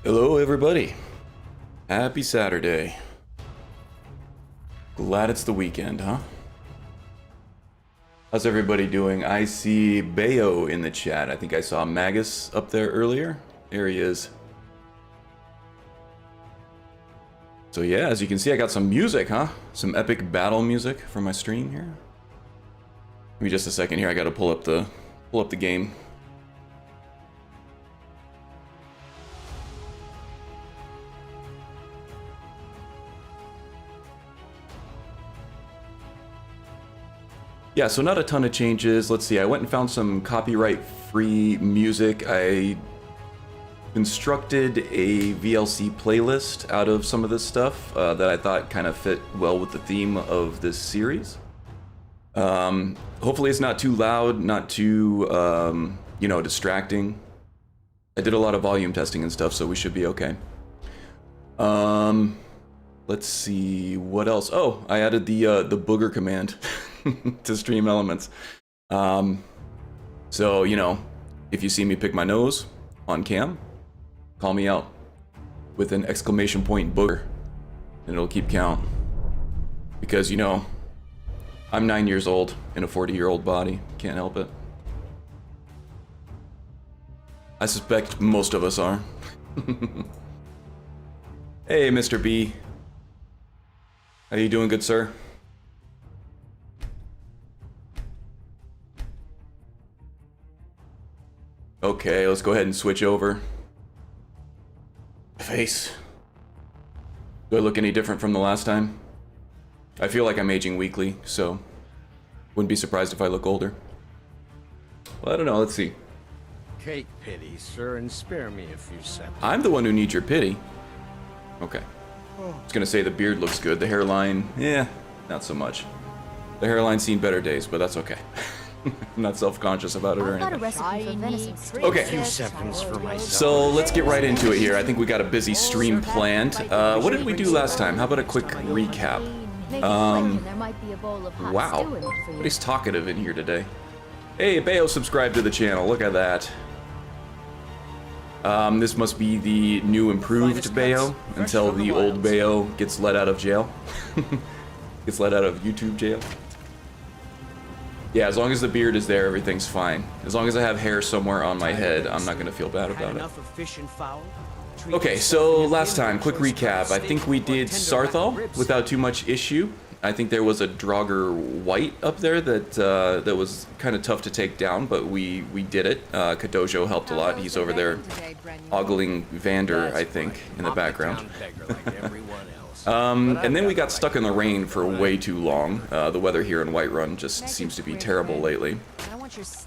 Hello everybody. Happy Saturday. Glad it's the weekend, huh? How's everybody doing? I see Bayo in the chat. I think I saw Magus up there earlier. There he is. So yeah, as you can see, I got some music, huh? Some epic battle music for my stream here. Give me just a second here. I gotta pull up the game. Yeah, so not a ton of changes. Let's see, I went and found some copyright-free music. I constructed a VLC playlist out of some of this stuff that I thought kind of fit well with the theme of this series. Hopefully it's not too loud, not too, you know, distracting. I did a lot of volume testing and stuff, so we should be okay. Let's see, what else? Oh, I added the booger command. To stream elements. So, you know, if you see me pick my nose on cam, call me out with an exclamation point booger, and it'll keep count. Because, you know, I'm 9 years old in a 40-year-old body. Can't help it. I suspect most of us are. Hey, Mr. B. How you doing, good sir? Okay, let's go ahead and switch over. Face. Do I look any different from the last time? I feel like I'm aging weekly, so wouldn't be surprised if I look older. Well, I don't know, let's see. Take pity, sir, and spare me a few seconds. I'm the one who needs your pity. Okay. I was gonna say the beard looks good, the hairline, yeah, not so much. The hairline's seen better days, but that's okay. I'm not self-conscious about it or anything. Okay, so let's get right into it here. I think we got a busy stream planned. What did we do last time? How about a quick recap? Wow, everybody's talkative in here today. Hey, Bayo subscribed to the channel. Look at that. This must be the new improved Bayo until the old Bayo gets let out of jail. Gets let out of YouTube jail. Yeah, as long as the beard is there, everything's fine. As long as I have hair somewhere on my head, I'm not gonna feel bad about it. Okay, so last time, quick recap. I think we did Sarthal without too much issue. I think there was a Draugr White up there that that was kind of tough to take down, but we did it. Kadojo helped a lot. He's over there ogling Vander, I think, in the background. And then we got stuck in the rain for way too long. The weather here in Whiterun just seems to be terrible lately.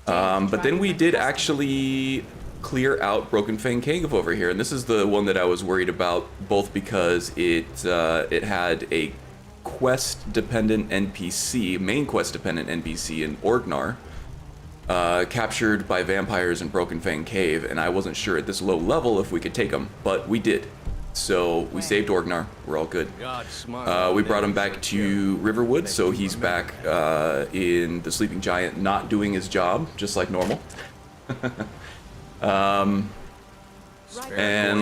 But then we did actually clear out Broken Fang Cave over here, and this is the one that I was worried about, both because it had a quest-dependent NPC, main quest-dependent NPC in Orgnar, captured by vampires in Broken Fang Cave, and I wasn't sure at this low level if we could take him, but we did. So we saved Orgnar. We're all good. We brought him back to Riverwood, so he's back in the Sleeping Giant, not doing his job, just like normal. And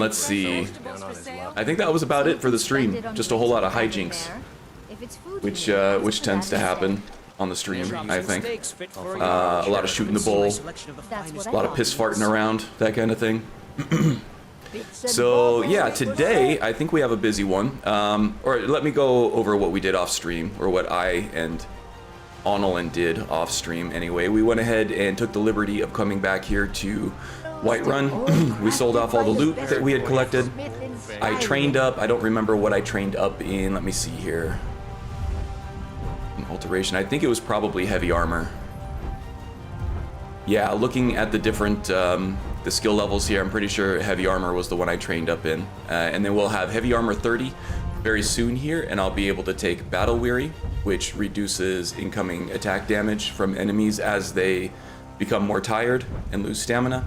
let's see. I think that was about it for the stream. Just a whole lot of hijinks, which tends to happen on the stream, I think. A lot of shooting the bull, a lot of piss farting around, that kind of thing. So yeah, today I think we have a busy one. Or let me go over what we did off stream, or what I and Onelin did off stream anyway. We went ahead and took the liberty of coming back here to Whiterun. We sold off all the loot that we had collected. I trained up, I don't remember what I trained up in, let me see here. An alteration, I think it was probably heavy armor. Yeah, looking at the different the skill levels here, I'm pretty sure heavy armor was the one I trained up in. And then we'll have heavy armor 30 very soon here, and I'll be able to take Battle Weary, which reduces incoming attack damage from enemies as they become more tired and lose stamina.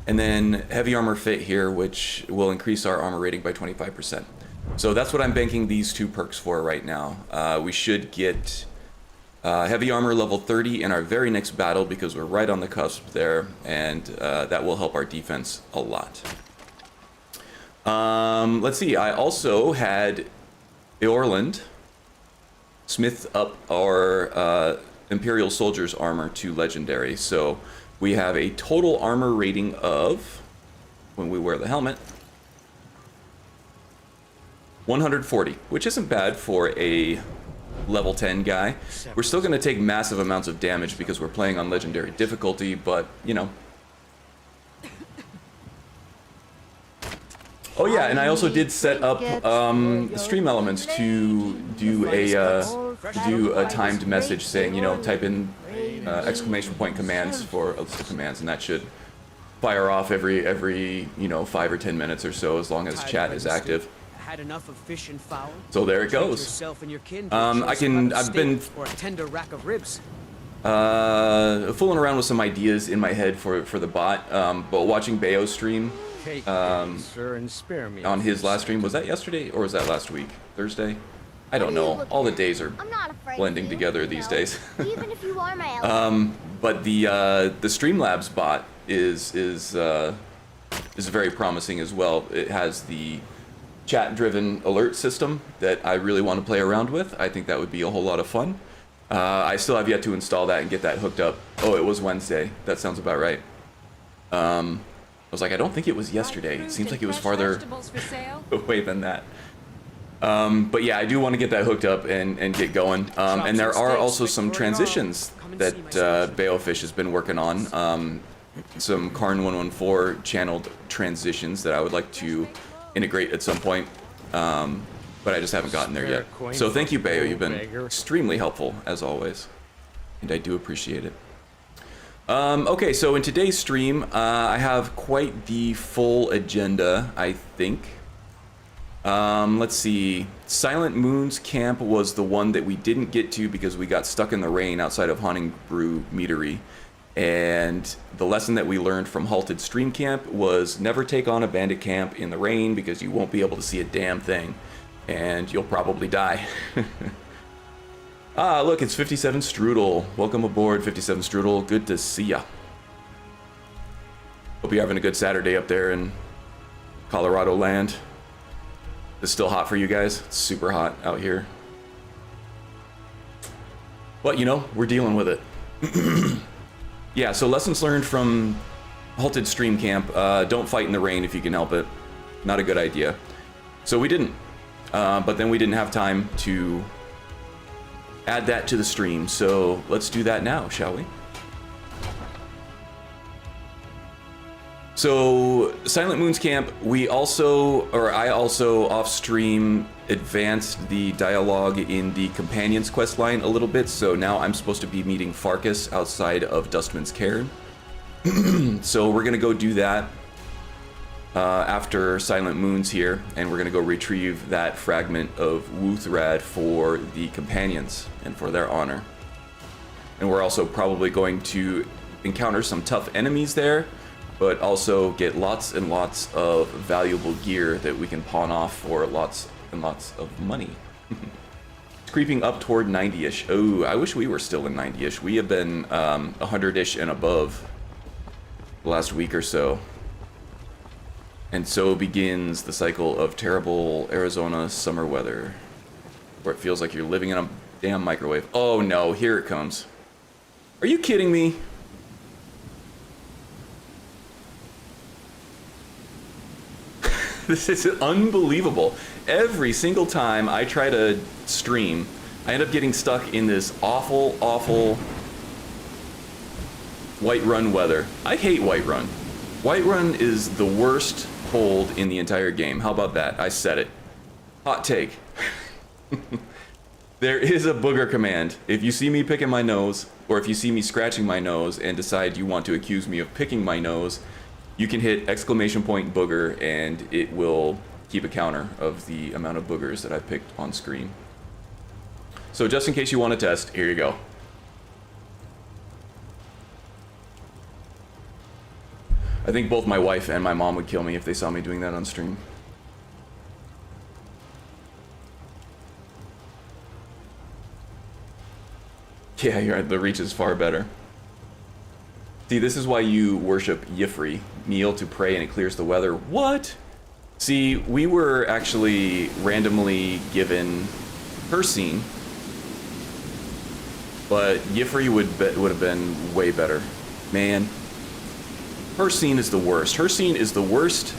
And then heavy armor fit here, which will increase our armor rating by 25%. So that's what I'm banking these two perks for right now. We should get heavy armor level 30 in our very next battle, because we're right on the cusp there, and that will help our defense a lot. Let's see. I also had Eorland smith up our Imperial Soldier's armor to legendary. So we have a total armor rating of, when we wear the helmet, 140, which isn't bad for a level 10 guy. We're still going to take massive amounts of damage because we're playing on legendary difficulty, but, you know. Oh yeah, and I also did set up stream elements to do a timed message saying, you know, type in exclamation point commands for a list of commands, and that should fire off every you know, 5 or 10 minutes or so, as long as chat is active. Had enough of fish and fowl. So there it goes. I've been or a tender rack of ribs. fooling around with some ideas in my head for the bot, but watching Bayo stream on his last stream, was that yesterday or was that last week? Thursday? I don't know. All the days are blending together these days. Even if you are my but the Streamlabs bot is very promising as well. It has the chat-driven alert system that I really want to play around with. I think that would be a whole lot of fun. I still have yet to install that and get that hooked up. Oh, it was Wednesday. That sounds about right. I was like, I don't think it was yesterday. It seems like it was farther away than that. But yeah, I do want to get that hooked up and get going. And there are also some transitions that Bayofish has been working on. Some Cairn 114 channeled transitions that I would like to integrate at some point. But I just haven't gotten there yet. So thank you, Bayo. You've been extremely helpful, as always. And I do appreciate it. Okay, so in today's stream, I have quite the full agenda, I think. Let's see. Silent Moon's camp was the one that we didn't get to because we got stuck in the rain outside of Haunting Brew Meadery. And the lesson that we learned from Halted Stream Camp was never take on a bandit camp in the rain because you won't be able to see a damn thing. And you'll probably die. Ah, look, it's 57 Strudel. Welcome aboard, 57 Strudel. Good to see ya. Hope you're having a good Saturday up there in Colorado land. It's still hot for you guys? It's super hot out here. But, you know, we're dealing with it. Yeah, so lessons learned from Halted Stream Camp. Don't fight in the rain if you can help it. Not a good idea. So we didn't. But then we didn't have time to add that to the stream. So let's do that now, shall we? So, Silent Moon's camp, I also off-stream advanced the dialogue in the Companions questline a little bit, so now I'm supposed to be meeting Farkas outside of Dustman's Cairn. So we're gonna go do that after Silent Moon's here, and we're gonna go retrieve that fragment of Wuthrad for the Companions and for their honor. And we're also probably going to encounter some tough enemies there, but also get lots and lots of valuable gear that we can pawn off for lots and lots of money. It's creeping up toward 90-ish. Oh, I wish we were still in 90-ish. We have been 100-ish and above the last week or so. And so begins the cycle of terrible Arizona summer weather, where it feels like you're living in a damn microwave. Oh no, here it comes. Are you kidding me? This is unbelievable. Every single time I try to stream, I end up getting stuck in this awful, awful Whiterun weather. I hate Whiterun. Whiterun is the worst hold in the entire game. How about that? I said it. Hot take. There is a booger command. If you see me picking my nose, or if you see me scratching my nose and decide you want to accuse me of picking my nose, you can hit exclamation point booger and it will keep a counter of the amount of boogers that I've picked on screen. So just in case you want to test, here you go. I think both my wife and my mom would kill me if they saw me doing that on stream. Yeah, you're right, the reach is far better. See, this is why you worship Yifri. Kneel to pray and it clears the weather. What? See, we were actually randomly given her scene, but Yifri would have been way better. Man, her scene is the worst. Her scene is the worst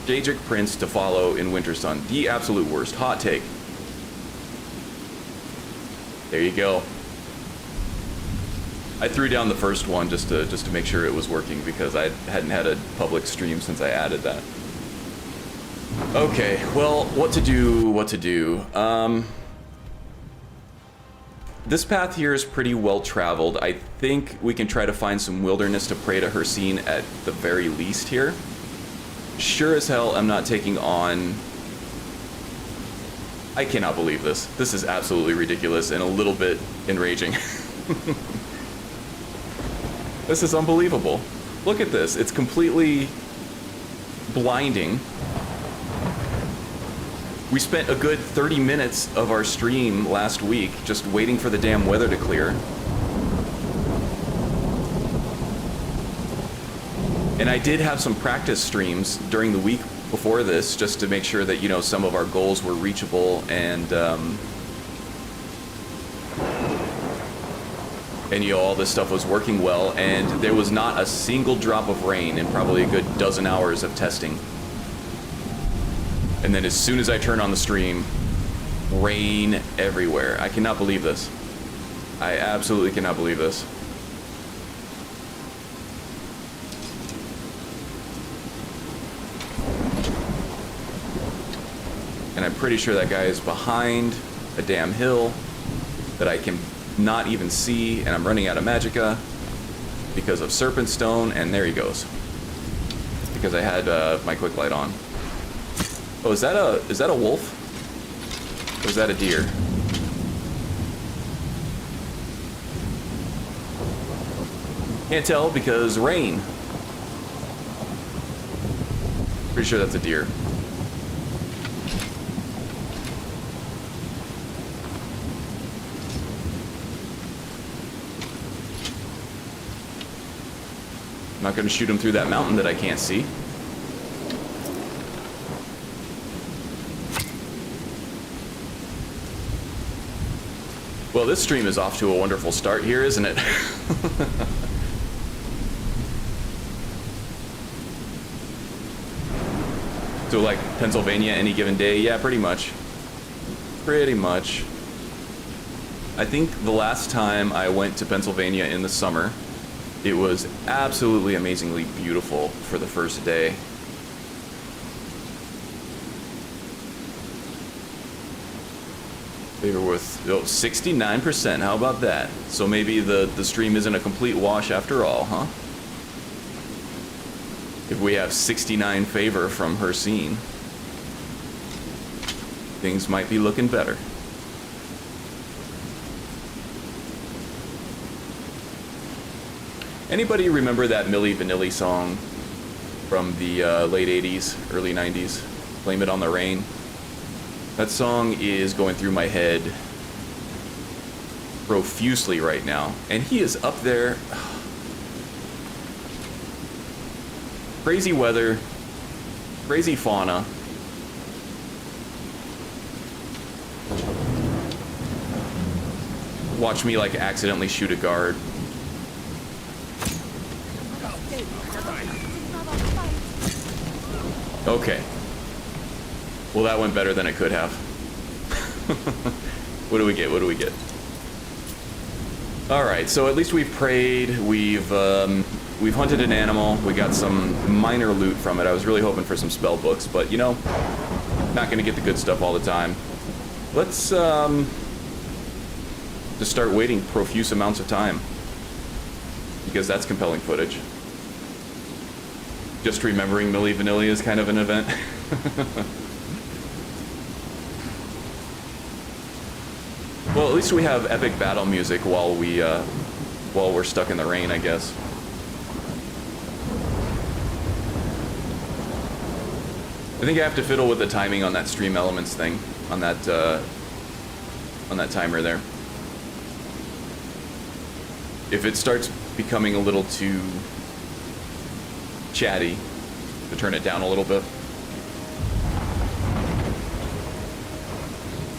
Daedric Prince to follow in Wintersun. The absolute worst. Hot take. There you go. I threw down the first one just to make sure it was working because I hadn't had a public stream since I added that. Okay, well, what to do? This path here is pretty well traveled. I think we can try to find some wilderness to pray to her scene at the very least here. Sure as hell I'm not taking on... I cannot believe this. This is absolutely ridiculous and a little bit enraging. This is unbelievable. Look at this. It's completely blinding. We spent a good 30 minutes of our stream last week just waiting for the damn weather to clear. And I did have some practice streams during the week before this just to make sure that, you know, some of our goals were reachable and you know, all this stuff was working well, and there was not a single drop of rain in probably a good dozen hours of testing. And then as soon as I turn on the stream, rain everywhere. I cannot believe this. I absolutely cannot believe this. And I'm pretty sure that guy is behind a damn hill that I can not even see, and I'm running out of magicka because of Serpent Stone, and there he goes. Because I had my quick light on. Oh, is that a wolf? Or is that a deer? Can't tell because rain. Pretty sure that's a deer. I'm not going to shoot him through that mountain that I can't see. Well, this stream is off to a wonderful start here, isn't it? So like Pennsylvania any given day? Yeah, pretty much. Pretty much. I think the last time I went to Pennsylvania in the summer, it was absolutely amazingly beautiful for the first day. They were with 69%. How about that? So maybe the stream isn't a complete wash after all, huh? If we have 69 favor from her scene, things might be looking better. Anybody remember that Milli Vanilli song from the late 80s, early 90s? Blame It on the Rain. That song is going through my head profusely right now. And he is up there. Crazy weather, crazy fauna. Watch me like accidentally shoot a guard. Okay. Well, that went better than it could have. What do we get? What do we get? All right, so at least we've prayed. We've hunted an animal. We got some minor loot from it. I was really hoping for some spell books, but you know, not going to get the good stuff all the time. Let's just start waiting profuse amounts of time, because that's compelling footage. Just remembering Milli Vanilli is kind of an event. Well, at least we have epic battle music while we're stuck in the rain, I guess. I think I have to fiddle with the timing on that stream elements thing, on that timer there. If it starts becoming a little too chatty, to turn it down a little bit.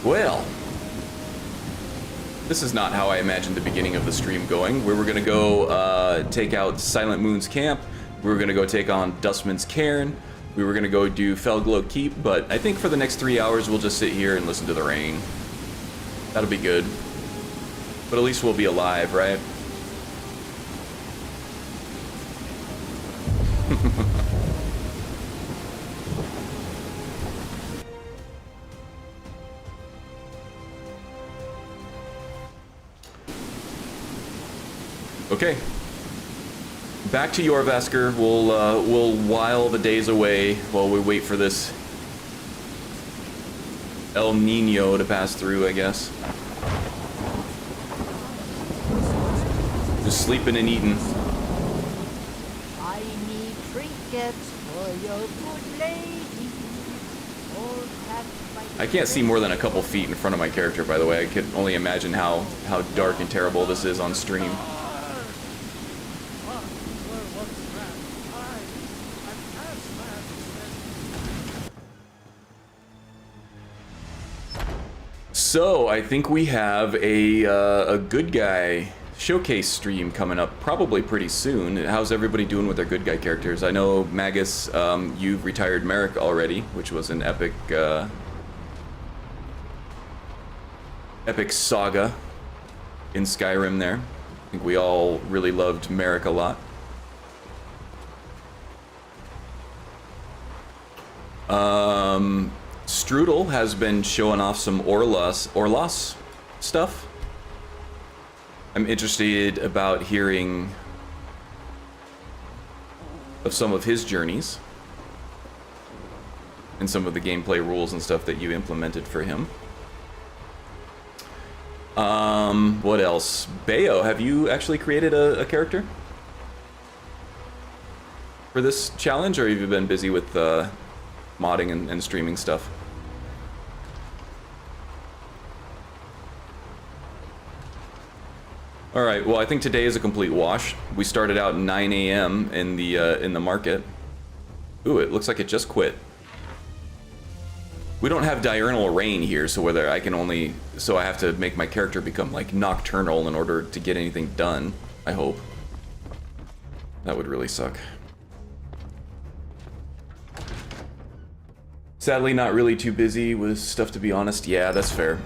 Well, this is not how I imagined the beginning of the stream going. We were gonna go take out Silent Moon's camp. We were gonna go take on Dustman's Cairn. We were gonna go do Fellglow Keep, but I think for the next 3 hours we'll just sit here and listen to the rain. That'll be good. But at least we'll be alive, right? Okay. Back to Jorvaskr. We'll while the days away while we wait for this El Nino to pass through, I guess. Just sleeping and eating. I need trinkets for your good lady. Old cat by I can't see more than a couple feet in front of my character, by the way. I could only imagine how dark and terrible this is on stream. So, I think we have a good guy showcase stream coming up probably pretty soon. How's everybody doing with their good guy characters? I know, Magus, you've retired Merrick already, which was an epic saga in Skyrim there. I think we all really loved Merrick a lot. Strudel has been showing off some Orlos stuff. I'm interested about hearing of some of his journeys and some of the gameplay rules and stuff that you implemented for him. What else? Bayo, have you actually created a character for this challenge, or have you been busy with modding and streaming stuff? All right. Well, I think today is a complete wash. We started out 9 a.m. in the market. Ooh, it looks like it just quit. We don't have diurnal rain here, so whether I can only I have to make my character become like nocturnal in order to get anything done. I hope. That would really suck. Sadly, not really too busy with stuff, to be honest. Yeah, that's fair.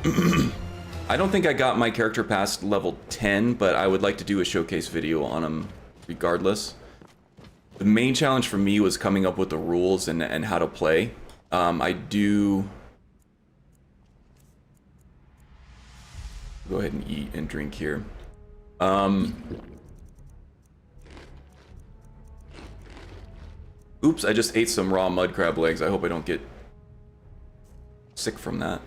I don't think I got my character past level 10, but I would like to do a showcase video on him regardless. The main challenge for me was coming up with the rules and how to play. I do... Go ahead and eat and drink here. Oops, I just ate some raw mud crab legs. I hope I don't get sick from that.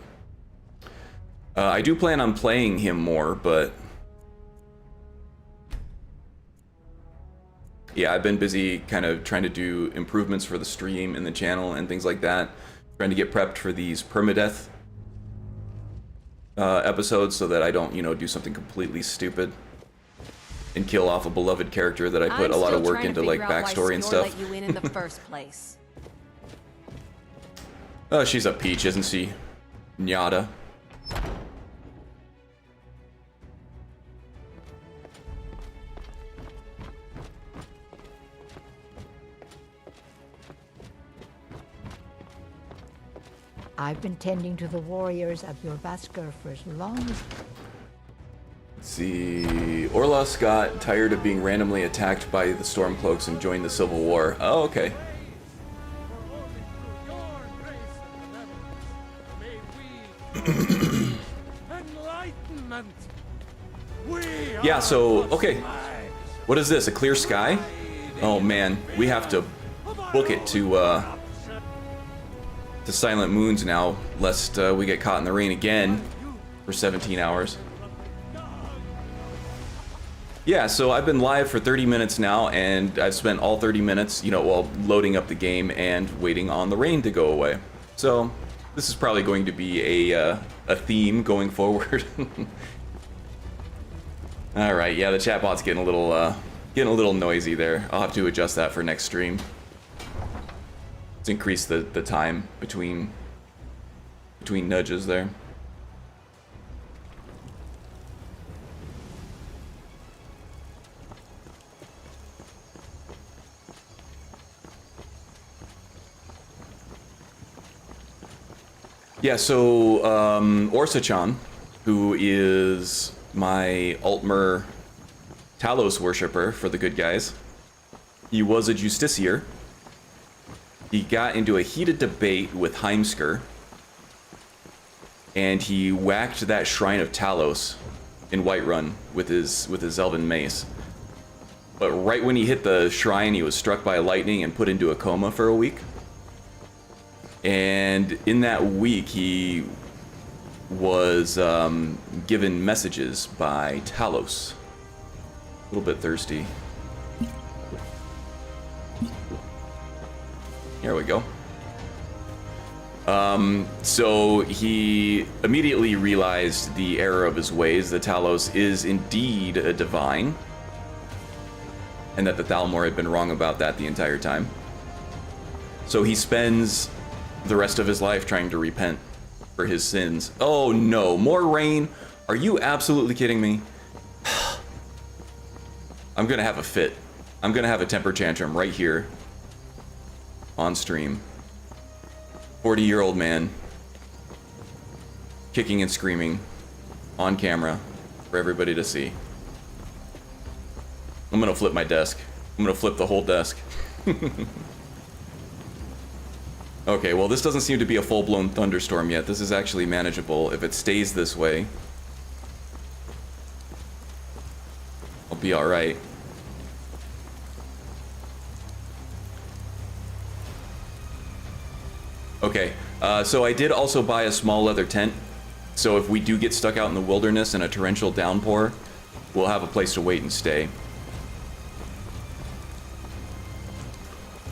I do plan on playing him more, but yeah, I've been busy kind of trying to do improvements for the stream and the channel and things like that. Trying to get prepped for these permadeath episodes so that I don't, you know, do something completely stupid and kill off a beloved character that I put a lot of work into, like backstory and stuff. Let you in the first place. Oh, she's a peach, isn't she? Nyada. I've been tending to the warriors of Jorvaskr for as long as... Let's see... Orlos got tired of being randomly attacked by the Stormcloaks and joined the Civil War. Oh, okay. Yeah, so, okay. What is this, a clear sky? Oh man, we have to book it to Silent Moons now, lest we get caught in the rain again for 17 hours. Yeah, so I've been live for 30 minutes now, and I've spent all 30 minutes, you know, while loading up the game and waiting on the rain to go away. So, this is probably going to be a theme going forward. All right, yeah, the chatbot's getting a little noisy there. I'll have to adjust that for next stream. Let's increase the time between nudges there. Yeah, so Orsa-chan, who is my Altmer Talos worshipper for the good guys, he was a justiciar. He got into a heated debate with Heimskr, and he whacked that Shrine of Talos in Whiterun with his elven mace. But right when he hit the shrine, he was struck by lightning and put into a coma for a week. And in that week, he was given messages by Talos. A little bit thirsty. Here we go. So he immediately realized the error of his ways, that Talos is indeed a divine, and that the Thalmor had been wrong about that the entire time. So he spends the rest of his life trying to repent for his sins. Oh no, more rain? Are you absolutely kidding me? I'm gonna have a fit. I'm gonna have a temper tantrum right here on stream. 40-year-old man kicking and screaming on camera for everybody to see. I'm gonna flip my desk. I'm gonna flip the whole desk. Okay, well, this doesn't seem to be a full-blown thunderstorm yet. This is actually manageable. If it stays this way, I'll be all right. Okay, so I did also buy a small leather tent. So if we do get stuck out in the wilderness in a torrential downpour, we'll have a place to wait and stay.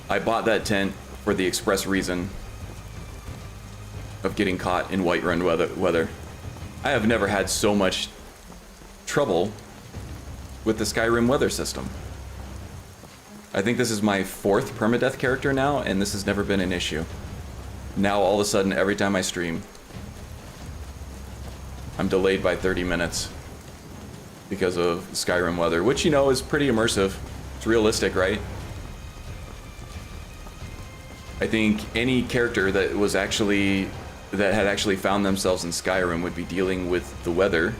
I bought that tent for the express reason of getting caught in Whiterun weather. I have never had so much trouble with the Skyrim weather system. I think this is my 4th permadeath character now, and this has never been an issue. Now all of a sudden, every time I stream, I'm delayed by 30 minutes because of Skyrim weather, which, you know, is pretty immersive. It's realistic, right? I think any character that had actually found themselves in Skyrim would be dealing with the weather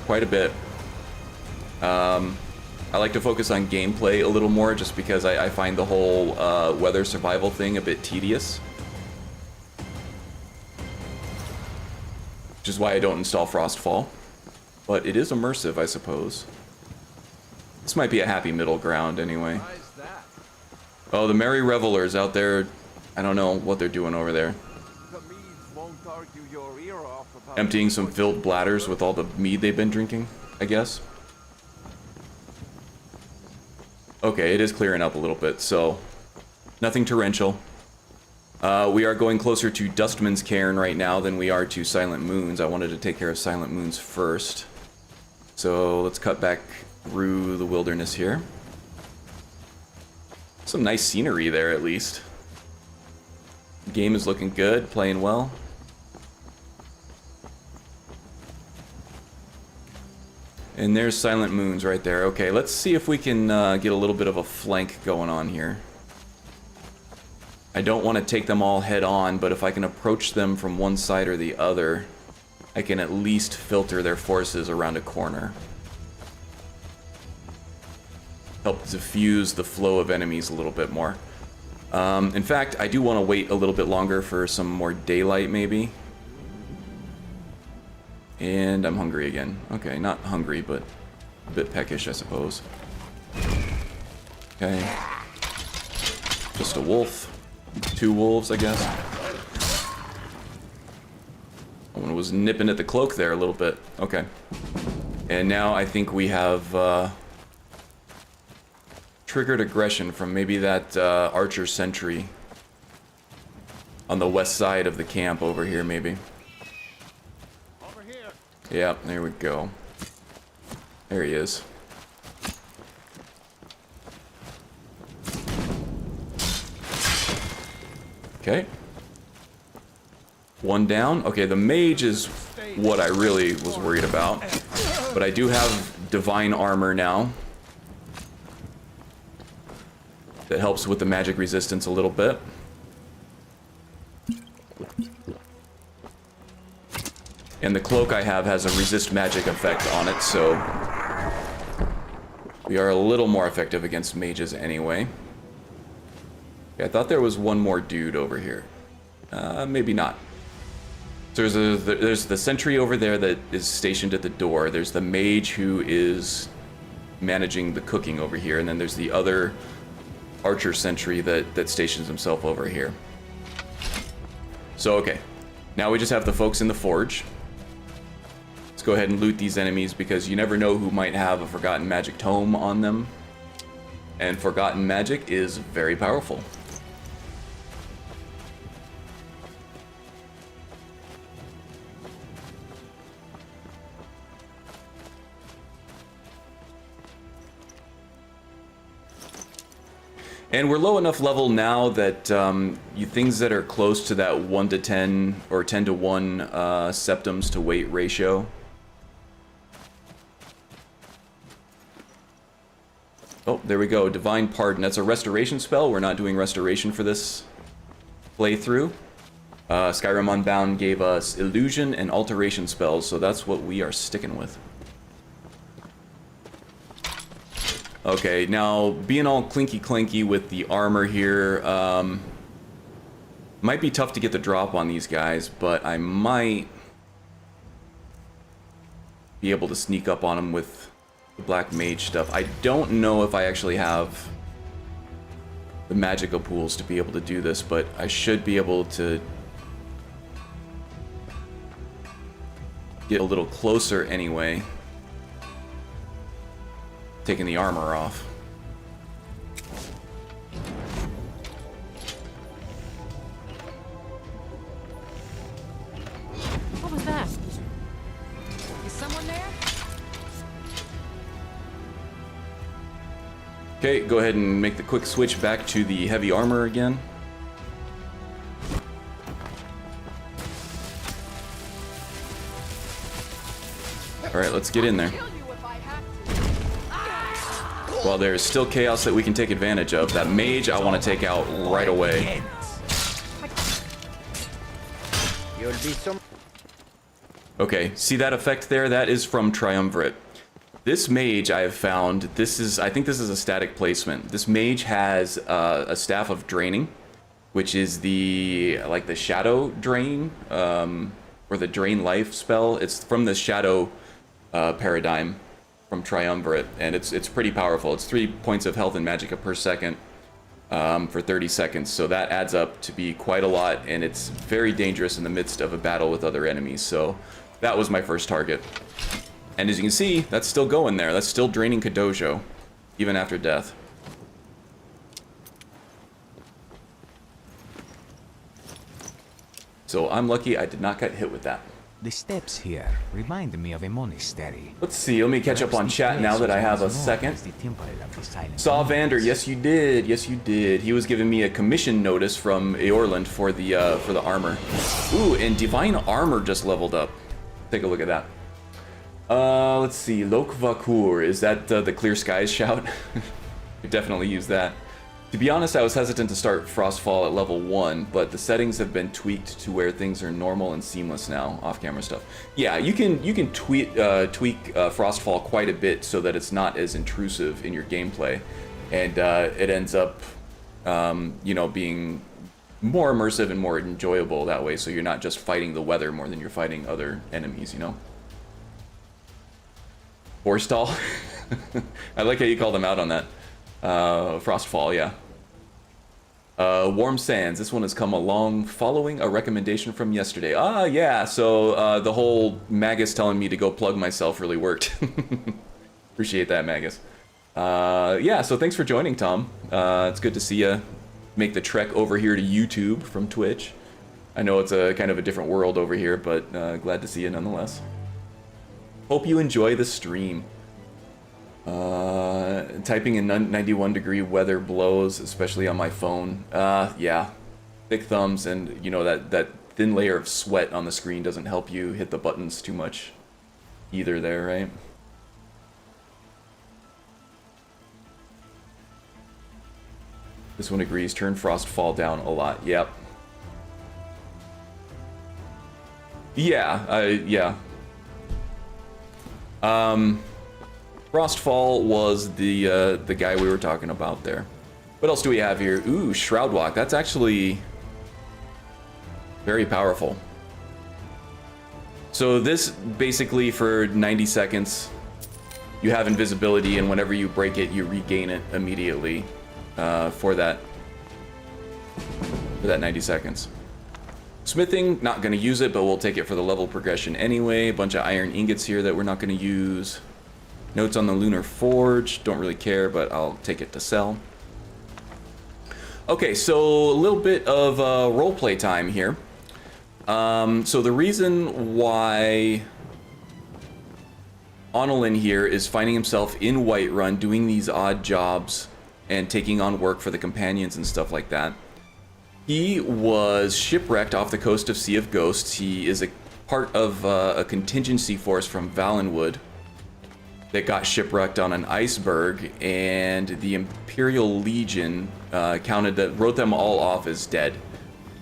quite a bit. I like to focus on gameplay a little more just because I find the whole weather survival thing a bit tedious. Which is why I don't install Frostfall. But it is immersive, I suppose. This might be a happy middle ground anyway. Oh, the Merry Revelers out there, I don't know what they're doing over there. Emptying some filled bladders with all the mead they've been drinking, I guess. Okay, it is clearing up a little bit, so nothing torrential. We are going closer to Dustman's Cairn right now than we are to Silent Moons. I wanted to take care of Silent Moons first. So let's cut back through the wilderness here. Some nice scenery there, at least. Game is looking good, playing well. And there's Silent Moons right there. Okay, let's see if we can get a little bit of a flank going on here. I don't want to take them all head on, but if I can approach them from one side or the other, I can at least filter their forces around a corner. Help diffuse the flow of enemies a little bit more. In fact, I do want to wait a little bit longer for some more daylight, maybe. And I'm hungry again. Okay, not hungry, but a bit peckish, I suppose. Okay. Just a wolf. 2 wolves, I guess. One was nipping at the cloak there a little bit. Okay. And now I think we have triggered aggression from maybe that archer sentry on the west side of the camp over here, maybe. Over here. Yeah, there we go. There he is. Okay. 1 down. Okay, the mage is what I really was worried about. But I do have divine armor now. That helps with the magic resistance a little bit. And the cloak I have has a resist magic effect on it, so we are a little more effective against mages anyway. Yeah, I thought there was one more dude over here. Maybe not. So there's the sentry over there that is stationed at the door. There's the mage who is managing the cooking over here, and then there's the other archer sentry that stations himself over here. So, okay. Now we just have the folks in the forge. Let's go ahead and loot these enemies because you never know who might have a Forgotten Magic Tome on them. And Forgotten Magic is very powerful. And we're low enough level now that things that are close to that 1 to 10 or 10 to 1 septums to weight ratio. Oh, there we go. Divine Pardon. That's a restoration spell. We're not doing restoration for this playthrough. Skyrim Unbound gave us illusion and alteration spells, so that's what we are sticking with. Okay, now being all clinky with the armor here, might be tough to get the drop on these guys, but I might be able to sneak up on them with the black mage stuff. I don't know if I actually have the magical pools to be able to do this, but I should be able to get a little closer anyway. Taking the armor off. What was that? Is someone there? Okay, go ahead and make the quick switch back to the heavy armor again. Alright, let's get in there. Well, there's still chaos that we can take advantage of. That mage I want to take out right away. Okay, see that effect there? That is from Triumvirate. This mage I have found, I think this is a static placement. This mage has a Staff of Draining, which is the Shadow Drain, or the Drain Life spell. It's from the Shadow paradigm from Triumvirate, and it's pretty powerful. It's 3 points of health and magicka per second for 30 seconds, so that adds up to be quite a lot, and it's very dangerous in the midst of a battle with other enemies, so that was my first target. And as you can see, that's still going there. That's still draining Kadojo, even after death. So I'm lucky I did not get hit with that. The steps here remind me of a monastery. Let's see, let me catch up on chat now that I have a second. Saw Vander, yes you did, yes you did. He was giving me a commission notice from Eorland for the armor. Ooh, and Divine Armor just leveled up. Take a look at that. Let's see, Lok Vakur, is that the Clear Skies shout? Could definitely use that. To be honest, I was hesitant to start Frostfall at level 1, but the settings have been tweaked to where things are normal and seamless now, off-camera stuff. Yeah, you can tweak Frostfall quite a bit so that it's not as intrusive in your gameplay, and it ends up, being more immersive and more enjoyable that way, so you're not just fighting the weather more than you're fighting other enemies, you know? Forstall? I like how you called them out on that. Frostfall, yeah. Warm Sands, this one has come along following a recommendation from yesterday. Ah, yeah, so the whole Magus telling me to go plug myself really worked. Appreciate that, Magus. Yeah, so thanks for joining, Tom. It's good to see you make the trek over here to YouTube from Twitch. I know it's a kind of a different world over here, but glad to see you nonetheless. Hope you enjoy the stream. Typing in 91-degree weather blows, especially on my phone. Yeah. Thick thumbs and, you know, that thin layer of sweat on the screen doesn't help you hit the buttons too much either there, right? This one agrees. Turn Frostfall down a lot. Yep. Yeah. Frostfall was the guy we were talking about there. What else do we have here? Ooh, Shroud Walk. That's actually very powerful. So this basically for 90 seconds, you have invisibility, and whenever you break it, you regain it immediately for that 90 seconds. Smithing, not going to use it, but we'll take it for the level progression anyway. A bunch of iron ingots here that we're not going to use. Notes on the Lunar Forge, don't really care, but I'll take it to sell. Okay, so a little bit of roleplay time here. So the reason why Onolin here is finding himself in Whiterun doing these odd jobs and taking on work for the companions and stuff like that. He was shipwrecked off the coast of Sea of Ghosts. He is a part of a contingency force from Valenwood that got shipwrecked on an iceberg, and the Imperial Legion wrote them all off as dead.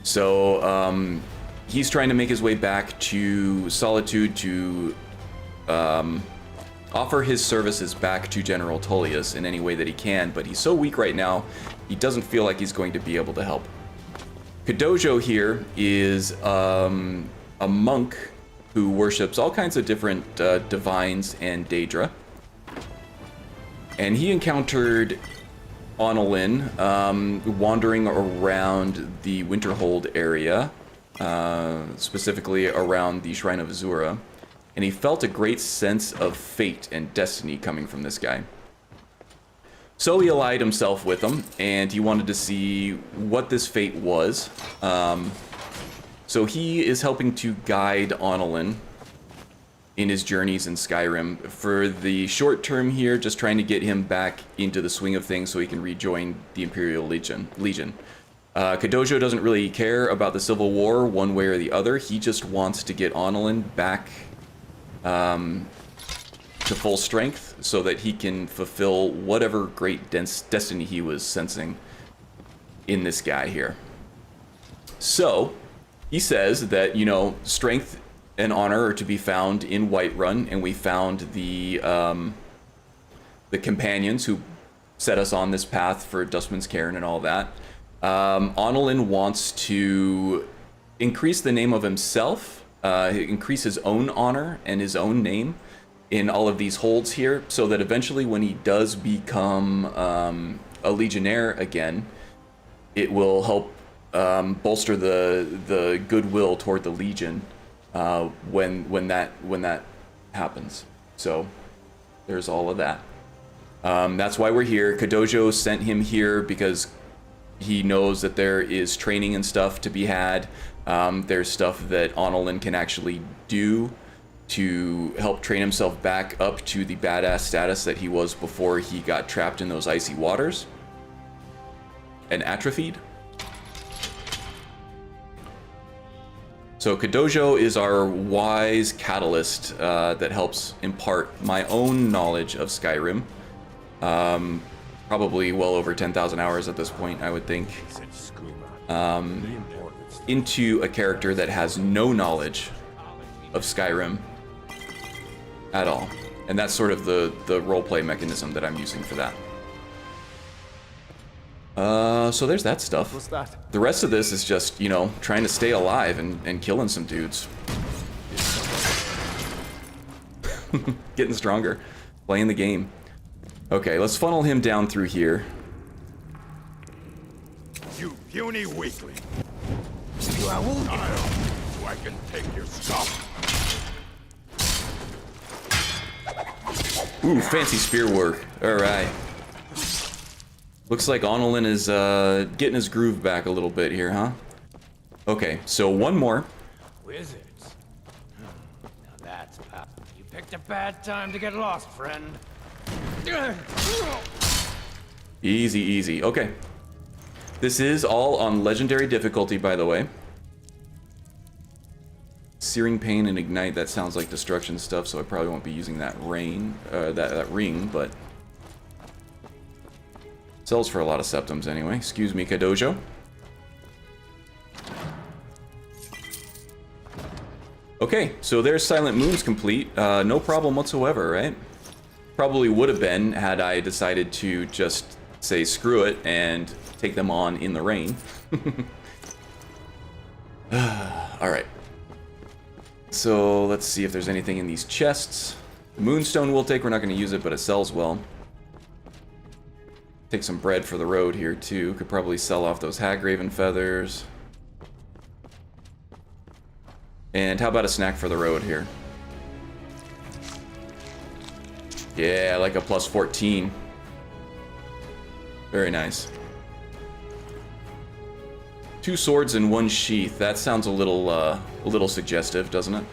So he's trying to make his way back to Solitude to offer his services back to General Tullius in any way that he can, but he's so weak right now, he doesn't feel like he's going to be able to help. Kadojo here is a monk who worships all kinds of different divines and Daedra. And he encountered Onolin wandering around the Winterhold area, specifically around the Shrine of Azura, and he felt a great sense of fate and destiny coming from this guy. So he allied himself with him, and he wanted to see what this fate was. So he is helping to guide Onolin in his journeys in Skyrim. For the short term here, just trying to get him back into the swing of things so he can rejoin the Imperial Legion. Kadojo doesn't really care about the Civil War one way or the other. He just wants to get Onolin back to full strength so that he can fulfill whatever great destiny he was sensing in this guy here. So he says that, you know, strength and honor are to be found in Whiterun, and we found the companions who set us on this path for Dustman's Cairn and all that. Onolin wants to increase the name of himself, increase his own honor and his own name in all of these holds here, so that eventually when he does become a Legionnaire again, it will help bolster the goodwill toward the Legion when that happens. So there's all of that. That's why we're here. Kadojo sent him here because he knows that there is training and stuff to be had. There's stuff that Onolin can actually do to help train himself back up to the badass status that he was before he got trapped in those icy waters and atrophied. So Kadojo is our wise catalyst that helps impart my own knowledge of Skyrim. Probably well over 10,000 hours at this point, I would think. Into a character that has no knowledge of Skyrim at all. And that's sort of the roleplay mechanism that I'm using for that. So there's that stuff. What's that? The rest of this is just, you know, trying to stay alive and killing some dudes. Getting stronger. Playing the game. Okay, let's funnel him down through here. You puny weakling. You are wounded. I can take your stuff. Ooh, fancy spear work. Alright. Looks like Onolin is getting his groove back a little bit here, huh? Okay, so one more. Wizards. Now that's powerful. You picked a bad time to get lost, friend. Easy, easy. Okay. This is all on legendary difficulty, by the way. Searing Pain and Ignite, that sounds like destruction stuff, so I probably won't be using that that ring, but sells for a lot of septums anyway. Excuse me, Kadojo. Okay, so there's Silent Moons complete. No problem whatsoever, right? Probably would have been had I decided to just say screw it and take them on in the rain. Alright. So let's see if there's anything in these chests. Moonstone we'll take, we're not going to use it, but it sells well. Take some bread for the road here too. Could probably sell off those Hagraven feathers. And how about a snack for the road here? Yeah, like a plus 14. Very nice. 2 swords in 1 sheath. That sounds a little suggestive, doesn't it?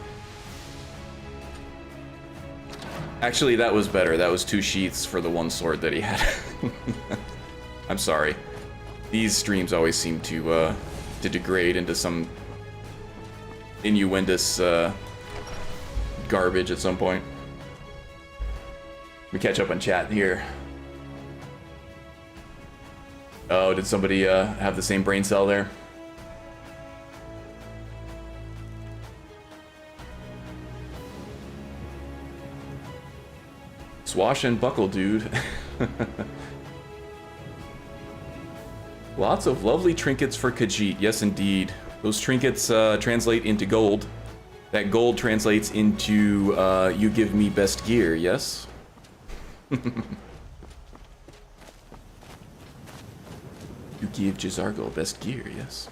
Actually, that was better. That was 2 sheaths for the 1 sword that he had. I'm sorry. These streams always seem to degrade into some innuendous garbage at some point. We catch up on chat here. Oh, did somebody have the same brain cell there? Swash and buckle, dude. Lots of lovely trinkets for Khajiit. Yes, indeed. Those trinkets translate into gold. That gold translates into you give me best gear, yes? You give Jizargo best gear, yes.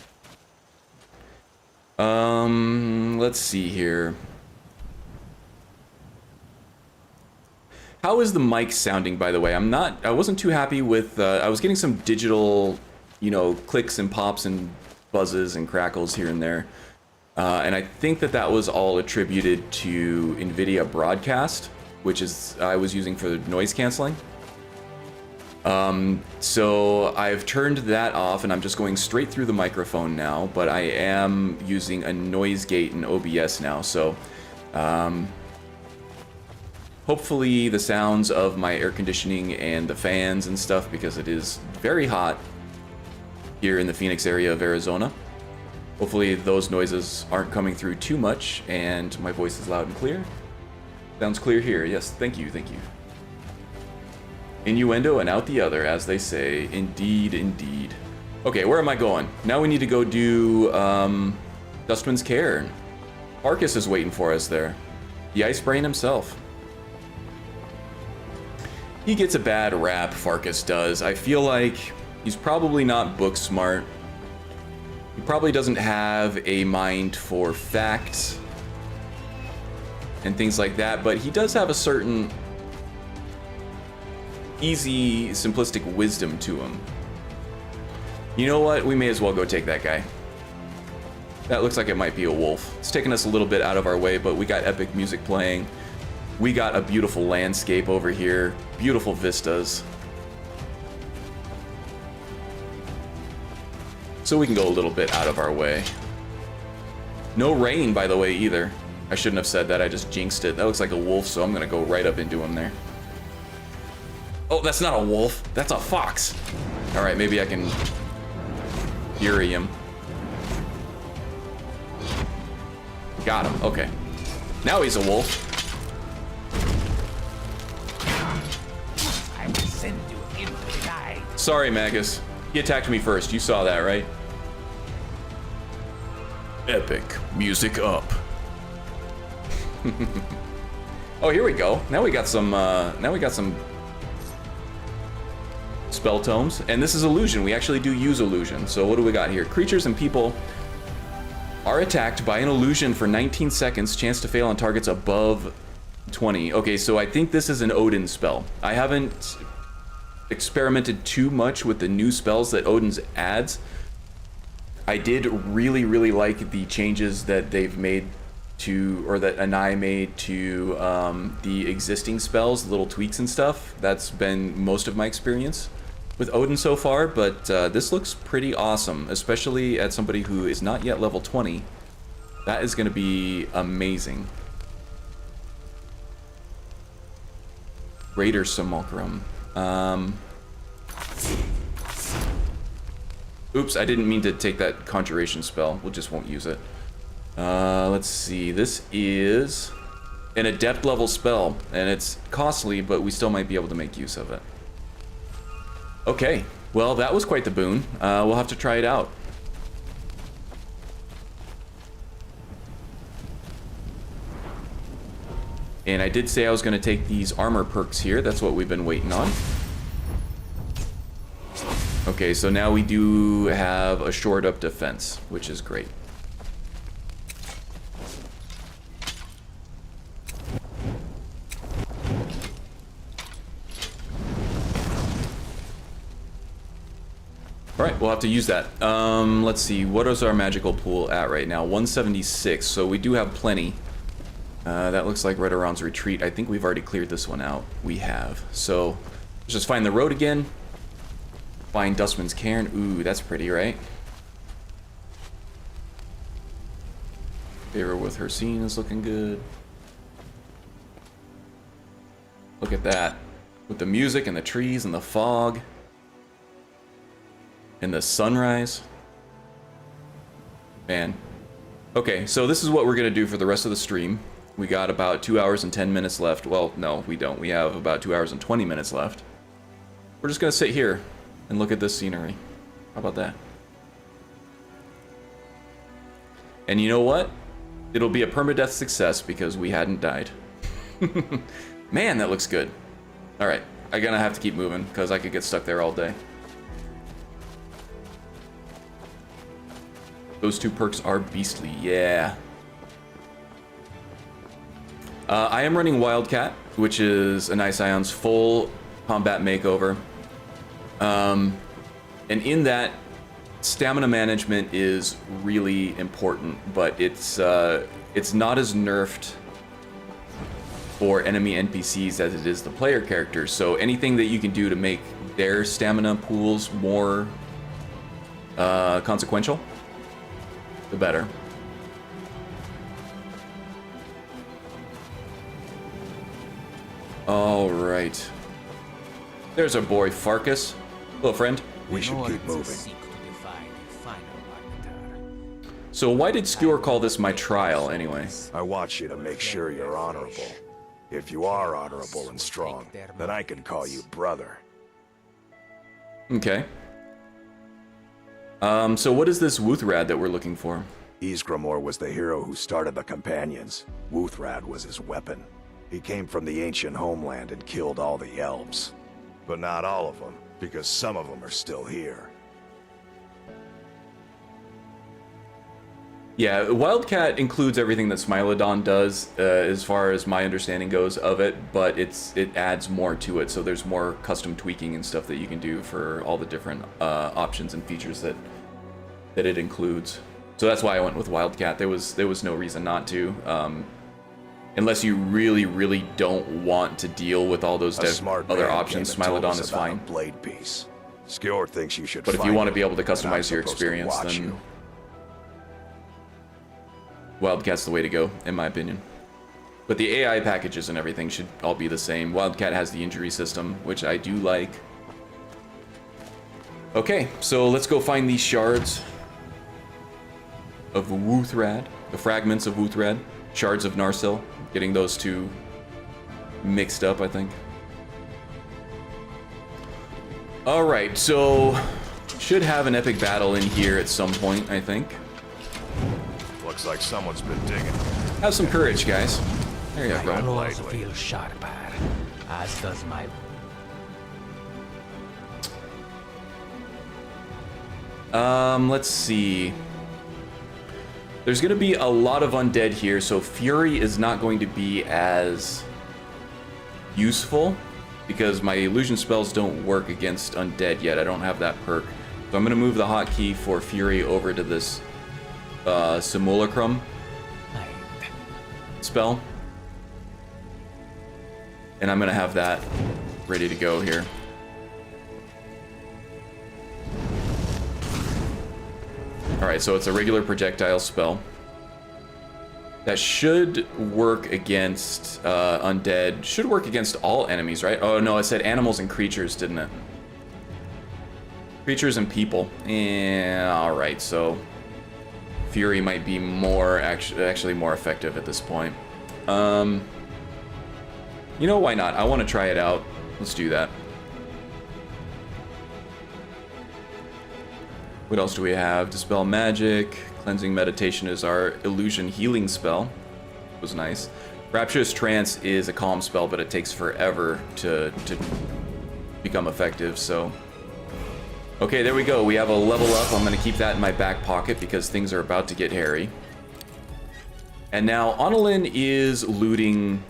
Let's see here. How is the mic sounding, by the way? I wasn't too happy with, I was getting some digital, you know, clicks and pops and buzzes and crackles here and there. And I think that was all attributed to NVIDIA Broadcast, which is, I was using for noise canceling. So I've turned that off and I'm just going straight through the microphone now, but I am using a noise gate in OBS now, so hopefully the sounds of my air conditioning and the fans and stuff, because it is very hot here in the Phoenix area of Arizona. Hopefully those noises aren't coming through too much and my voice is loud and clear. Sounds clear here, yes, thank you, thank you. Innuendo and out the other, as they say. Indeed, indeed. Okay, where am I going? Now we need to go do Dustman's Cairn. Arcus is waiting for us there. The Ice Brain himself. He gets a bad rap, Farkas does. I feel like he's probably not book smart. He probably doesn't have a mind for facts and things like that, but he does have a certain easy, simplistic wisdom to him. You know what? We may as well go take that guy. That looks like it might be a wolf. It's taking us a little bit out of our way, but we got epic music playing. We got a beautiful landscape over here. Beautiful vistas. So we can go a little bit out of our way. No rain, by the way, either. I shouldn't have said that. I just jinxed it. That looks like a wolf, so I'm going to go right up into him there. Oh, that's not a wolf. That's a fox. All right, maybe I can fury him. Got him. Okay. Now he's a wolf. I will send you into the night. Sorry, Magus. He attacked me first. You saw that, right? Epic music up. Oh, here we go. Now we got some. Spell tomes, and this is illusion. We actually do use illusion. So what do we got here? Creatures and people are attacked by an illusion for 19 seconds. Chance to fail on targets above 20. Okay, so I think this is an Odin spell. I haven't experimented too much with the new spells that Odin's adds. I did really, really like the changes that they've made to, or that Enai made to the existing spells, little tweaks and stuff. That's been most of my experience with Odin so far, but this looks pretty awesome, especially at somebody who is not yet level 20. That is going to be amazing. Raider Simulacrum. Oops, I didn't mean to take that Conjuration spell. We just won't use it. Let's see. This is an adept level spell, and it's costly, but we still might be able to make use of it. Okay, well, that was quite the boon. We'll have to try it out. And I did say I was going to take these armor perks here. That's what we've been waiting on. Okay, so now we do have a shored up defense, which is great. Alright, we'll have to use that. Let's see, what is our magical pool at right now? 176, so we do have plenty. That looks like Redoran's retreat. I think we've already cleared this one out. We have. So, let's just find the road again. Find Dustman's Cairn. Ooh, that's pretty, right? Favor with her scene is looking good. Look at that. With the music and the trees and the fog. And the sunrise. Man. Okay, so this is what we're going to do for the rest of the stream. We got about 2 hours and 10 minutes left. Well, no, we don't. We have about 2 hours and 20 minutes left. We're just going to sit here and look at this scenery. How about that? And you know what? It'll be a permadeath success because we hadn't died. Man, that looks good. Alright, I'm gonna have to keep moving because I could get stuck there all day. Those two perks are beastly, yeah. I am running Wildcat, which is enai-rim's full combat makeover. And in that, stamina management is really important, but it's not as nerfed for enemy NPCs as it is the player characters. So anything that you can do to make their stamina pools more consequential, the better. All right. There's our boy Farkas. Hello, friend. We should keep moving. So why did Skewer call this my trial, anyway? I want you to make sure you're honorable. If you are honorable and strong, then I can call you brother. Okay. So what is this Wuthrad that we're looking for? Ysgramor was the hero who started the Companions. Wuthrad was his weapon. He came from the ancient homeland and killed all the elves. But not all of them, because some of them are still here. Yeah, Wildcat includes everything that Smilodon does, as far as my understanding goes of it, but it adds more to it, so there's more custom tweaking and stuff that you can do for all the different options and features that it includes. So that's why I went with Wildcat. There was no reason not to, unless you really, really don't want to deal with all those other options. Smilodon is fine. Blade piece. Skewer thinks you should. But if you want to be able to customize your experience, then Wildcat's the way to go, in my opinion. But the AI packages and everything should all be the same. Wildcat has the injury system, which I do like. Okay, so let's go find these shards of Wuthrad, the fragments of Wuthrad, shards of Narsil. Getting those two mixed up, I think. Alright, so should have an epic battle in here at some point, I think. Looks like someone's been digging. Have some courage, guys. There you go. Claws feel sharper, as does my... Let's see. There's going to be a lot of undead here, so Fury is not going to be as useful because my illusion spells don't work against undead yet. I don't have that perk. So I'm going to move the hotkey for Fury over to this Simulacrum spell. And I'm going to have that ready to go here. Alright, so it's a regular projectile spell. That should work against undead. Should work against all enemies, right? Oh no, it said animals and creatures, didn't it? Creatures and people. Yeah, alright, so Fury might be more actually more effective at this point. You know, why not? I want to try it out. Let's do that. What else do we have? Dispel Magic. Cleansing Meditation is our illusion healing spell. It was nice. Rapturous Trance is a calm spell, but it takes forever to become effective, so... Okay, there we go. We have a level up. I'm going to keep that in my back pocket because things are about to get hairy. And now, Annalyn is looting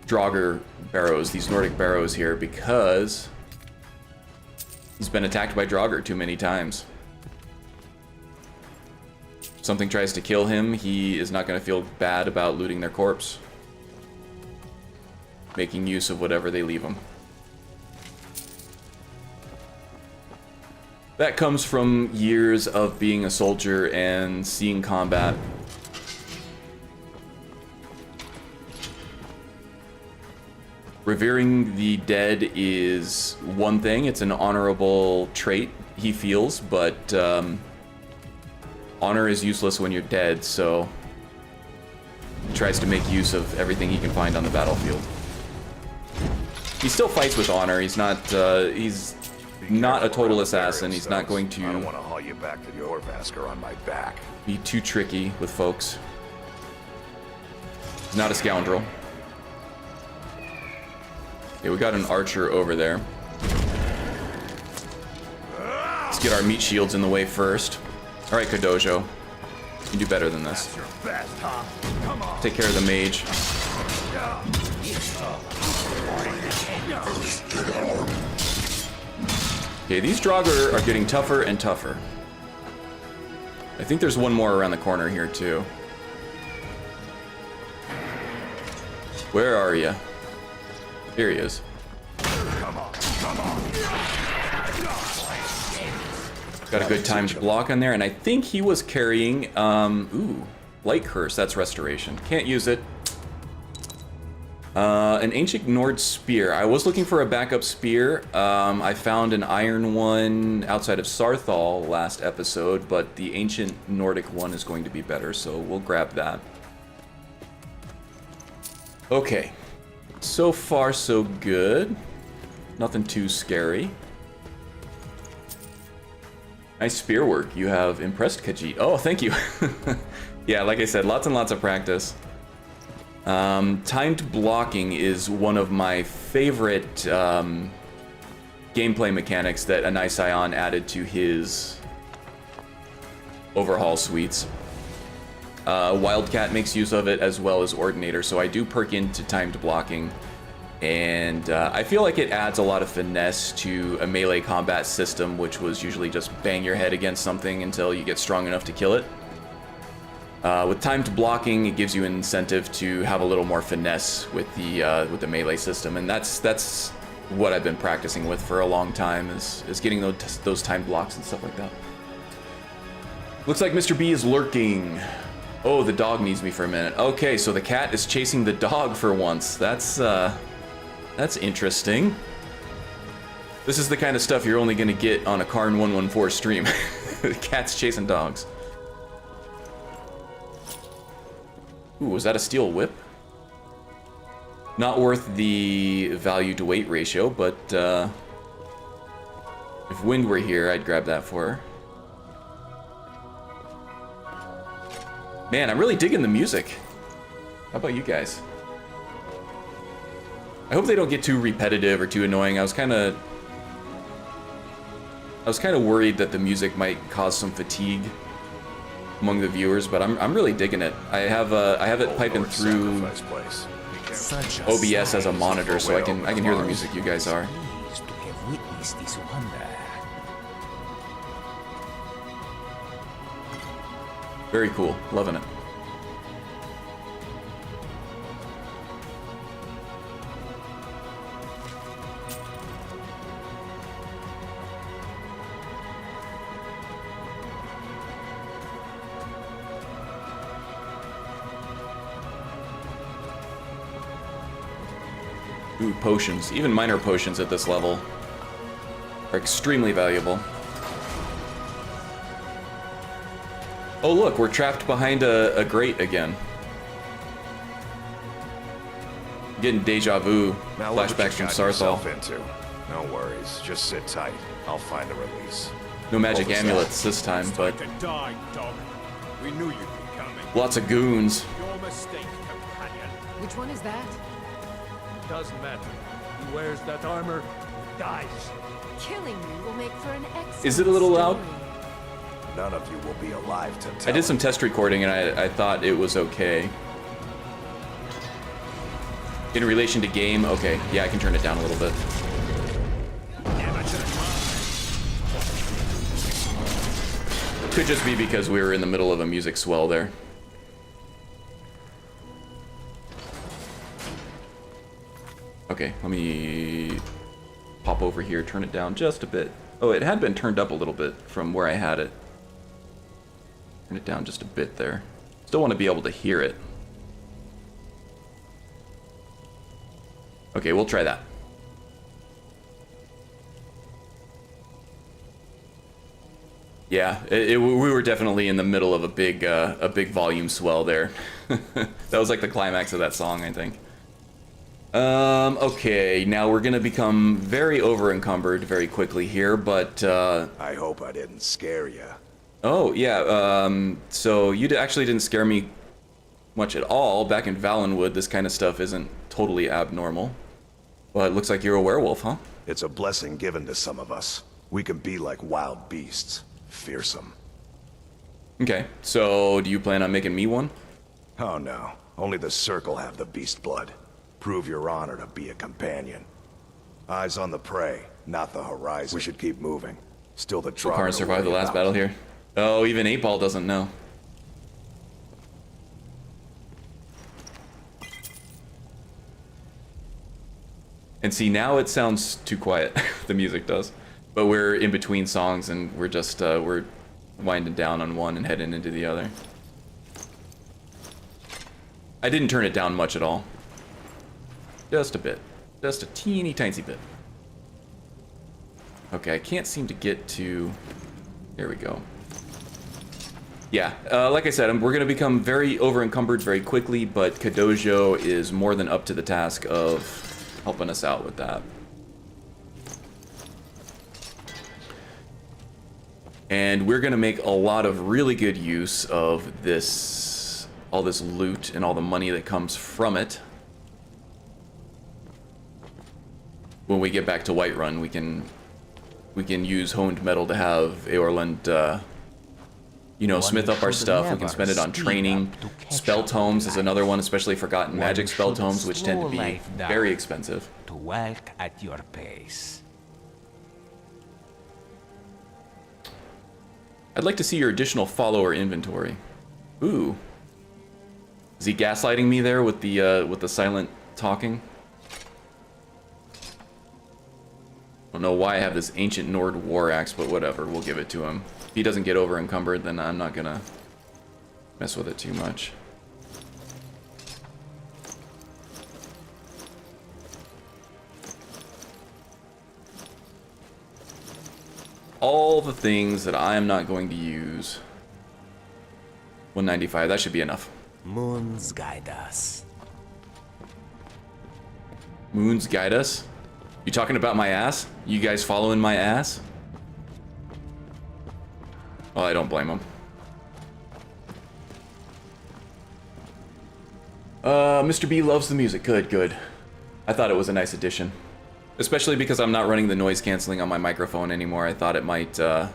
Draugr barrows, these Nordic barrows here, because he's been attacked by Draugr too many times. If something tries to kill him, he is not going to feel bad about looting their corpse. Making use of whatever they leave him. That comes from years of being a soldier and seeing combat. Revering the dead is one thing. It's an honorable trait, he feels, but honor is useless when you're dead, so he tries to make use of everything he can find on the battlefield. He still fights with honor. He's not a total assassin. He's not going to... I don't want to haul you back to your Vasker on my back. Be too tricky with folks. He's not a scoundrel. Okay, we got an archer over there. Let's get our meat shields in the way first. Alright, Kadojo. You can do better than this. Take care of the mage. Okay, these Draugr are getting tougher and tougher. I think there's one more around the corner here, too. Where are you? Here he is. Got a good timed block on there, and I think he was carrying, ooh, Light Curse. That's restoration. Can't use it. An ancient Nord spear. I was looking for a backup spear. I found an iron one outside of Sarthal last episode, but the ancient Nordic one is going to be better, so we'll grab that. Okay. So far, so good. Nothing too scary. Nice spear work. You have impressed Khajiit. Oh, thank you. Yeah, like I said, lots and lots of practice. Timed blocking is one of my favorite gameplay mechanics that enai-rim added to his overhaul suites. Wildcat makes use of it as well as Ordinator, so I do perk into timed blocking, and I feel like it adds a lot of finesse to a melee combat system, which was usually just bang your head against something until you get strong enough to kill it. With timed blocking, it gives you an incentive to have a little more finesse with the melee system, and that's what I've been practicing with for a long time, is getting those timed blocks and stuff like that. Looks like Mr. B is lurking. Oh, the dog needs me for a minute. Okay, so the cat is chasing the dog for once. That's interesting. This is the kind of stuff you're only going to get on a Cairn 114 stream. The cat's chasing dogs. Ooh, was that a steel whip? Not worth the value to weight ratio, but if Wind were here, I'd grab that for her. Man, I'm really digging the music. How about you guys? I hope they don't get too repetitive or too annoying. I was kind of worried that the music might cause some fatigue among the viewers, but I'm really digging it. I have it piping through OBS as a monitor, so I can hear the music you guys are. Very cool. Loving it. Ooh, potions. Even minor potions at this level are extremely valuable. Oh look, we're trapped behind a grate again. Getting deja vu Now look what flashbacks you from got Sarthal. yourself into. No worries. Just sit tight. I'll find a release. No magic What was amulets this time, but To die, dog. We knew you'd be coming. lots of goons. Your mistake, companion. Which one is that? Doesn't matter. Who wears that armor dies. Killing me will make for an excellent Is it a little loud? story. None of you will be alive to tell I did some it. test recording and I thought it was okay. In relation to game, okay. Yeah, I can turn it down a little bit. Could just be because we were in the middle of a music swell there. Okay, let me pop over here, turn it down just a bit. Oh, it had been turned up a little bit from where I had it. Turn it down just a bit there. Still want to be able to hear it. Okay, we'll try that. Yeah, we were definitely in the middle of a big volume swell there. That was like the climax of that song, I think. Okay, now we're gonna become very over-encumbered very quickly here, but, I hope I didn't scare you. oh, yeah, so you actually didn't scare me much at all. Back in Valenwood, this kind of stuff isn't totally abnormal. Well, it looks like you're a werewolf, huh? It's a blessing given to some of us. We can be like wild beasts. Fearsome. Okay, so do you plan on making me one? Oh no. Only the Circle have the beast blood. Prove your honor to be a companion. Eyes on the prey, not the horizon. We should keep moving. Still the Will Draugr Cairn to survive the worry last about. battle here? Oh, even 8-Ball doesn't know. And see, now it sounds too quiet. The music does. But we're in between songs and we're just, we're winding down on one and heading into the other. I didn't turn it down much at all. Just a bit. Just a teeny tiny bit. Okay, I can't seem to get to... There we go. Yeah, like I said, we're going to become very over-encumbered very quickly, but Kadojo is more than up to the task of helping us out with that. And we're going to make a lot of really good use of this, all this loot and all the money that comes from it. When we get back to Whiterun, we can use honed metal to have Eorlund, you know, smith up our stuff. We can spend it on training. Spell tomes is another one, especially forgotten magic spell tomes, which tend to be very expensive. To walk at your pace. I'd like to see your additional follower inventory. Ooh. Is he gaslighting me there with the silent talking? I don't know why I have this ancient Nord war axe, but whatever, we'll give it to him. If he doesn't get over encumbered, then I'm not gonna mess with it too much. All the things that I am not going to use. 195, that should be enough. Moons guide us. Moons guide us? You talking about my ass? You guys following my ass? Well, I don't blame him. Mr. B loves the music. Good, good. I thought it was a nice addition. Especially because I'm not running the noise canceling on my microphone anymore. I thought it might, thought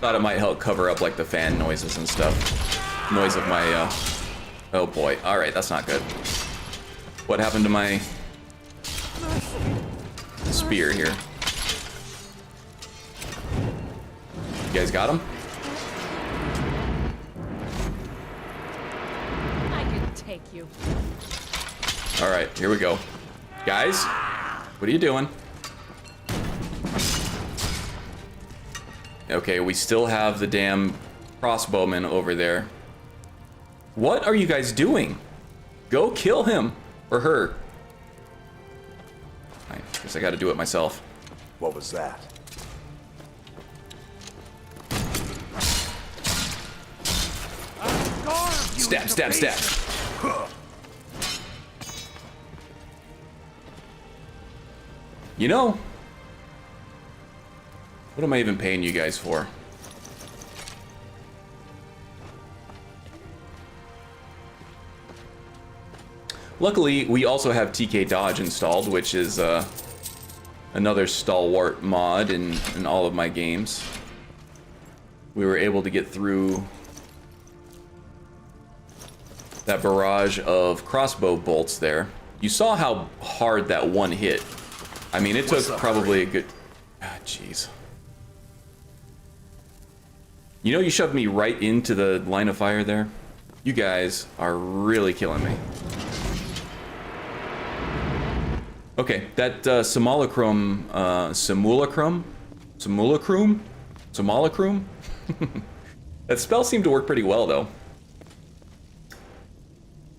it might help cover up, like, the fan noises and stuff. Noise of my, oh boy. Alright, that's not good. What happened to my spear here? You guys got him? I can take you. Alright, here we go. Guys, what are you doing? Okay, we still have the damn crossbowman over there. What are you guys doing? Go kill him or her. I guess I gotta do it myself. What was that? Stab, stab, stab. You know, what am I even paying you guys for? Luckily, we also have TK Dodge installed, which is another stalwart mod in all of my games. We were able to get through that barrage of crossbow bolts there. You saw how hard that one hit. I mean, it took probably a good... Jeez. You know, you shoved me right into the line of fire there? You guys are really killing me. Okay, that simulacrum, that spell seemed to work pretty well, though.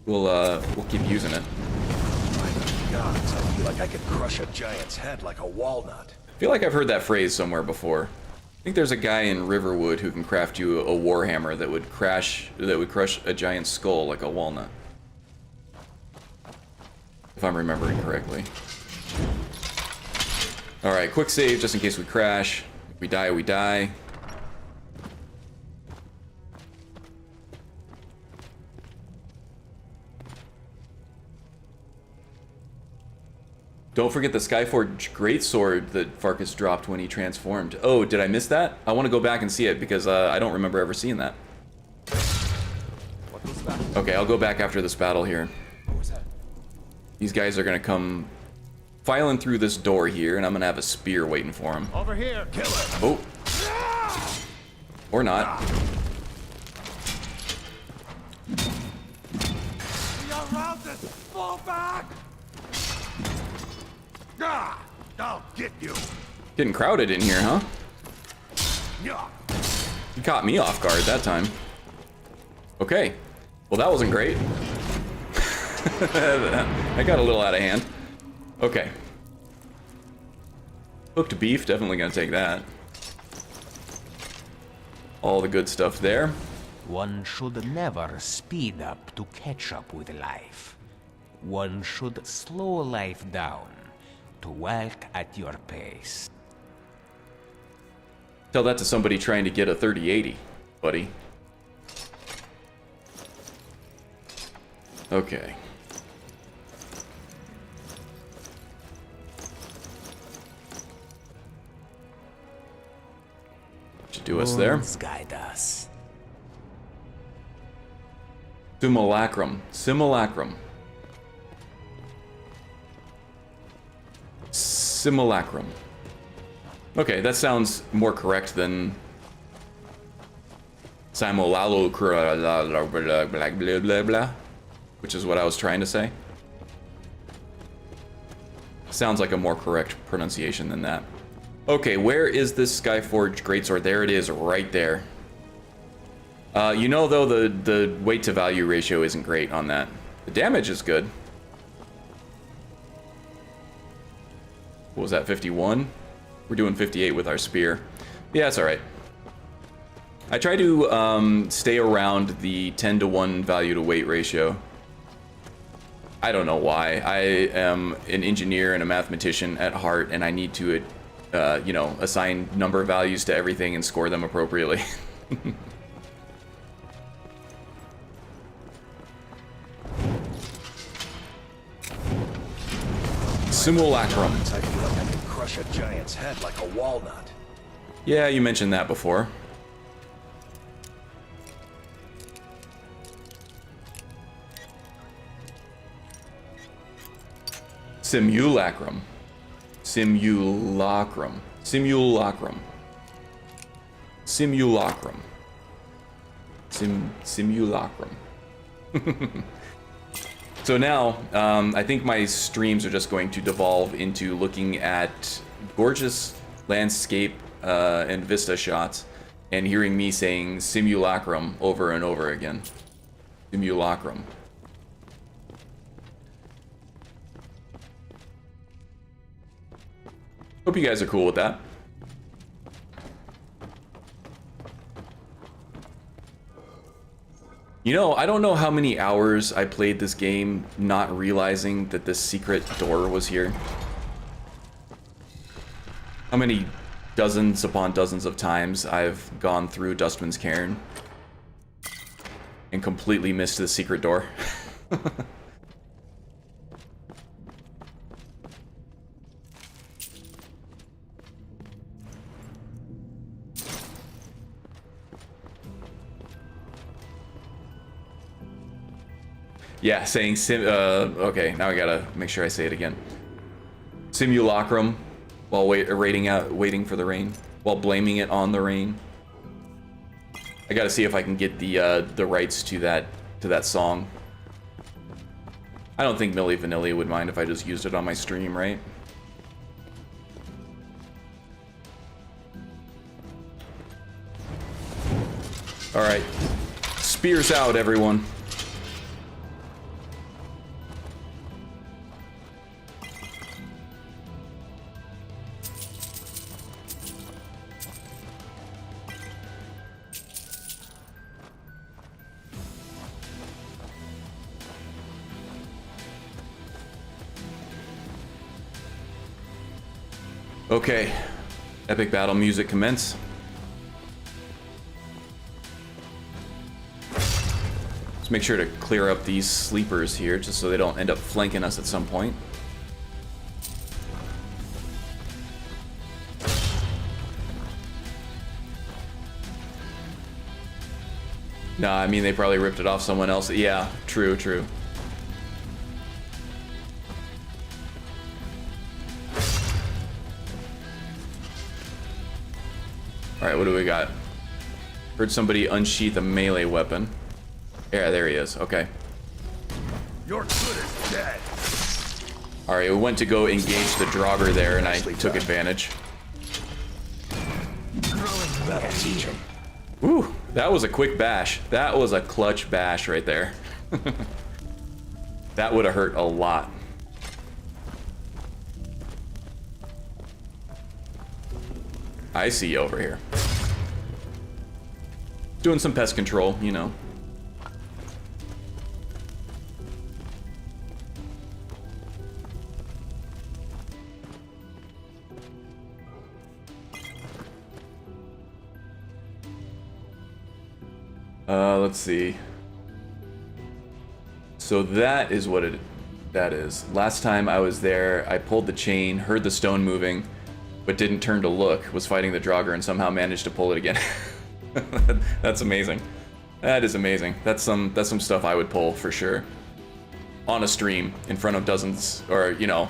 We'll keep using it. My God, I feel like I could crush a giant's head like a walnut. I feel like I've heard that phrase somewhere before. I think there's a guy in Riverwood who can craft you a warhammer that would crush a giant skull like a walnut. If I'm remembering correctly. Alright, quick save just in case we crash. If we die, we die. Don't forget the Skyforge greatsword that Farkas dropped when he transformed. Oh, did I miss that? I want to go back and see it because I don't remember ever seeing that. What was that? Okay, I'll go back after this battle here. What was that? These guys are gonna come filing through this door here, and I'm gonna have a spear waiting for them. Over here, kill it. Oh. Or not. You're routed. Fall back. Ah, I'll get you. Getting crowded in here, huh? You caught me off guard that time. Okay. Well, that wasn't great. I got a little out of hand. Okay. Cooked beef, definitely gonna take that. All the good stuff there. One should never speed up to catch up with life. One should slow life down to walk at your pace. Tell that to somebody trying to get a 3080, buddy. Okay. Should do us there. Guide us. Simulacrum. Simulacrum. Simulacrum. Okay, that sounds more correct than simulacrum, which is what I was trying to say. Sounds like a more correct pronunciation than that. Okay, where is this Skyforge greatsword? There it is, right there. You know, though, the weight to value ratio isn't great on that. The damage is good. What was that, 51? We're doing 58 with our spear. Yeah, it's alright. I try to stay around the 10-to-1 value to weight ratio. I don't know why. I am an engineer and a mathematician at heart, and I need to, you know, assign number values to everything and score them appropriately. Simulacrum. I feel like I could crush a giant's head like a walnut. Yeah, you mentioned that before. Simulacrum. Simulacrum. Simulacrum. Simulacrum. Simulacrum. So now, I think my streams are just going to devolve into looking at gorgeous landscape and vista shots and hearing me saying simulacrum over and over again. Simulacrum. Hope you guys are cool with that. You know, I don't know how many hours I played this game not realizing that this secret door was here. How many dozens upon dozens of times I've gone through Dustman's Cairn and completely missed the secret door. Yeah, saying okay, now I gotta make sure I say it again. Simulacrum, while waiting for the rain, while blaming it on the rain. I gotta see if I can get the rights to that song. I don't think Milli Vanilli would mind if I just used it on my stream, right? All right, spears out, everyone. Okay, epic battle music commence. Let's make sure to clear up these sleepers here, just so they don't end up flanking us at some point. Nah, I mean, they probably ripped it off someone else. Yeah, true, true. Alright, what do we got? Heard somebody unsheath a melee weapon. Yeah, there he is. Okay. Your good is dead. Alright, we went to go engage the Draugr there, and I took advantage. That'll teach him. Ooh, that was a quick bash. That was a clutch bash right there. That would have hurt a lot. I see you over here. Doing some pest control, you know. Let's see. So that is what that is. Last time I was there, I pulled the chain, heard the stone moving, but didn't turn to look, was fighting the Draugr and somehow managed to pull it again. That's amazing. That is amazing. That's some stuff I would pull for sure. On a stream, in front of dozens, or, you know,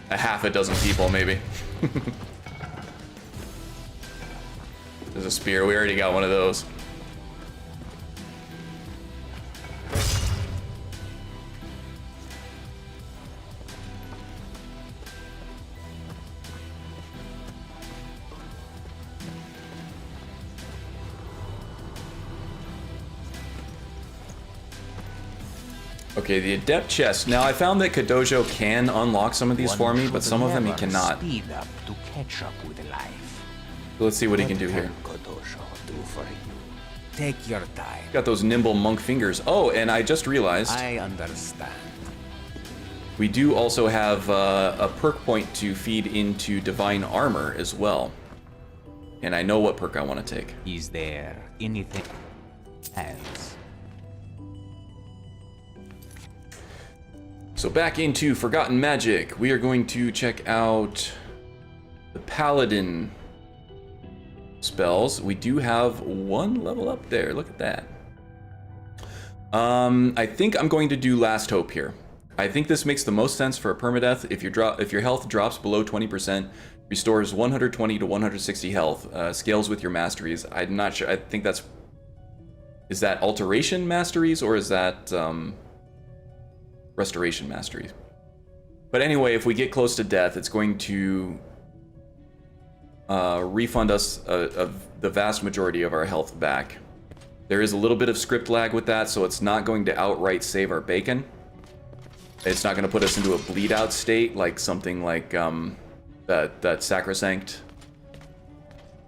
a half a dozen people maybe. There's a spear, we already got one of those. Okay, the Adept chest. Now, I found that Kadojo can unlock some of these for me, but some of them he cannot. Speed up to catch up with life. So let's see what he can do here. Kadojo do for you? Take your time. Got those nimble monk fingers. Oh, and I just realized I understand. we do also have a perk point to feed into Divine Armor as well. And I know what perk I want to take. Is there anything else? So back into Forgotten Magic, we are going to check out the Paladin spells. We do have one level up there. Look at that. I think I'm going to do Last Hope here. I think this makes the most sense for a permadeath. If your health drops below 20%, restores 120 to 160 health. Scales with your masteries. I'm not sure. I think that's... Is that alteration masteries or is that... restoration mastery. But anyway, if we get close to death, it's going to refund us the vast majority of our health back. There is a little bit of script lag with that, so it's not going to outright save our bacon. It's not going to put us into a bleed out state like something like that Sacrosanct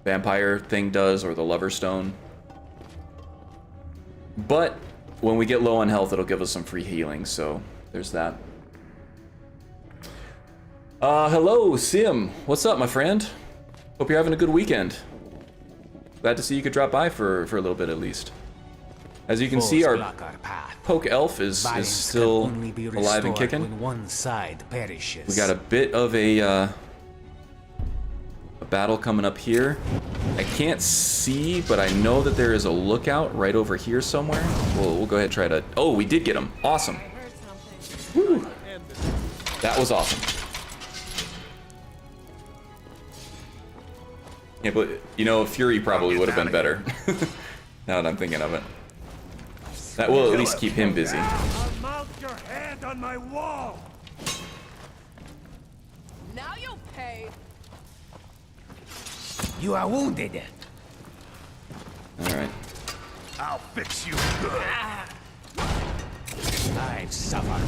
vampire thing does, or the Lover Stone. But when we get low on health, it'll give us some free healing, so there's that. Hello, Sim. What's up, my friend? Hope you're having a good weekend. Glad to see you could drop by for a little bit at least. As you can see, our poke elf is still alive and kicking. When one side perishes. We got a bit of a battle coming up here. I can't see, but I know that there is a lookout right over here somewhere. We'll go ahead and try to... Oh, we did get him. Awesome. Woo. That was awesome. Yeah, but, you know, Fury probably would have been better. Now that I'm thinking of it. That will at least keep him busy. I'll mount your hand on my wall. Now you'll pay. You are wounded. Alright. I'll fix you good. I've suffered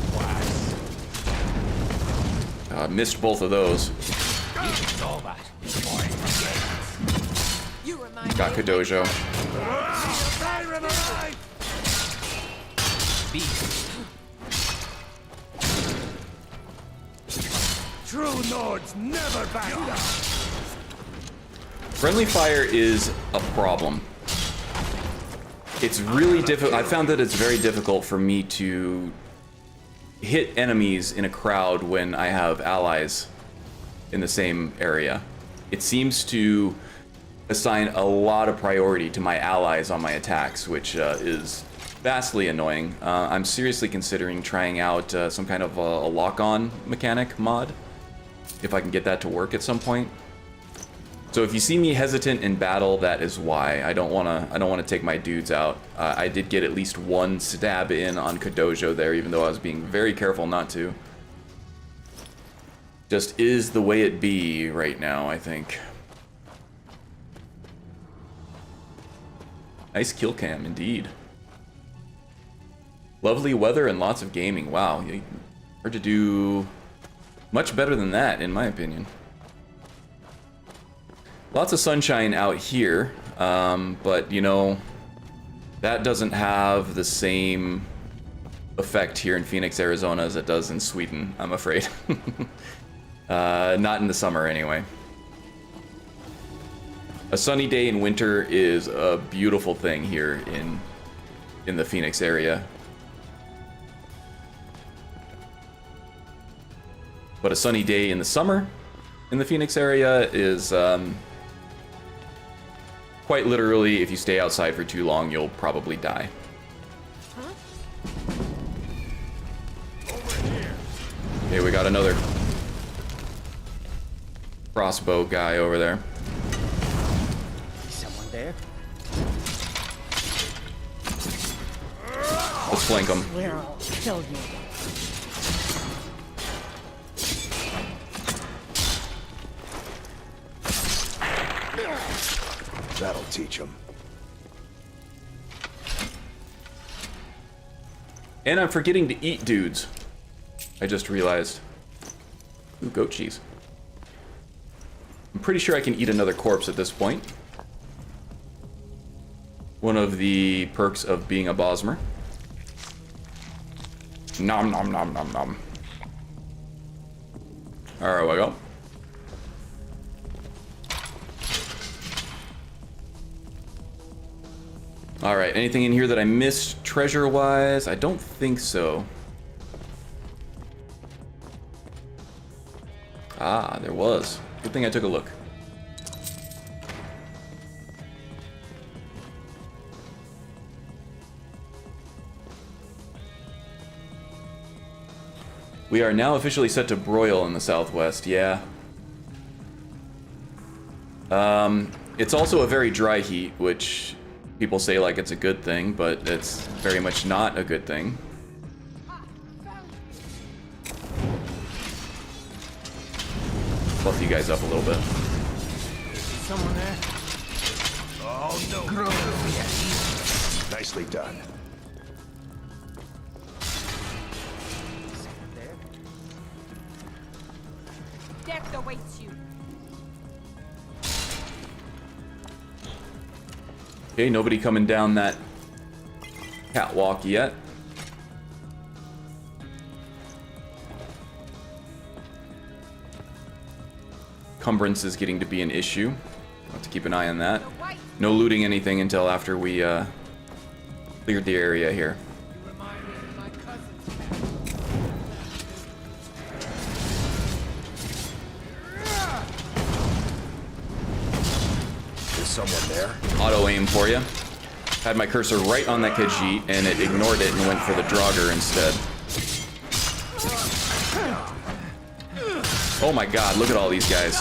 worse. Missed both of those. It's over. You remind Got me. Kadojo. Skyrim alive! True Nords never back down. Friendly fire is a problem. It's really difficult. I found that it's very difficult for me to hit enemies in a crowd when I have allies in the same area. It seems to assign a lot of priority to my allies on my attacks, which is vastly annoying. I'm seriously considering trying out some kind of a lock-on mechanic mod, if I can get that to work at some point. So if you see me hesitant in battle, that is why. I don't wanna take my dudes out. I did get at least one stab in on Kadojo there, even though I was being very careful not to. Just is the way it be right now, I think. Nice kill cam, indeed. Lovely weather and lots of gaming. Wow, hard to do much better than that, in my opinion. Lots of sunshine out here, but you know, that doesn't have the same effect here in Phoenix, Arizona as it does in Sweden, I'm afraid. Not in the summer, anyway. A sunny day in winter is a beautiful thing here in the Phoenix area. But a sunny day in the summer in the Phoenix area is quite literally, if you stay outside for too long, you'll probably die. Okay, we got another crossbow guy over there. Someone there? Let's flank him. We'll kill you. That'll teach him. And I'm forgetting to eat dudes. I just realized. Ooh, goat cheese. I'm pretty sure I can eat another corpse at this point. One of the perks of being a Bosmer. Nom nom nom nom nom. Alright, we go. Alright, anything in here that I missed treasure-wise? I don't think so. Ah, there was. Good thing I took a look. We are now officially set to broil in the southwest, yeah. It's also a very dry heat, which people say like it's a good thing, but it's very much not a good thing. Buff you guys up a little bit. Someone there? Oh no! Nicely done. There? Death awaits you. Okay, nobody coming down that catwalk yet. Cumbrance is getting to be an issue. I'll have to keep an eye on that. No looting anything until after we cleared the area here. Is someone there? Auto aim for you. Had my cursor right on that Khajiit and it ignored it and went for the Draugr instead. Oh my god, look at all these guys.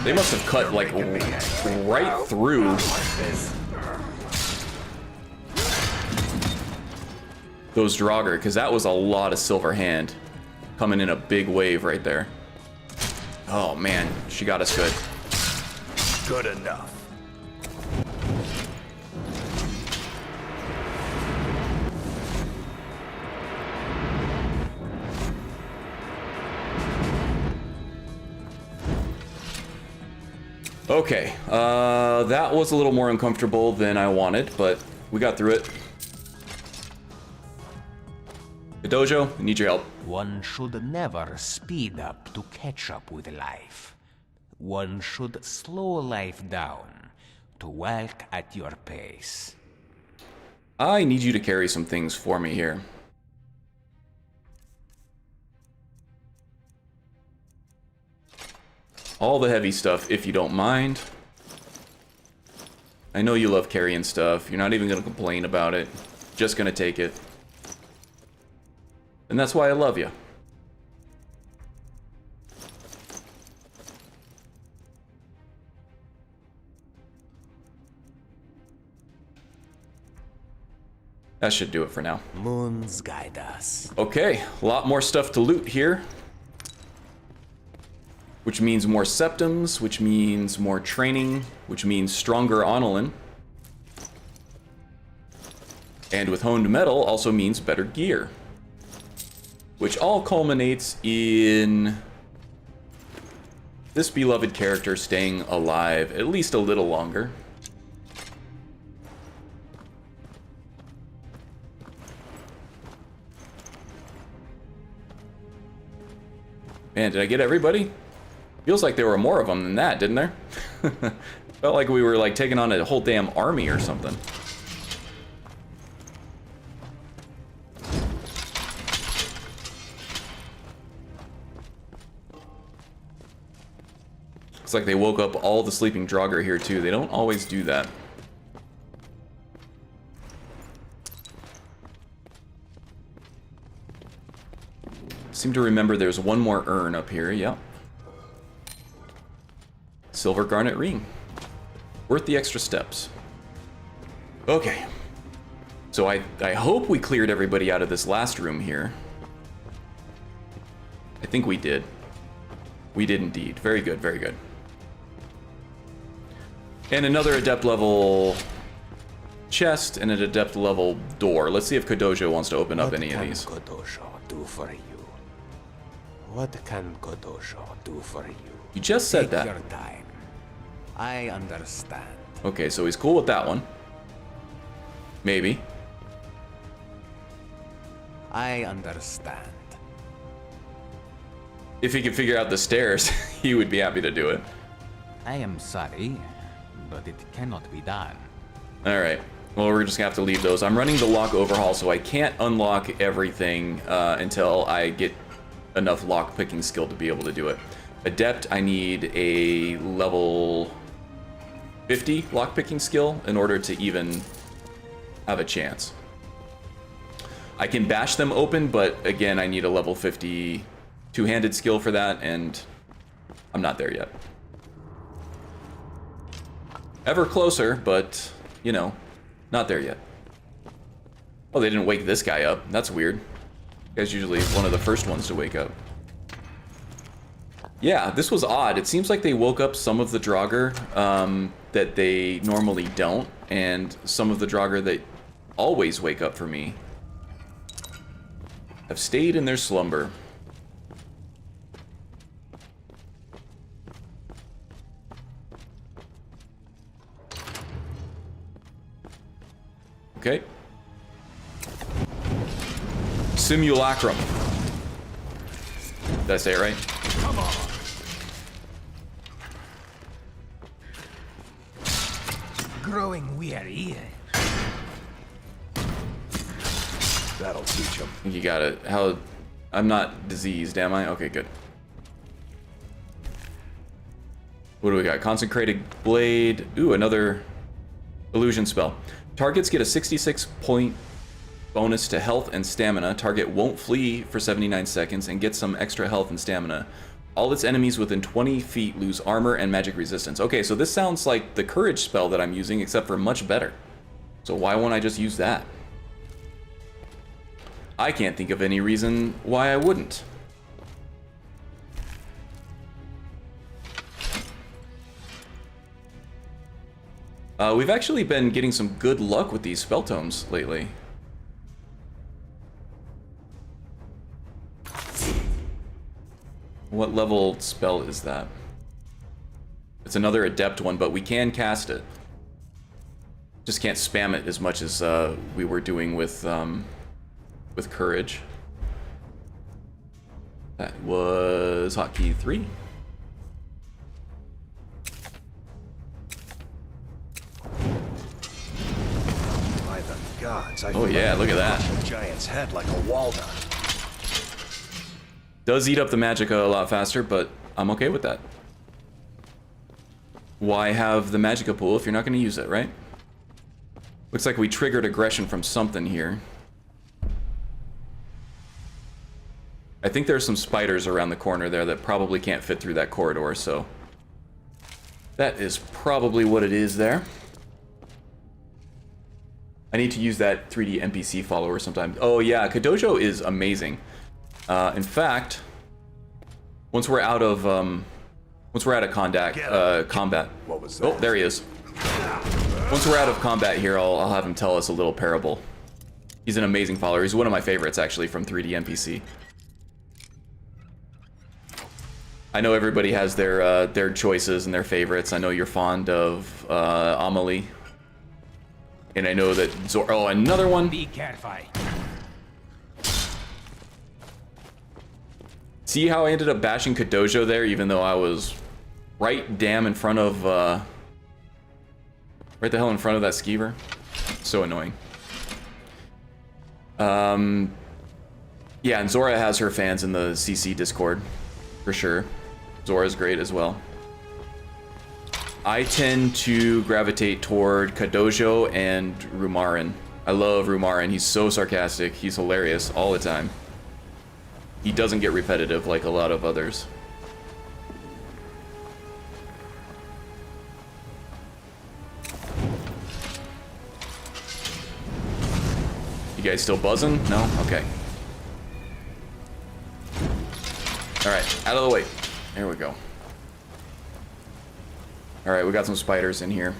They must have cut like right through those Draugr, because that was a lot of silver hand coming in a big wave right there. Oh man, she got us good. Good enough. Okay, that was a little more uncomfortable than I wanted, but we got through it. The dojo, I need your help. One should never speed up to catch up with life. One should slow life down to walk at your pace. I need you to carry some things for me here. All the heavy stuff, if you don't mind. I know you love carrying stuff. You're not even going to complain about it. Just going to take it. And that's why I love you. That should do it for now. Moons guide us. Okay, a lot more stuff to loot here. Which means more septums, which means more training, which means stronger Onolin. And with honed metal also means better gear. Which all culminates in this beloved character staying alive at least a little longer. Man, did I get everybody? Feels like there were more of them than that, didn't there? Felt like we were like taking on a whole damn army or something. Looks like they woke up all the sleeping Draugr here too. They don't always do that. Seem to remember there's one more urn up here, yep. Silver garnet ring. Worth the extra steps. Okay. So I hope we cleared everybody out of this last room here. I think we did. We did indeed. Very good, very good. And another adept level chest and an adept level door. Let's see if Kodojo wants to open up any of these. What can Kodojo do for you? What can Kodojo do for you? You just said that. Take your time. I understand. Okay, so he's cool with that one. Maybe. I understand. If he could figure out the stairs, he would be happy to do it. I am sorry, but it cannot be done. Alright. Well, we're just gonna have to leave those. I'm running the lock overhaul, so I can't unlock everything until I get enough lock picking skill to be able to do it. Adept, I need a level 50 lock picking skill in order to even have a chance. I can bash them open, but again, I need a level 50 two-handed skill for that, and I'm not there yet. Ever closer, but, you know, not there yet. Oh, they didn't wake this guy up. That's weird. This guy's usually one of the first ones to wake up. Yeah, this was odd. It seems like they woke up some of the Draugr that they normally don't, and some of the Draugr that always wake up for me have stayed in their slumber. Okay. Simulacrum. Did I say it right? Come on. Growing weary. That'll teach him. You got it. How? I'm not diseased, am I? Okay, good. What do we got? Consecrated Blade. Ooh, another illusion spell. Targets get a 66-point bonus to health and stamina. Target won't flee for 79 seconds and get some extra health and stamina. All its enemies within 20 feet lose armor and magic resistance. Okay, so this sounds like the courage spell that I'm using, except for much better. So why won't I just use that? I can't think of any reason why I wouldn't. We've actually been getting some good luck with these spell tomes lately. What level spell is that? It's another adept one, but we can cast it. Just can't spam it as much as we were doing with courage. That was hotkey 3. By the gods, I Oh yeah, look at that. the giant's head like a walnut. Does eat up the magicka a lot faster, but I'm okay with that. Why have the magicka pool if you're not going to use it, right? Looks like we triggered aggression from something here. I think there's some spiders around the corner there that probably can't fit through that corridor, so that is probably what it is there. I need to use that 3D NPC follower sometime. Oh yeah, Kadojo is amazing. In fact, once we're out of combat. What was that? Oh, there he is. Once we're out of combat here, I'll have him tell us a little parable. He's an amazing follower. He's one of my favorites actually from 3D NPC. I know everybody has their choices and their favorites. I know you're fond of Amelie. And I know that oh, another one. Be careful. See how I ended up bashing Kadojo there, even though I was right damn in front of, right the hell in front of that skeever? So annoying. Yeah, and Zora has her fans in the CC Discord, for sure. Zora's great as well. I tend to gravitate toward Kadojo and Rumarin. I love Rumarin. He's so sarcastic. He's hilarious all the time. He doesn't get repetitive like a lot of others. You guys still buzzing? No? Okay. Alright, out of the way. There we go. Alright, we got some spiders in here.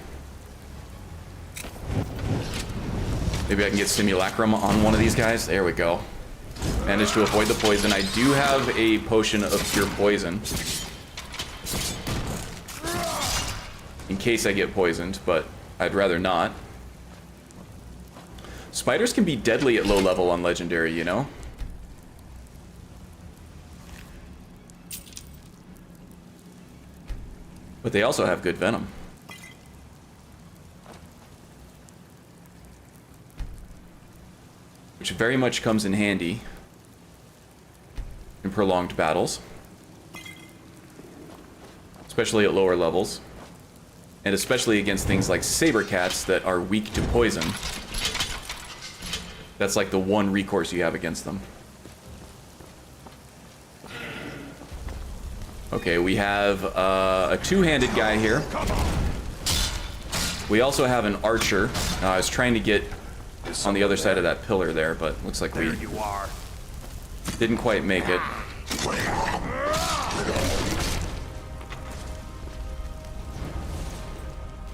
Maybe I can get Simulacrum on one of these guys. There we go. Managed to avoid the poison. I do have a potion of pure poison. In case I get poisoned, but I'd rather not. Spiders can be deadly at low level on Legendary, you know? But they also have good venom. Which very much comes in handy in prolonged battles. Especially at lower levels. And especially against things like saber cats that are weak to poison. That's like the one recourse you have against them. Okay, we have a two-handed guy here. We also have an archer. I was trying to get on the other side of that pillar there, but looks like we didn't quite make it.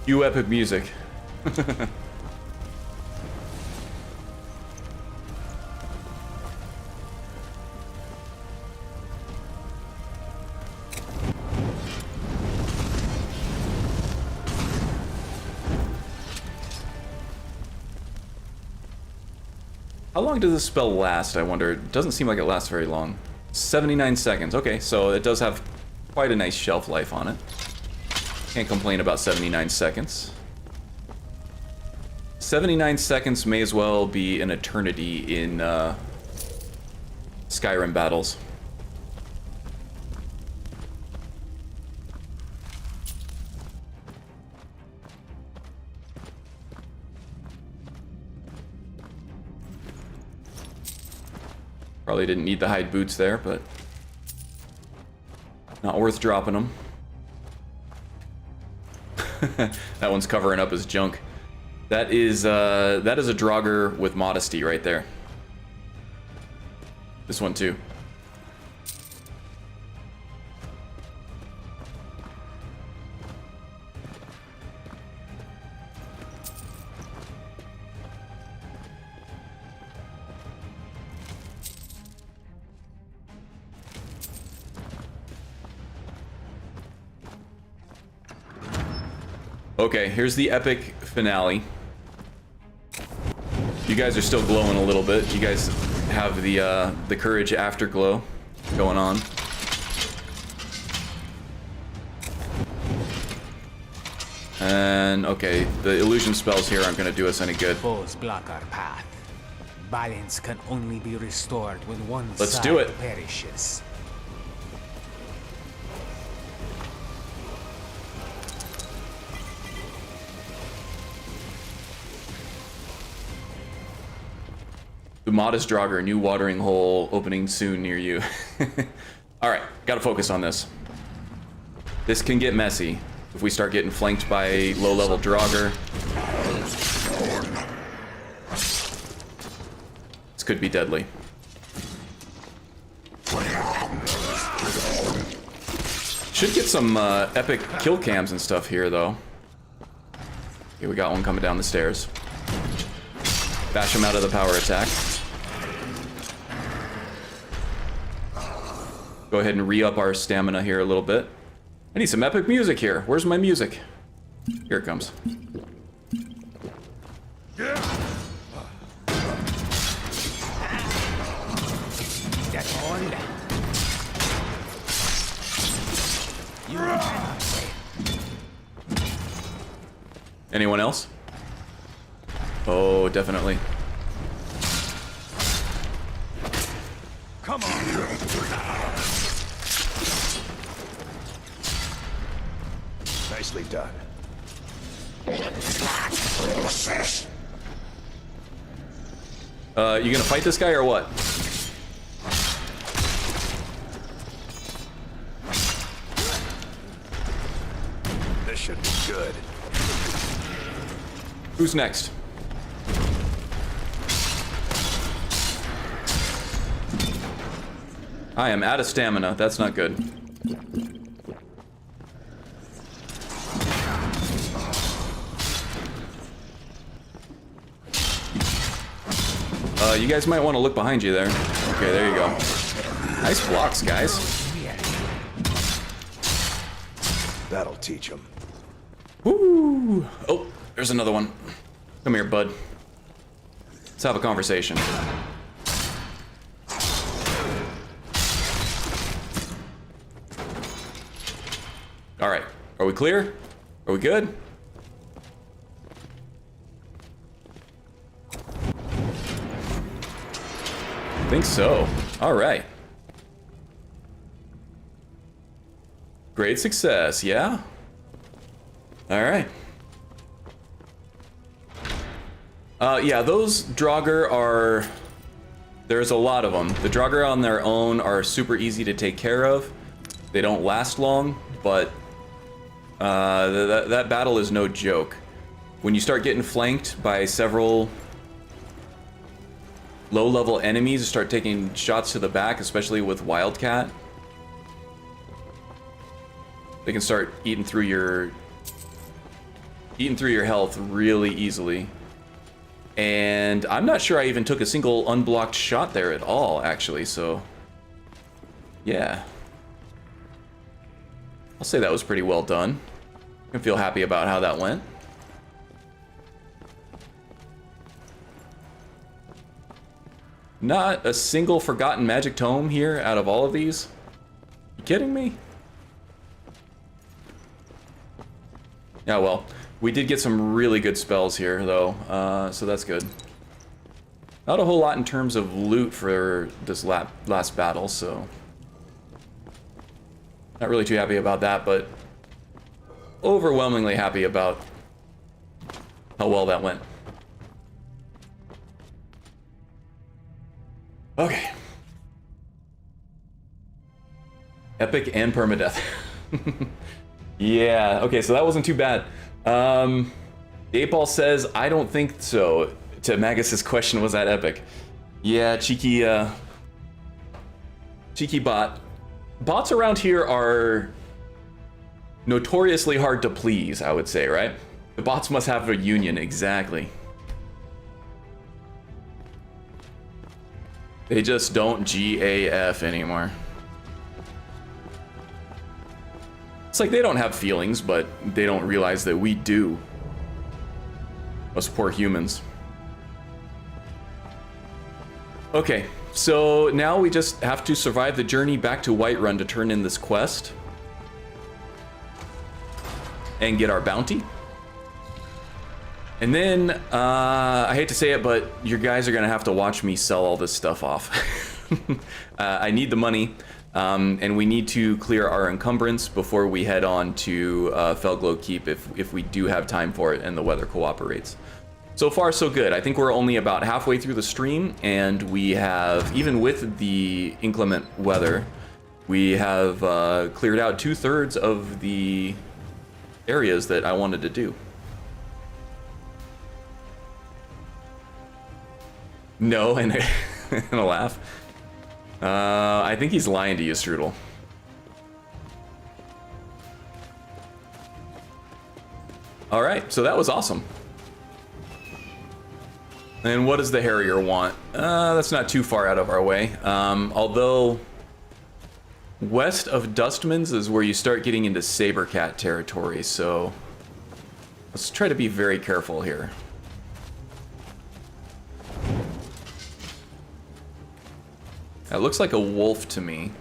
Cue epic music. How long does this spell last, I wonder? It doesn't seem like it lasts very long. 79 seconds. Okay, so it does have quite a nice shelf life on it. Can't complain about 79 seconds. 79 seconds may as well be an eternity in Skyrim battles. Probably didn't need the hide boots there, but not worth dropping them. That one's covering up his junk. That is a Draugr with modesty right there. This one too. Okay, here's the epic finale. You guys are still glowing a little bit. You guys have the courage afterglow going on. And okay, the illusion spells here aren't going to do us any good. Foes block our path. Balance can only be restored when one Let's side do it. perishes. The modest Draugr, new watering hole opening soon near you. Alright, gotta focus on this. This can get messy if we start getting flanked by low-level Draugr. This could be deadly. Should get some epic kill cams and stuff here, though. Okay, we got one coming down the stairs. Bash him out of the power attack. Go ahead and re-up our stamina here a little bit. I need some epic music here. Where's my music? Here it comes. Anyone else? Oh, definitely. Come on. Nicely done. You gonna fight this guy or what? This should be good. Who's next? I am out of stamina. That's not good. You guys might want to look behind you there. Okay, there you go. Nice blocks, guys. That'll teach him. Woo! Oh, there's another one. Come here, bud. Let's have a conversation. All right, are we clear? Are we good? I think so. All right. Great success, yeah? All right. Yeah, those Draugr are... There's a lot of them. The Draugr on their own are super easy to take care of. They don't last long, but that battle is no joke. When you start getting flanked by several low-level enemies, start taking shots to the back, especially with Wildcat, they can start eating through your health really easily. And I'm not sure I even took a single unblocked shot there at all, actually, so yeah. I'll say that was pretty well done. I feel happy about how that went. Not a single forgotten magic tome here out of all of these? You kidding me? Yeah, well, we did get some really good spells here, though, so that's good. Not a whole lot in terms of loot for this last battle, so... Not really too happy about that, but overwhelmingly happy about how well that went. Okay. Epic and permadeath. Yeah, okay, so that wasn't too bad. Dapal says, I don't think so. To Magus's question, was that epic? Yeah, cheeky bot. Bots around here are notoriously hard to please, I would say, right? The bots must have a union, exactly. They just don't GAF anymore. It's like they don't have feelings, but they don't realize that we do. Us poor humans. Okay, so now we just have to survive the journey back to Whiterun to turn in this quest. And get our bounty. And then, I hate to say it, but you guys are gonna have to watch me sell all this stuff off. I need the money, and we need to clear our encumbrance before we head on to Fellglow Keep if we do have time for it and the weather cooperates. So far, so good. I think we're only about halfway through the stream, and we have, even with the inclement weather, we have cleared out 2/3 of the areas that I wanted to do. No, and a laugh. I think he's lying to you, Strudel. All right, so that was awesome. And what does the Harrier want? That's not too far out of our way. Although, west of Dustman's is where you start getting into Sabercat territory, so let's try to be very careful here. That looks like a wolf to me.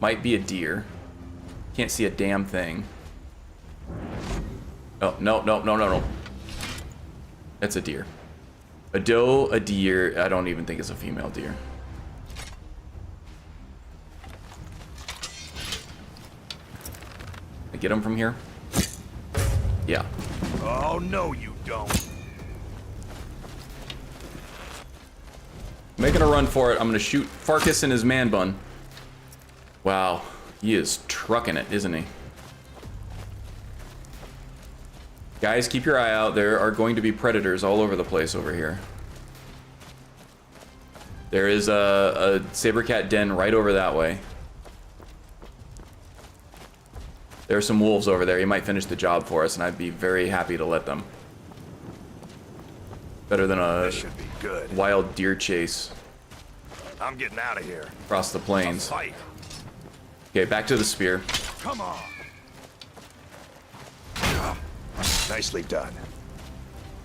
Might be a deer. Can't see a damn thing. Oh, no, no, no, no, no. That's a deer. A doe, a deer. I don't even think it's a female deer. I get him from here? Yeah. Oh, no, you don't. Making a run for it. I'm gonna shoot Farkas in his man bun. Wow, he is trucking it, isn't he? Guys, keep your eye out. There are going to be predators all over the place over here. There is a Sabercat den right over that way. There are some wolves over there. He might finish the job for us, and I'd be very happy to let them. Better than a This should be good. wild deer chase I'm getting out of here. across the plains. Fight. Okay, back to the spear. Come on. Nicely done.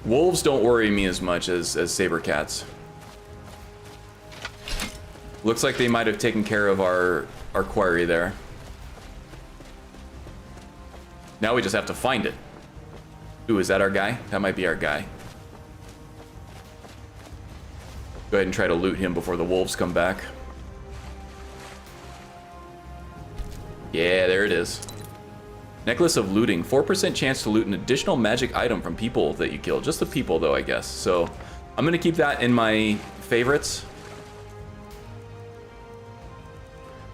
Wolves don't worry me as much as Sabercats. Looks like they might have taken care of our quarry there. Now we just have to find it. Ooh, is that our guy? That might be our guy. Go ahead and try to loot him before the wolves come back. Yeah, there it is. Necklace of Looting. 4% chance to loot an additional magic item from people that you kill. Just the people, though, I guess. So I'm going to keep that in my favorites.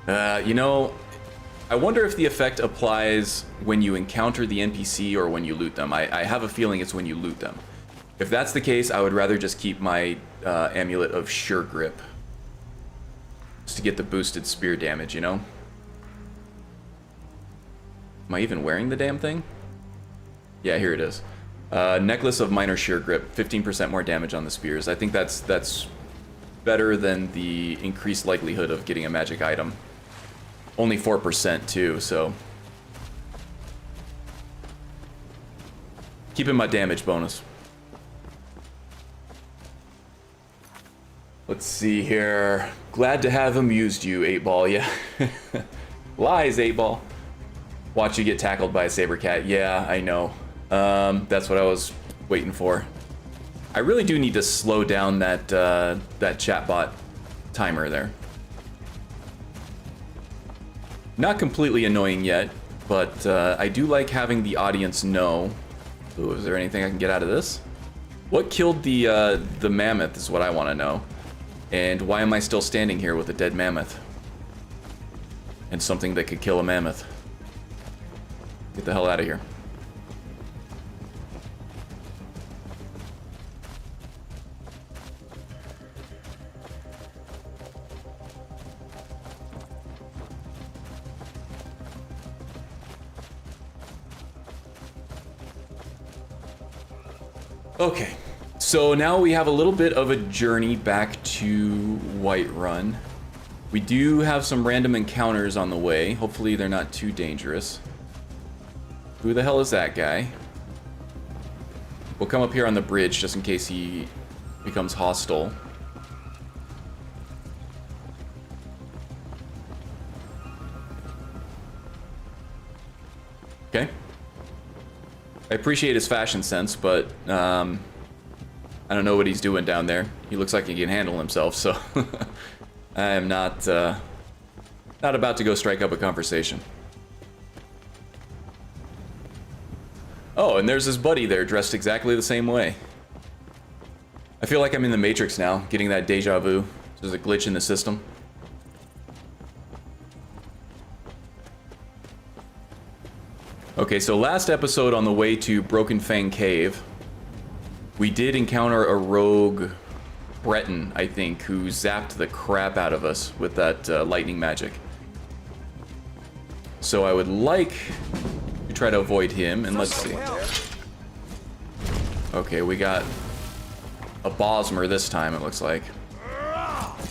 You know, I wonder if the effect applies when you encounter the NPC or when you loot them. I have a feeling it's when you loot them. If that's the case, I would rather just keep my Amulet of Sure Grip. Just to get the boosted spear damage, you know? Am I even wearing the damn thing? Yeah, here it is. Necklace of Minor Sure Grip. 15% more damage on the spears. I think that's better than the increased likelihood of getting a magic item. Only 4% too, so... keeping my damage bonus. Let's see here. Glad to have amused you, 8-Ball. Yeah. Lies, 8-Ball. Watch you get tackled by a saber cat. Yeah, I know. That's what I was waiting for. I really do need to slow down that that chatbot timer there. Not completely annoying yet, but I do like having the audience know. Ooh, is there anything I can get out of this? What killed the mammoth is what I want to know. And why am I still standing here with a dead mammoth? And something that could kill a mammoth. Get the hell out of here. Okay, so now we have a little bit of a journey back to Whiterun. We do have some random encounters on the way. Hopefully they're not too dangerous. Who the hell is that guy? We'll come up here on the bridge just in case he becomes hostile. Okay. I appreciate his fashion sense, but I don't know what he's doing down there. He looks like he can handle himself, so I am not about to go strike up a conversation. Oh, and there's his buddy there, dressed exactly the same way. I feel like I'm in the Matrix now, getting that deja vu. There's a glitch in the system. Okay, so last episode on the way to Broken Fang Cave, we did encounter a rogue Breton, I think, who zapped the crap out of us with that lightning magic. So I would like to try to avoid him, and let's see. Okay, we got a Bosmer this time, it looks like.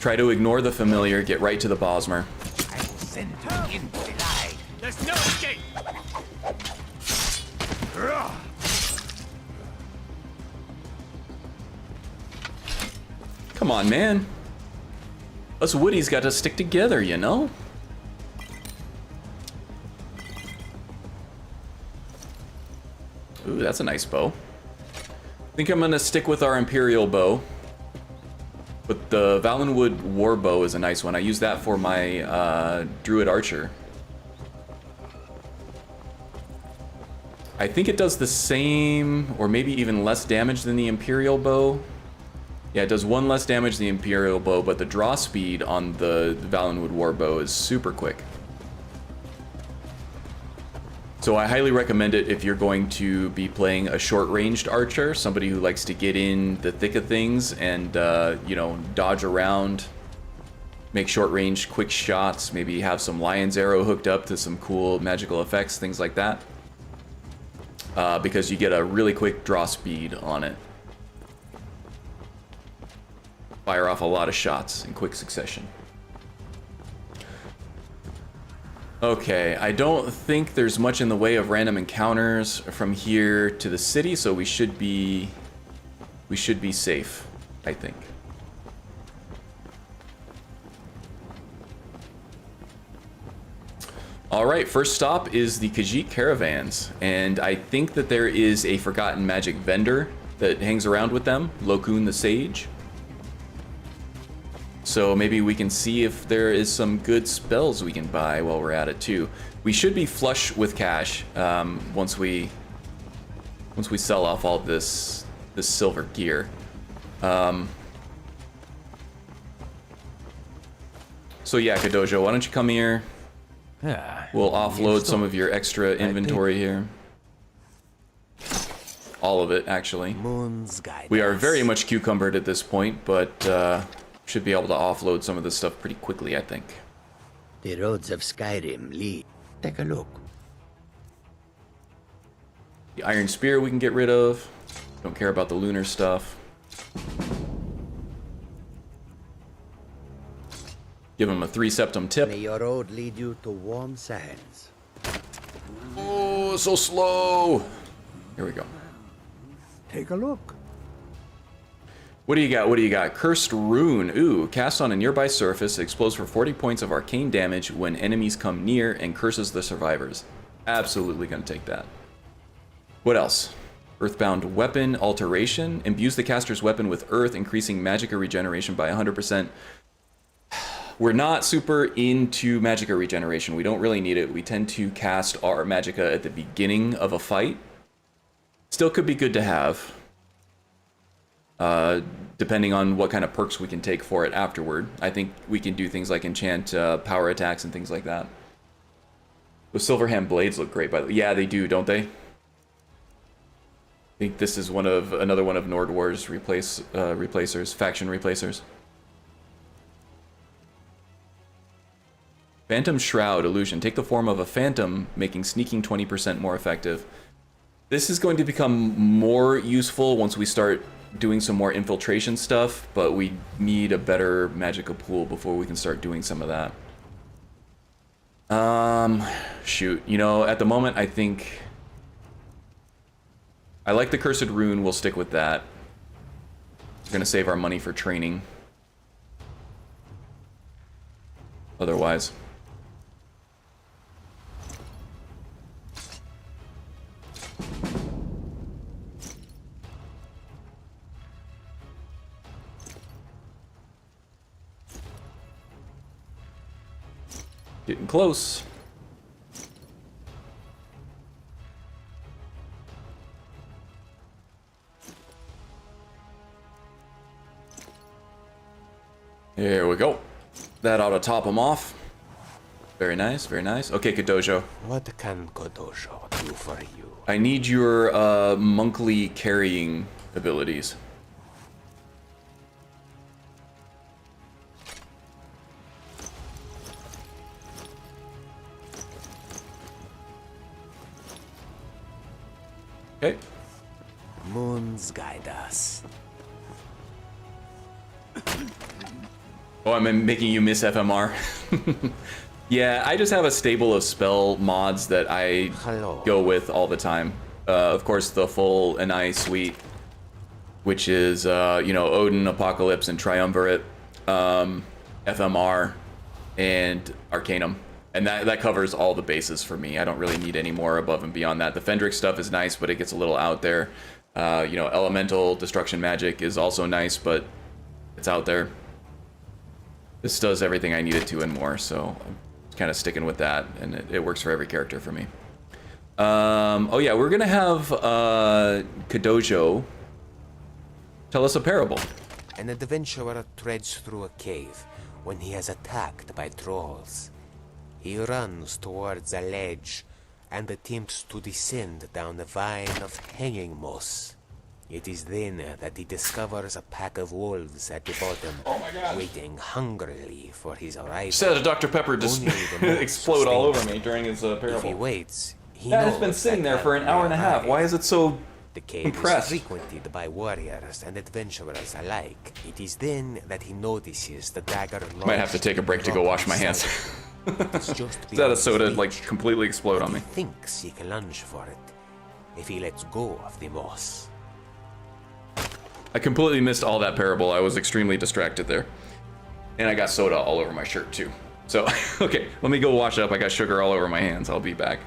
Try to ignore the familiar, get right to the Bosmer. I send you into the light. There's no escape! Come on, man. Us Woodies got to stick together, you know? Ooh, that's a nice bow. I think I'm gonna stick with our Imperial bow. But the Valenwood war bow is a nice one. I use that for my Druid Archer. I think it does the same, or maybe even less damage than the Imperial bow. Yeah, it does 1 less damage than the Imperial bow, but the draw speed on the Valenwood war bow is super quick. So I highly recommend it if you're going to be playing a short-ranged archer, somebody who likes to get in the thick of things and, you know, dodge around, make short-range quick shots, maybe have some Lion's Arrow hooked up to some cool magical effects, things like that. Because you get a really quick draw speed on it. Fire off a lot of shots in quick succession. Okay, I don't think there's much in the way of random encounters from here to the city, so we should be safe, I think. Alright, first stop is the Khajiit caravans, and I think that there is a forgotten magic vendor that hangs around with them, Lokun the Sage. So maybe we can see if there is some good spells we can buy while we're at it too. We should be flush with cash once we sell off all this silver gear. So yeah, Kadojo, why don't you come here? We'll offload some of your extra inventory here. All of it, actually. We are very much cucumbered at this point, but should be able to offload some of this stuff pretty quickly, I think. The roads of Skyrim lead. Take a look. The Iron Spear we can get rid of. Don't care about the lunar stuff. Give him a 3 septum tip. May your road lead you to warm sands. Oh, so slow. Here we go. Take a look. What do you got? What do you got? Cursed Rune. Ooh, cast on a nearby surface, explodes for 40 points of arcane damage when enemies come near and curses the survivors. Absolutely gonna take that. What else? Earthbound Weapon Alteration. Imbues the caster's weapon with earth, increasing magicka regeneration by 100%. We're not super into magicka regeneration. We don't really need it. We tend to cast our magicka at the beginning of a fight. Still could be good to have. Depending on what kind of perks we can take for it afterward. I think we can do things like enchant power attacks and things like that. Those Silverhand blades look great, by the way. Yeah, they do, don't they? I think this is another one of Nord War's replacers, faction replacers. Phantom Shroud Illusion. Take the form of a phantom, making sneaking 20% more effective. This is going to become more useful once we start doing some more infiltration stuff, but we need a better magicka pool before we can start doing some of that. Shoot. You know, at the moment, I think I like the Cursed Rune. We'll stick with that. We're gonna save our money for training. Otherwise. Getting close. There we go. That ought to top him off. Very nice, very nice. Okay, Kadojo. What can Kadojo do for you? I need your monkly carrying abilities. Okay. Moons guide us. Oh, I'm making you miss FMR. Yeah, I just have a stable of spell mods that I go with all the time. Of course, the full enai suite, which is, you know, Odin, Apocalypse, and Triumvirate, FMR, and Arcanum. And that covers all the bases for me. I don't really need any more above and beyond that. The Fendrick stuff is nice, but it gets a little out there. You know, Elemental Destruction Magic is also nice, but it's out there. This does everything I need it to and more, so I'm kind of sticking with that, and it works for every character for me. Oh yeah, we're gonna have Kadojo tell us a parable. An adventurer treads through a cave when he is attacked by trolls. He runs towards a ledge and attempts to descend down the vine of hanging moss. It is then that he discovers a pack of wolves at the bottom, waiting hungrily for his arrival. Said Dr. Pepper just explode all over me during his parable. If he waits, he that knows has been sitting there that for an hour and a half. Why is it so the cave compressed? is frequented by warriors and adventurers alike. It is then that he notices the dagger. Might have to take a break to go wash my hands. Just that a soda like completely explode on me. He thinks he can lunge for it if he lets go of the moss. I completely missed all that parable. I was extremely distracted there. And I got soda all over my shirt too. So, okay, let me go wash up. I got sugar all over my hands. I'll be back.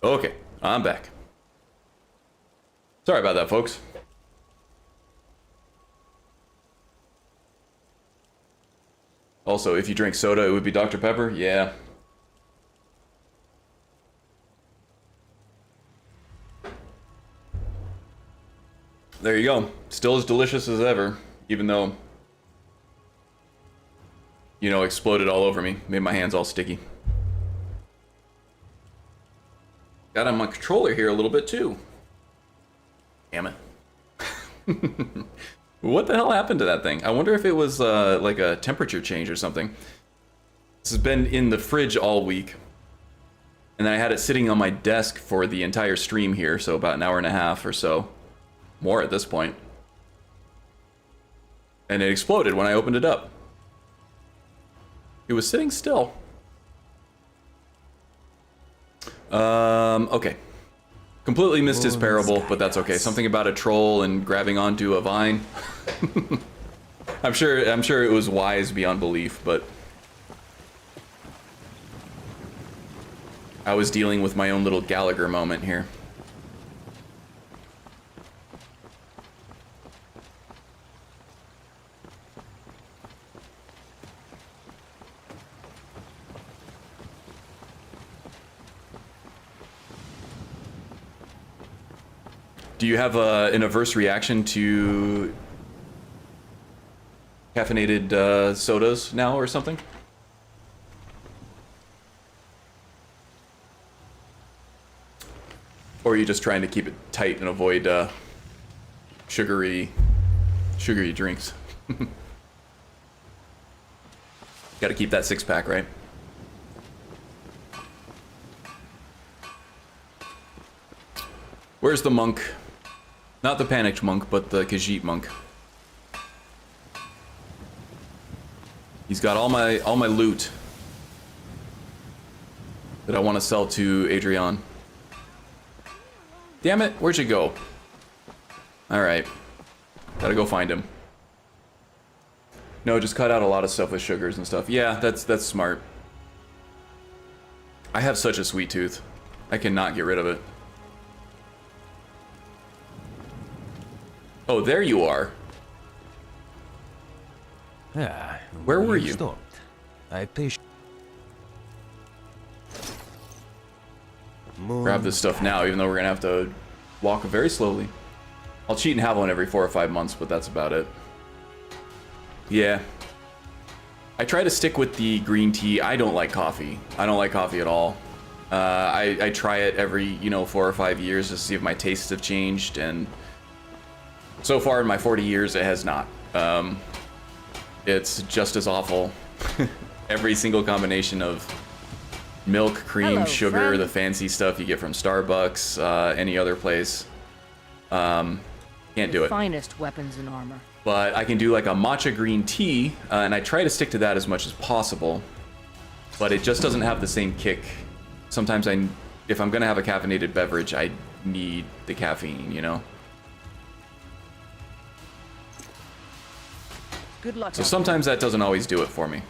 Okay, I'm back. Sorry about that, folks. Also, if you drink soda, it would be Dr. Pepper? Yeah. There you go. Still as delicious as ever, even though, you know, exploded all over me. Made my hands all sticky. Got on my controller here a little bit, too. Damn it. What the hell happened to that thing? I wonder if it was like a temperature change or something. This has been in the fridge all week. And then I had it sitting on my desk for the entire stream here, so about an hour and a half or so. More at this point. And it exploded when I opened it up. It was sitting still. Okay. Completely missed his parable, but that's okay. Something about a troll and grabbing onto a vine. I'm sure it was wise beyond belief, but I was dealing with my own little Gallagher moment here. Do you have an adverse reaction to caffeinated sodas now or something? Or are you just trying to keep it tight and avoid sugary drinks? Gotta keep that six-pack, right? Where's the monk? Not the panicked monk, but the Khajiit monk. He's got all my loot that I want to sell to Adrian. Damn it, where'd you go? Alright. Gotta go find him. No, just cut out a lot of stuff with sugars and stuff. Yeah, that's smart. I have such a sweet tooth. I cannot get rid of it. Oh, there you are. Yeah. Where were you? Stopped. I Grab this stuff now, even though we're gonna have to walk very slowly. I'll cheat and have one every 4 or 5 months, but that's about it. Yeah. I try to stick with the green tea. I don't like coffee. I don't like coffee at all. I try it every, 4 or 5 years to see if my tastes have changed, and so far in my 40 years, it has not. It's just as awful. Every single combination of milk, cream, sugar, the fancy stuff you get from Starbucks, any other place. Can't do it. Finest weapons and armor. But I can do like a matcha green tea, and I try to stick to that as much as possible. But it just doesn't have the same kick. Sometimes if I'm gonna have a caffeinated beverage, I need the caffeine, Good luck. So sometimes that doesn't always do it for me.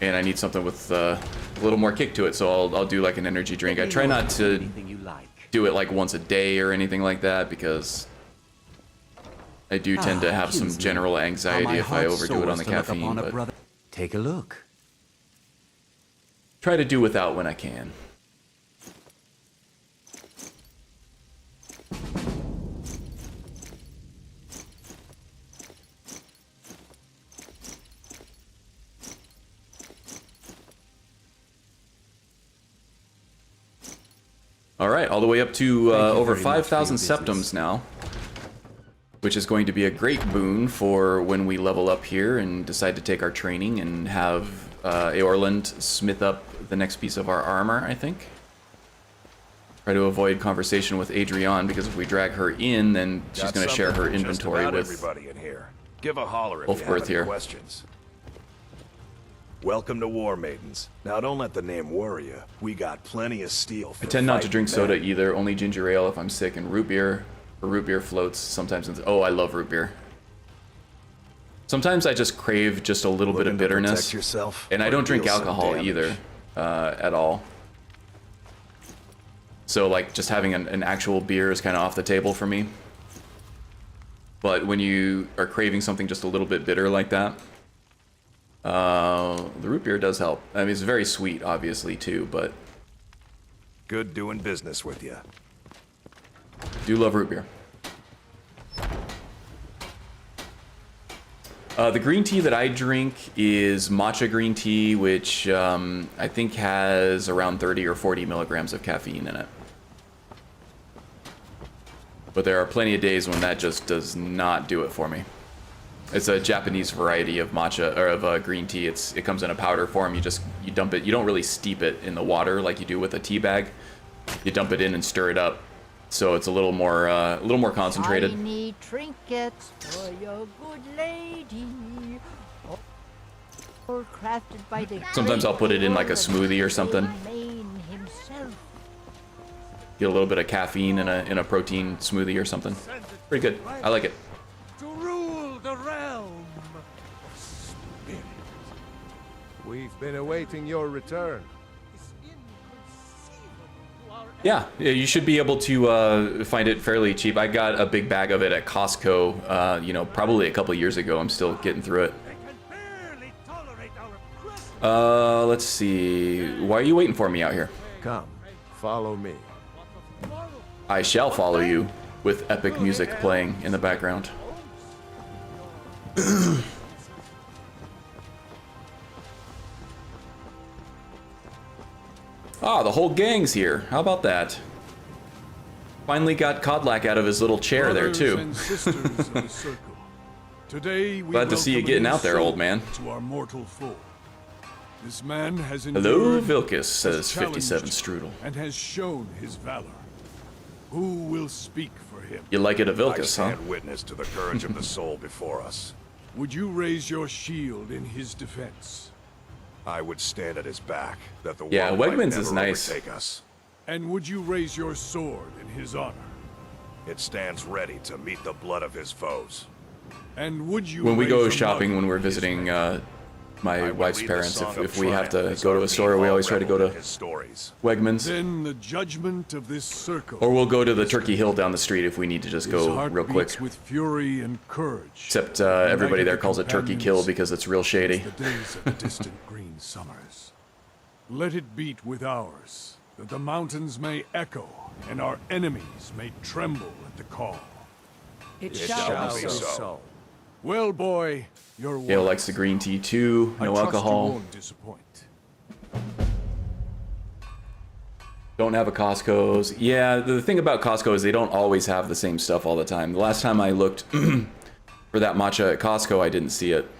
And I need something with a little more kick to it, so I'll do like an energy drink. I try not to do it like once a day or anything like that, because I do tend to have some general anxiety if I overdo it on the caffeine, but Take a look. try to do without when I can. All right, all the way up to over 5,000 septums now, which is going to be a great boon for when we level up here and decide to take our training and have Eorland smith up the next piece of our armor, I think. Try to avoid conversation with Adrian, because if we drag her in, then she's going to share her inventory with everybody in here. Give a holler if Wolfworth you have any here. questions. Welcome to War Maidens. Now don't let the name worry you. We got plenty of steel for I tend not to drink fighting soda men. either, only ginger ale if I'm sick, and root beer, or root beer floats sometimes. Oh, I love root beer. Sometimes I just crave just a little bit of Looking to protect bitterness, yourself, and I or don't drink deal some alcohol damage? either, at all. So like just having an actual beer is kind of off the table for me. But when you are craving something just a little bit bitter like that, the root beer does help. I mean, it's very sweet, obviously, too, but... Good doing business with you. Do love root beer. The green tea that I drink is matcha green tea, which I think has around 30 or 40 milligrams of caffeine in it. But there are plenty of days when that just does not do it for me. It's a Japanese variety of matcha, or of green tea. It comes in a powder form. You dump it. You don't really steep it in the water like you do with a tea bag. You dump it in and stir it up, so it's a little more concentrated. Tiny trinkets for your good lady. All crafted by the Sometimes I'll put it in like a smoothie or something. Himself. Get a little bit of caffeine in a protein smoothie or something. Pretty good. I like it. To rule the realm of spirit. We've been awaiting your return. Yeah, you should be able to find it fairly cheap. I got a big bag of it at Costco, you know, probably a couple years ago. I'm still getting through it. Let's see. Why are you waiting for me out here? Come, follow me. I shall follow you, with epic music playing in the background. Ah, the whole gang's here. How about that? Finally got Kodlak out of his little chair there, too. Today we Glad to see you getting out there, old man. To our mortal foe. This man has Hello, Vilcus, says 57 Strudel. And has shown his valor. Who will speak for him? You like it a I Vilcus, huh? stand witness to the courage of the soul before us. Would you raise your shield in his defense? I would stand at his back, that the Yeah, world might Wegmans never is nice. overtake us. And would you raise your sword in his honor? It stands ready to meet the blood of his foes. And would you When we raise go your shopping, mug when we're in his visiting name? my wife's lead the parents, song of if we have to triumph as go to our a store, we meatball always try to go reveled in to his stories. Wegmans. Then the judgment of this circle. Or we'll go to the Turkey Hill down the street if we need to just His go heart real quick. beats with fury and courage. Except everybody there calls it Turkey Kill because it's real shady. The days of the distant green summers. Let it beat with ours, that the mountains may echo and our enemies may tremble at the call. It shall shall be so. Well, boy, your Gale word. likes the green tea too, no I trust alcohol. You won't disappoint. Don't have a Costco's. Yeah, the thing about Costco is they don't always have the same stuff all the time. The last time I looked for that matcha at Costco, I didn't see it.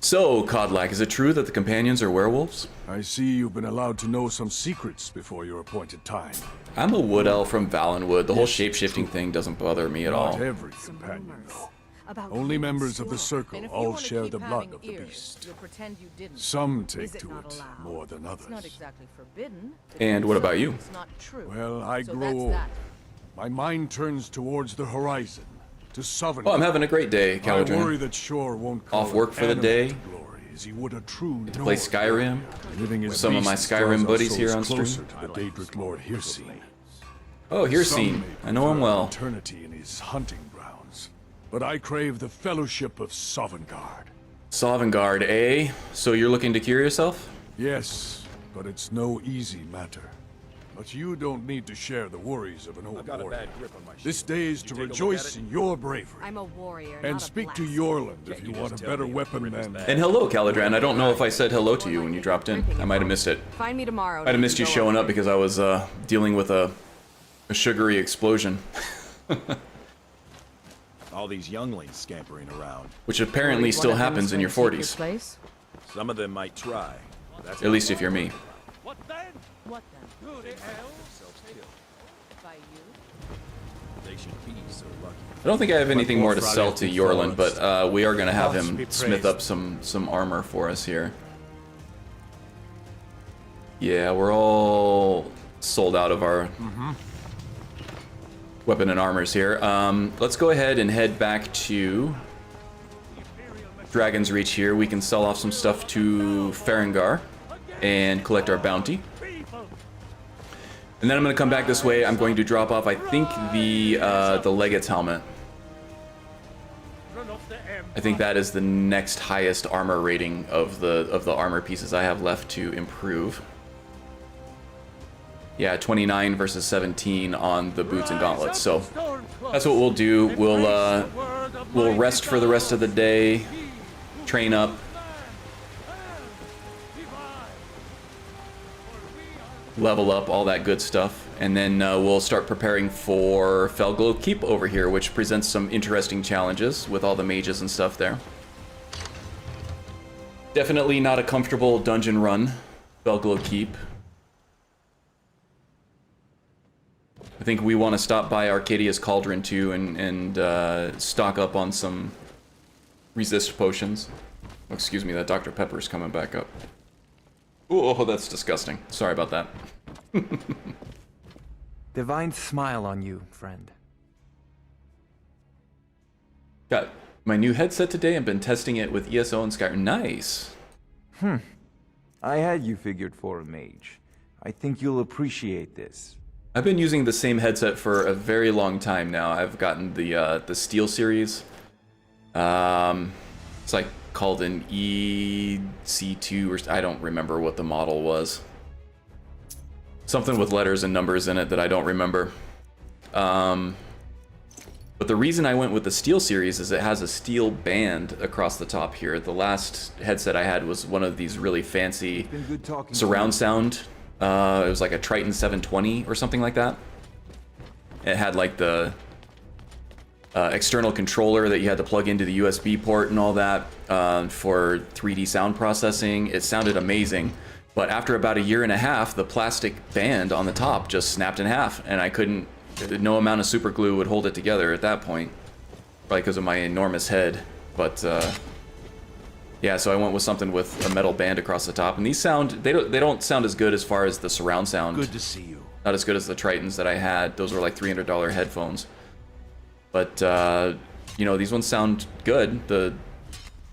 So, Kodlak, is it true that the companions are werewolves? I see you've been allowed to know some secrets before your appointed time. I'm a wood elf from Valenwood. The whole shape-shifting thing doesn't bother me at all. Not every companion, though. Only members of the circle And if you all want to share keep the blood having of the ears, beast. you'll pretend you didn't. Some Is take it to not it allowed? more than It's not others. exactly forbidden. And what about you? It's not true. Well, I So grow that's old. that. My mind turns towards the horizon, to Sovereign. Oh, I'm having a great day, I worry Caladrin. that Shore won't call Off work for the an day. animal to glory as he would a true To play Skyrim. Living as Some of my beasts Skyrim draws our buddies here on souls stream. closer to the Daedric Lord Hircine. Oh, Hircine. I know him well. Eternity in his hunting grounds, but I crave the fellowship of Sovngarde. Sovngarde, eh? So you're looking to cure yourself? Yes, but it's no easy matter. But you don't need to share the worries of an old warrior. This day is to rejoice in your bravery. I'm a warrior, And not a speak to blacksmith. Yorland if you want a better weapon than... And hello, Caladrin. I don't know if I said hello to you when you dropped in. I might have missed it. Find me tomorrow. I'd have missed you showing up because I was dealing with a sugary explosion. All these younglings scampering around. Which apparently still happens in your 40s. Place? Some of them might try. That's At least if you're me. What then? What then? Who the hell? By you? They should be so lucky. I don't think I have anything more to sell to Yorland, but we are going to have him smith up some armor for us here. Yeah, we're all sold out of our weapon and armors here. Let's go ahead and head back to Dragon's Reach here. We can sell off some stuff to Farengar and collect our bounty. And then I'm going to come back this way. I'm going to drop off, I think, the Legate's helmet. I think that is the next highest armor rating of the armor pieces I have left to improve. Yeah, 29 versus 17 on the boots and gauntlets. So that's what we'll do. We'll rest for the rest of the day, train up. Level up, all that good stuff, and then we'll start preparing for Fellglow Keep over here, which presents some interesting challenges with all the mages and stuff there. Definitely not a comfortable dungeon run, Fellglow Keep. I think we want to stop by Arcadia's Cauldron too and stock up on some resist potions. Oh, excuse me, that Dr. Pepper's coming back up. Oh, that's disgusting. Sorry about that. Divine smile on you, friend. Got my new headset today. I've been testing it with ESO and Skyrim. Nice. I had you figured for a mage. I think you'll appreciate this. I've been using the same headset for a very long time now. I've gotten the Steel series. It's like called an EC2 or I don't remember what the model was. Something with letters and numbers in it that I don't remember. But the reason I went with the Steel series is it has a steel band across the top here. The last headset I had was one of these really fancy surround sound. It was like a Triton 720 or something like that. It had like the external controller that you had to plug into the USB port and all that for 3D sound processing. It sounded amazing, but after about a year and a half, the plastic band on the top just snapped in half, and I couldn't. No amount of super glue would hold it together at that point, probably because of my enormous head. But yeah, so I went with something with a metal band across the top, and these sound they don't sound as good as far as the surround sound. Good to see you. Not as good as the Tritons that I had. Those were like $300 headphones. But, you know, these ones sound good. The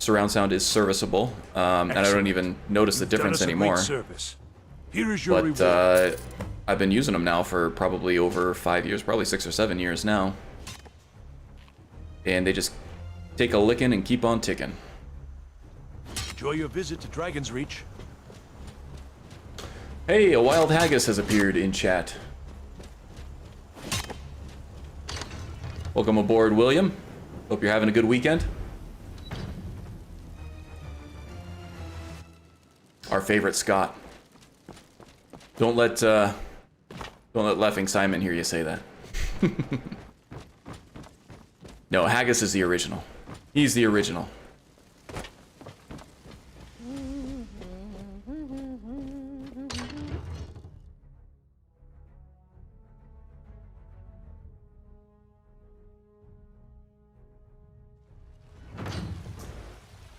surround sound is serviceable, and I don't even notice the difference anymore. Here is your but I've been using them now for probably over 5 years, probably 6 or 7 years now. And they just take a licking and keep on ticking. Enjoy your visit to Dragon's Reach. Hey, a wild haggis has appeared in chat. Welcome aboard, William. Hope you're having a good weekend. Our favorite Scott. Don't let Laughing Simon hear you say that. No, Haggis is the original. He's the original.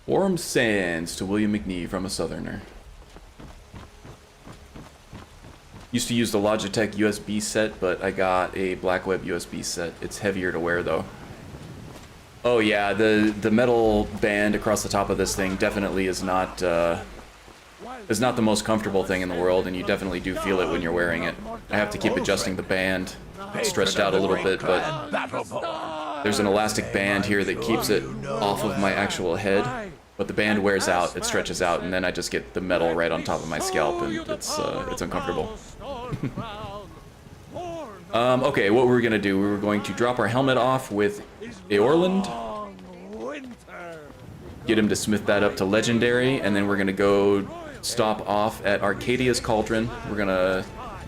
Warm sands to William McNee from a Southerner. Used to use the Logitech USB set, but I got a Blackweb USB set. It's heavier to wear though. Oh yeah, the metal band across the top of this thing definitely is not the most comfortable thing in the world, and you definitely do feel it when you're wearing it. I have to keep adjusting the band, stretched out a little bit, but there's an elastic band here that keeps it off of my actual head. But the band wears out, it stretches out, and then I just get the metal right on top of my scalp, and it's uncomfortable. Okay, what we're gonna do, we were going to drop our helmet off with Eorland, get him to smith that up to legendary, and then we're gonna go stop off at Arcadia's Cauldron. We're gonna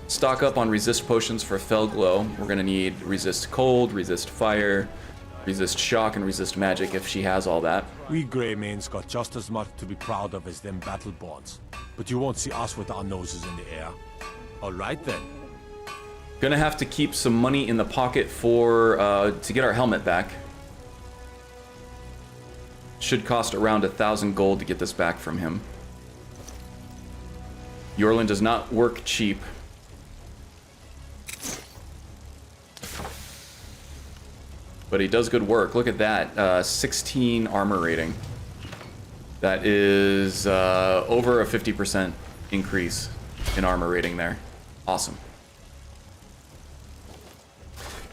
stock up on resist potions for Fellglow. We're gonna need resist cold, resist fire, resist shock, and resist magic if she has all that. We Greymanes got just as much to be proud of as them battleboards, but you won't see us with our noses in the air. All right then. Gonna have to keep some money in the pocket for to get our helmet back. Should cost around 1,000 gold to get this back from him. Yorlin does not work cheap. But he does good work. Look at that, 16 armor rating. That is over a 50% increase in armor rating there. Awesome.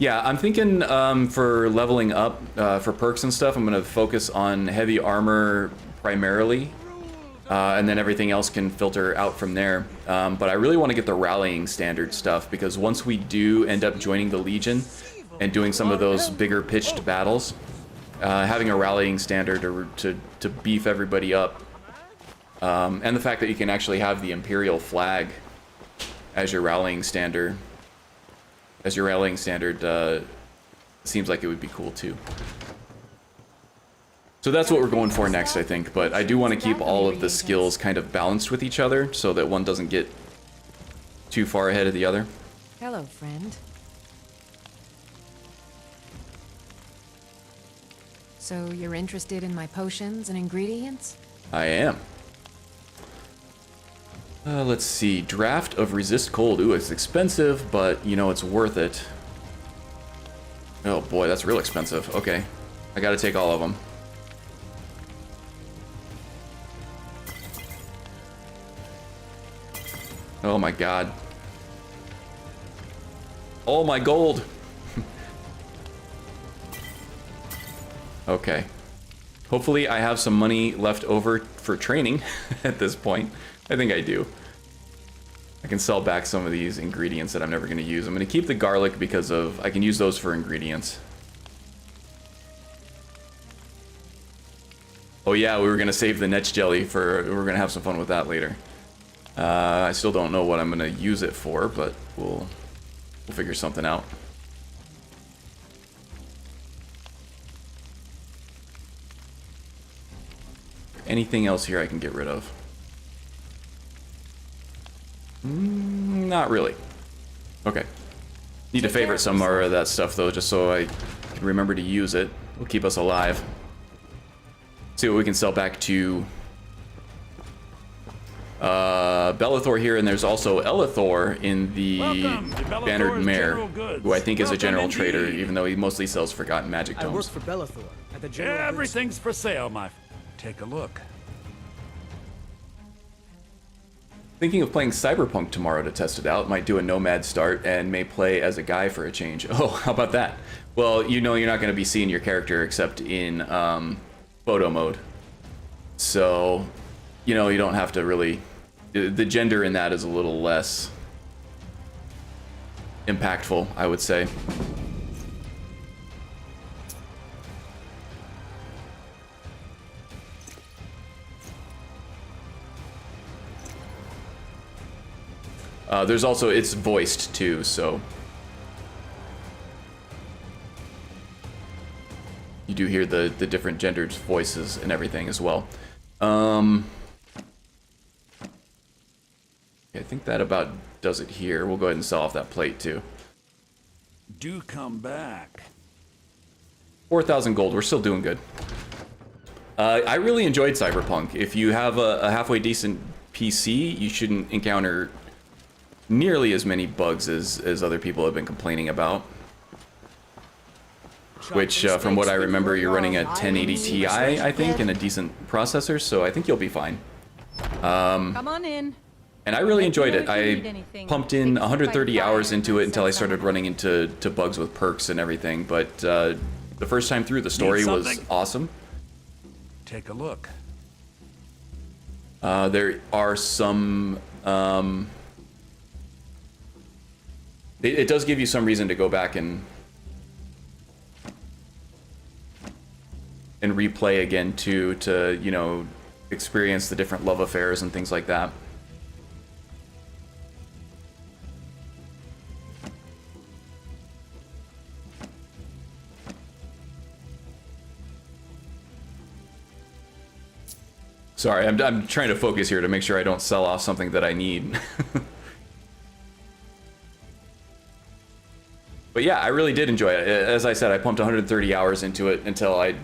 Yeah, I'm thinking for leveling up, for perks and stuff, I'm going to focus on heavy armor primarily, and then everything else can filter out from there. But I really want to get the rallying standard stuff, because once we do end up joining the Legion and doing some of those bigger pitched battles, having a rallying standard to beef everybody up, and the fact that you can actually have the Imperial flag as your rallying standard, seems like it would be cool too. So that's what we're going for next, I think. But I do want to keep all of the skills kind of balanced with each other so that one doesn't get too far ahead of the other. Hello, friend. So you're interested in my potions and ingredients? I am. Let's see. Draft of Resist Cold. Ooh, it's expensive, but, you know, it's worth it. Oh, boy, that's real expensive. Okay. I gotta take all of them. Oh, my God. Oh, my gold. Okay. Hopefully, I have some money left over for training at this point. I think I do. I can sell back some of these ingredients that I'm never going to use. I'm going to keep the garlic because of I can use those for ingredients. Oh yeah, we were going to save the netch jelly for... We're going to have some fun with that later. I still don't know what I'm going to use it for, but we'll figure something out. Anything else here I can get rid of? Not really. Okay. Need to favorite some more of that stuff though, just so I can remember to use it. Will keep us alive. See what we can sell back to Bellathor here, and there's also Ellithor in the Bannered Mare, who I think is a general trader, even though he mostly sells Forgotten Magic Tomes. I work for Bellathor at the general. Everything's for sale, my. Take a look. Thinking of playing Cyberpunk tomorrow to test it out. Might do a Nomad start and may play as a guy for a change. Oh, how about that? Well, you know you're not going to be seeing your character except in photo mode. So, you know, you don't have to really... The gender in that is a little less impactful, I would say. There's also, it's voiced too, so you do hear the different gendered voices and everything as well. I think that about does it here. We'll go ahead and sell off that plate too. Do come back. 4,000 gold. We're still doing good. I really enjoyed Cyberpunk. If you have a halfway decent PC, you shouldn't encounter nearly as many bugs as other people have been complaining about. Which, from what I remember, you're running a 1080 Ti, I think, and a decent processor, so I think you'll be fine. Come on in. And I really enjoyed it. I pumped in 130 hours into it until I started running into bugs with perks and everything, but the first time through, the story was awesome. Take a look. There are some... It does give you some reason to go back and replay again too, to, you know, experience the different love affairs and things like that. Sorry, I'm trying to focus here to make sure I don't sell off something that I need. But yeah, I really did enjoy it. As I said, I pumped 130 hours into it until I,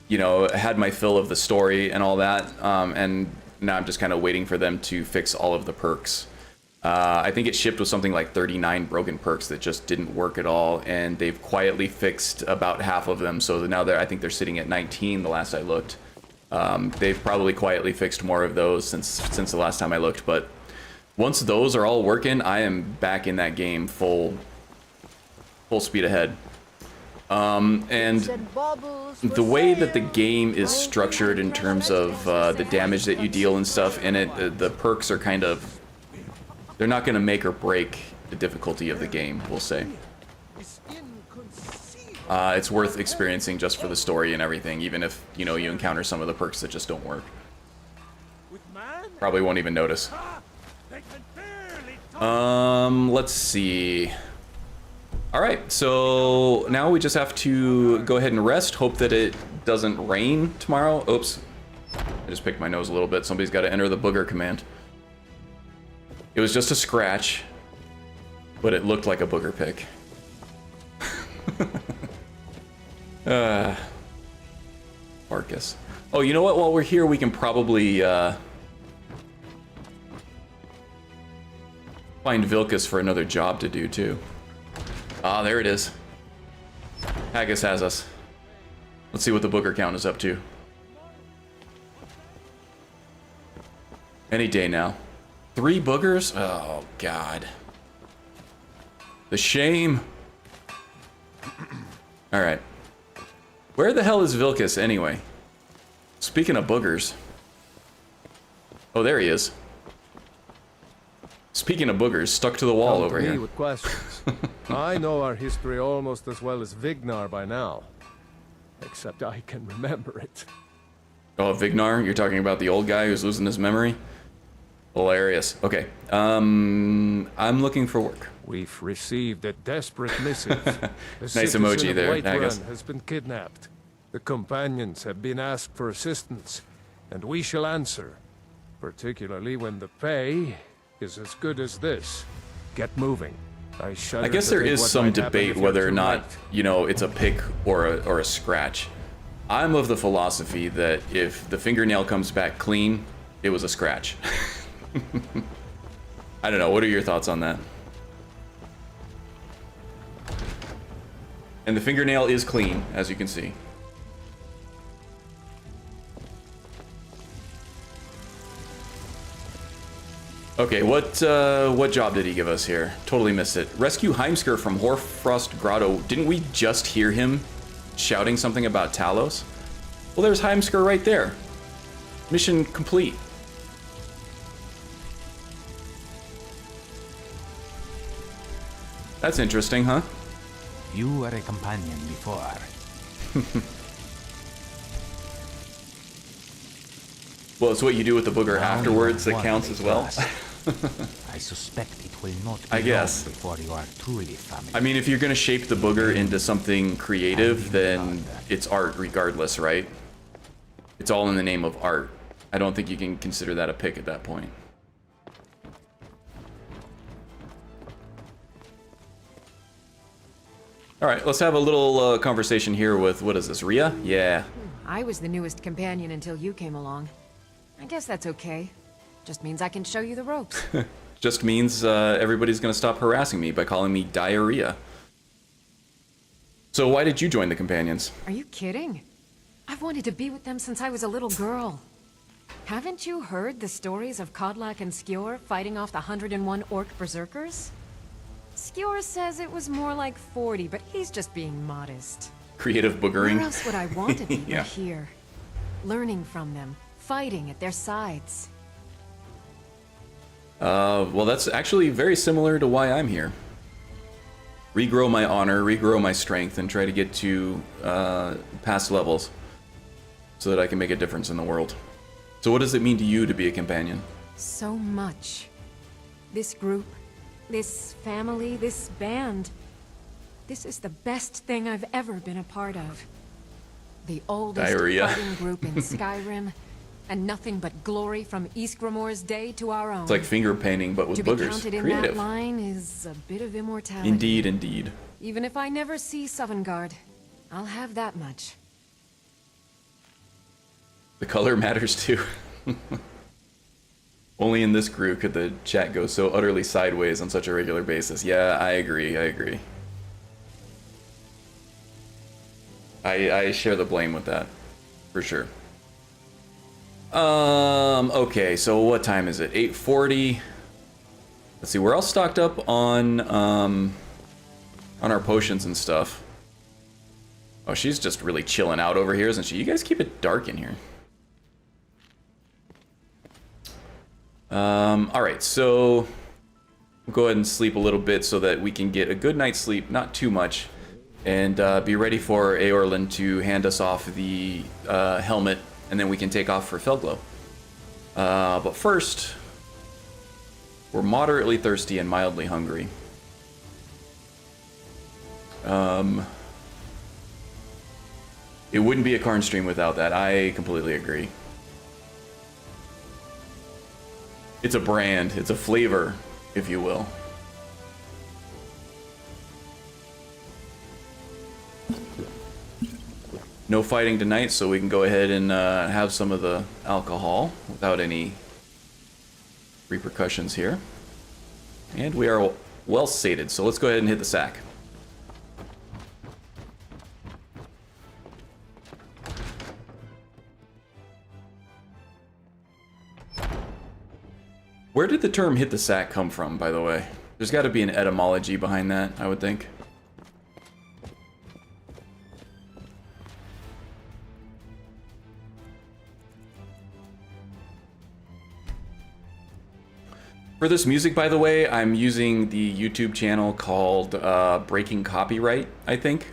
you know, had my fill of the story and all that. And now I'm just kind of waiting for them to fix all of the perks. I think it shipped with something like 39 broken perks that just didn't work at all. And they've quietly fixed about half of them. So now I think they're sitting at 19 the last I looked. They've probably quietly fixed more of those since the last time I looked. But once those are all working, I am back in that game full full speed ahead. And the way that the game is structured in terms of the damage that you deal and stuff in it, the perks are kind of... They're not going to make or break the difficulty of the game, we'll say. It's worth experiencing just for the story and everything, even if, you know, you encounter some of the perks that just don't work. Probably won't even notice. Let's see. Alright, so now we just have to go ahead and rest, hope that it doesn't rain tomorrow. Oops. I just picked my nose a little bit. Somebody's got to enter the booger command. It was just a scratch, but it looked like a booger pick. Marcus. Oh, you know what? While we're here, we can probably find Vilcus for another job to do, too. Ah, there it is. Haggis has us. Let's see what the booger count is up to. Any day now. 3 boogers? Oh, God. The shame. Alright. Where the hell is Vilcus, anyway? Speaking of boogers. Oh, there he is. Speaking of boogers, stuck to the wall over here. With questions. I know our history almost as well as Vignar by now. Except I can remember it. Oh, Vignar? You're talking about the old guy who's losing his memory? Hilarious. Okay. I'm looking for work. We've received a desperate missive. Nice emoji there, Whiterun has been kidnapped. The companions have been asked for assistance, and we shall answer. Particularly when the pay is as good as this. Get moving. I guess there is some debate whether or not, you know, it's a pick or a scratch. I'm of the philosophy that if the fingernail comes back clean, it was a scratch. I don't know. What are your thoughts on that? And the fingernail is clean, as you can see. Okay, what job did he give us here? Totally missed it. Rescue Heimskr from Horfrost Grotto. Didn't we just hear him shouting something about Talos? Well, there's Heimskr right there. Mission complete. That's interesting, huh? You were a companion before. Well, it's what you do with the booger afterwards that counts as well. I suspect it will not be I guess. long before you are truly familiar. I mean, if you're going to shape the booger into something creative, then it's art regardless, right? It's all in the name of art. I don't think you can consider that a pick at that point. All right, let's have a little conversation here with, what is this, Rhea? Yeah. I was the newest companion until you came along. I guess that's okay. Just means I can show you the ropes. Just means everybody's gonna stop harassing me by calling me diarrhea. So why did you join the Companions? Are you kidding? I've wanted to be with them since I was a little girl. Haven't you heard the stories of Kodlak and Skjor fighting off the 101 orc berserkers? Skjor says it was more like 40, but he's just being modest. Creative boogering. Where else would I want to be Yeah. but here? Learning from them, fighting at their sides. Well, that's actually very similar to why I'm here. Regrow my honor, regrow my strength, and try to get to past levels so that I can make a difference in the world. So what does it mean to you to be a companion? So much. This group, this family, this band. This is the best thing I've ever been a part of. The oldest fighting group in Skyrim, and nothing but glory from Ysgramor's day to our own. It's like finger painting, but with to be boogers. counted in Creative. that line is a bit of immortality. Indeed, indeed. Even if I never see Sovngarde, I'll have that much. The color matters too. Only in this group could the chat go so utterly sideways on such a regular basis. Yeah, I agree, I agree. I share the blame with that, for sure. Okay, so what time is it? 8:40. Let's see, we're all stocked up on, on our potions and stuff. Oh, she's just really chilling out over here, isn't she? You guys keep it dark in here. Alright, so we'll go ahead and sleep a little bit so that we can get a good night's sleep, not too much, and be ready for Eorlund to hand us off the helmet, and then we can take off for Fellglow. But first, we're moderately thirsty and mildly hungry. It wouldn't be a Cairn stream without that. I completely agree. It's a brand. It's a flavor, if you will. No fighting tonight, so we can go ahead and have some of the alcohol without any repercussions here. And we are well sated, so let's go ahead and hit the sack. Where did the term hit the sack come from, by the way? There's got to be an etymology behind that, I would think. For this music, by the way, I'm using the YouTube channel called Breaking Copyright, I think.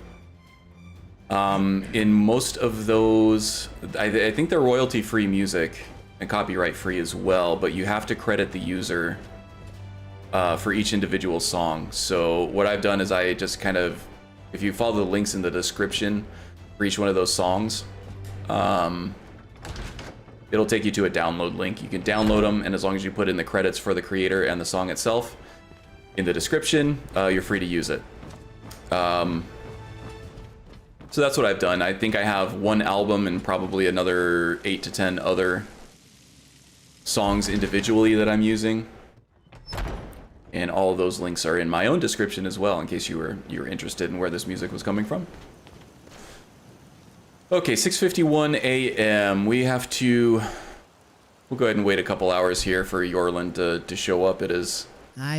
In most of those, I think they're royalty-free music and copyright-free as well, but you have to credit the user for each individual song. So what I've done is I just kind of, if you follow the links in the description for each one of those songs, it'll take you to a download link. You can download them, and as long as you put in the credits for the creator and the song itself in the description, you're free to use it. So that's what I've done. I think I have one album and probably another 8 to 10 other songs individually that I'm using. And all of those links are in my own description as well, in case you were interested in where this music was coming from. Okay, 6:51 a.m. We have to... We'll go ahead and wait a couple hours here for Eorlund to show up at his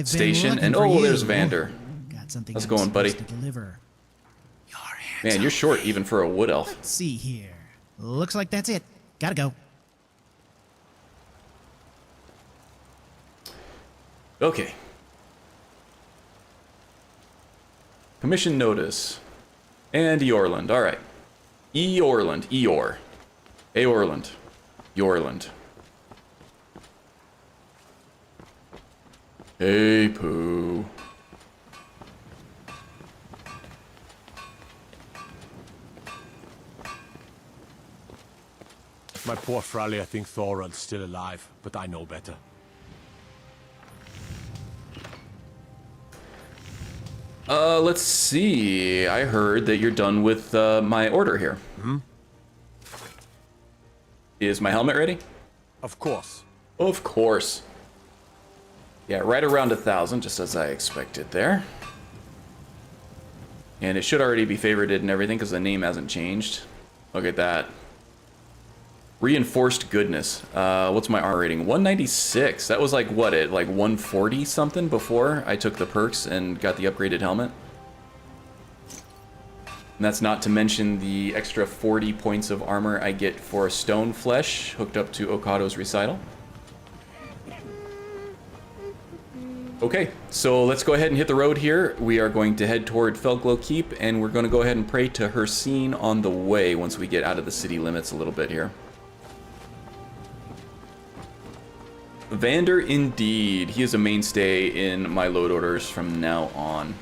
station. And oh, there's Vander. How's it going, buddy? Man, you're short even for a wood elf. Let's see here. Looks like that's it. Gotta go. Okay. Commission notice. And Eorlund. All right. Eorlund. Eor. Eorlund. Eorlund. Hey, Pooh. My poor Fralia thinks Thorald's still alive, but I know better. Let's see. I heard that you're done with my order here. Hmm? Is my helmet ready? Of course. Of course. Yeah, right around 1,000, just as I expected there. And it should already be favorited and everything because the name hasn't changed. Look at that. Reinforced goodness. What's my R rating? 196. That was like, what, at like 140 something before I took the perks and got the upgraded helmet. And that's not to mention the extra 40 points of armor I get for stone flesh hooked up to Okado's recital. Okay, so let's go ahead and hit the road here. We are going to head toward Fellglow Keep, and we're going to go ahead and pray to Hircine on the way once we get out of the city limits a little bit here. Vander, indeed. He is a mainstay in my load orders from now on.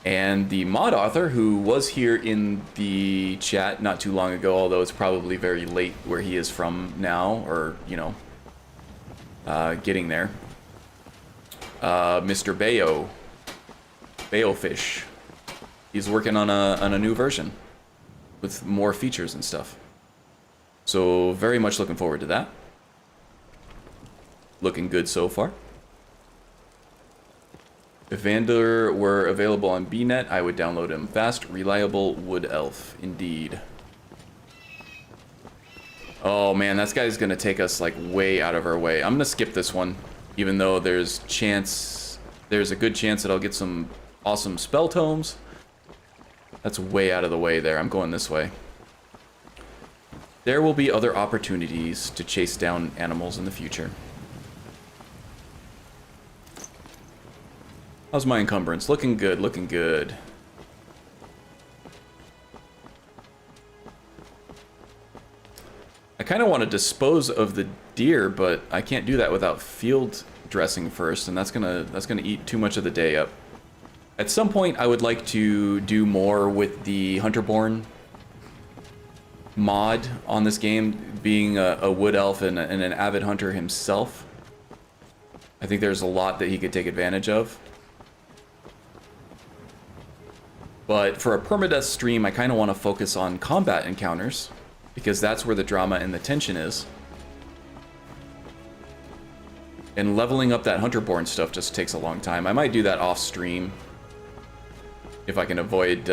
And the mod author, who was here in the chat not too long ago, although it's probably very late where he is from now, or, you know, getting there. Mr. Bayofish. He's working on a new version with more features and stuff. So very much looking forward to that. Looking good so far. If Vander were available on BNet, I would download him. Fast, reliable wood elf, indeed. Oh man, that guy's gonna take us like way out of our way. I'm gonna skip this one, even though there's a good chance that I'll get some awesome spell tomes. That's way out of the way there. I'm going this way. There will be other opportunities to chase down animals in the future. How's my encumbrance? Looking good, looking good. I kind of want to dispose of the deer, but I can't do that without field dressing first, and that's gonna eat too much of the day up. At some point, I would like to do more with the Hunterborn mod on this game, being a wood elf and an avid hunter himself. I think there's a lot that he could take advantage of. But for a permadeath stream, I kind of want to focus on combat encounters, because that's where the drama and the tension is. And leveling up that Hunterborn stuff just takes a long time. I might do that off stream if I can avoid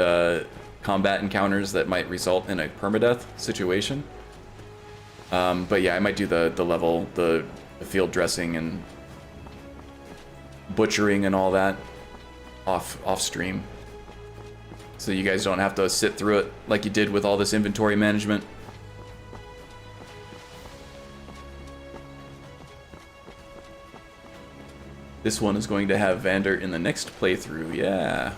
combat encounters that might result in a permadeath situation. But yeah, I might do the field dressing and butchering and all that off stream, so you guys don't have to sit through it like you did with all this inventory management. This one is going to have Vander in the next playthrough, yeah.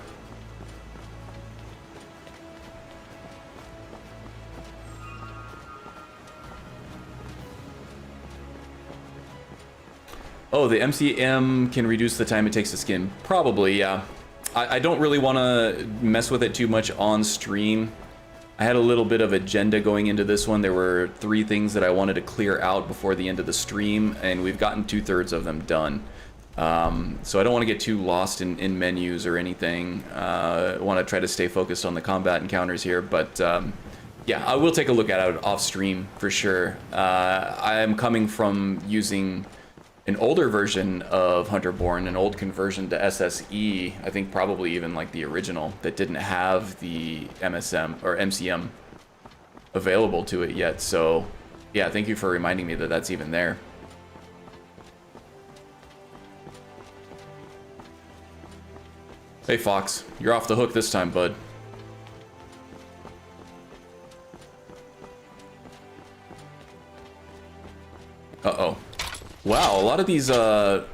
Oh, the MCM can reduce the time it takes to skin. Probably, yeah. I don't really want to mess with it too much on stream. I had a little bit of agenda going into this one. There were 3 things that I wanted to clear out before the end of the stream, and we've gotten 2/3 of them done. So I don't want to get too lost in menus or anything. I want to try to stay focused on the combat encounters here, but yeah, I will take a look at it off stream for sure. I am coming from using an older version of Hunterborn, an old conversion to SSE, I think probably even like the original, that didn't have the MSM or MCM available to it yet. So yeah, thank you for reminding me that that's even there. Hey Fox, you're off the hook this time, bud. Uh-oh. Wow, a lot of these rogue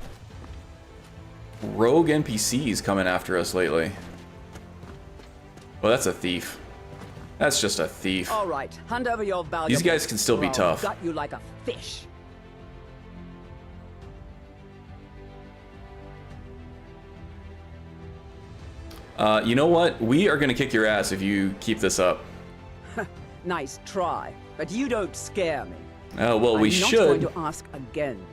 NPCs coming after us lately. Well, that's a thief. That's just a thief. All right, hand over your valuables. These guys can still be tough. Got you like a fish. You know what? We are gonna kick your ass if you keep this up. Nice try, but you don't scare me. Oh, well, we should. I'm not going to ask again.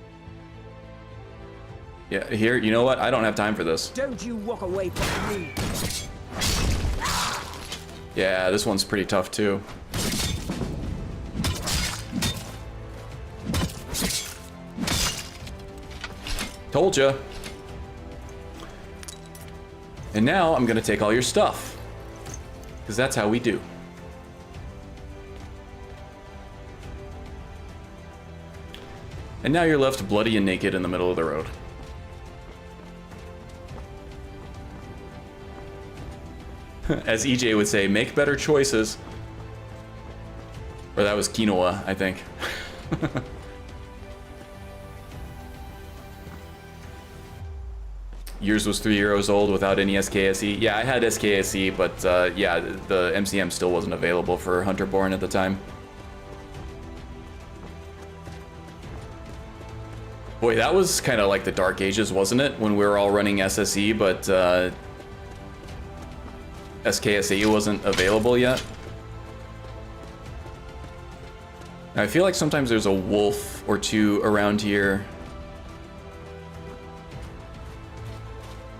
Yeah, here, you know what? I don't have time for this. Don't you walk away from me. Yeah, this one's pretty tough too. Told ya. And now I'm gonna take all your stuff, because that's how we do. And now you're left bloody and naked in the middle of the road. As EJ would say, make better choices. Or that was quinoa, I think. Yours was 3 years old without any SKSE. Yeah, I had SKSE, but yeah, the MCM still wasn't available for Hunterborn at the time. Boy, that was kind of like the Dark Ages, wasn't it? When we were all running SSE, but SKSE wasn't available yet. I feel like sometimes there's a wolf or two around here.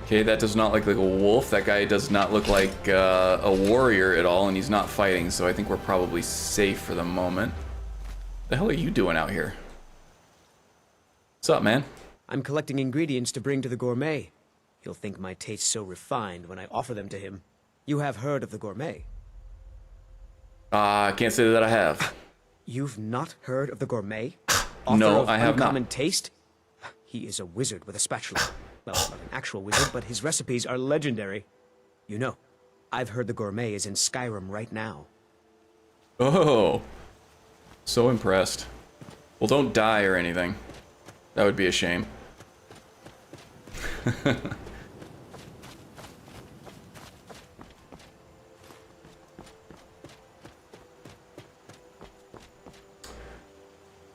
Okay, that does not look like a wolf. That guy does not look like a warrior at all, and he's not fighting, so I think we're probably safe for the moment. The hell are you doing out here? What's up, man? I'm collecting ingredients to bring to the gourmet. He'll think my tastes so refined when I offer them to him. You have heard of the gourmet? I can't say that I have. You've not heard of the gourmet? No, I have not. Uncommon taste? He is a wizard with a spatula. Well, not an actual wizard, but his recipes are legendary. You know, I've heard the gourmet is in Skyrim right now. Oh, so impressed. Well, don't die or anything. That would be a shame.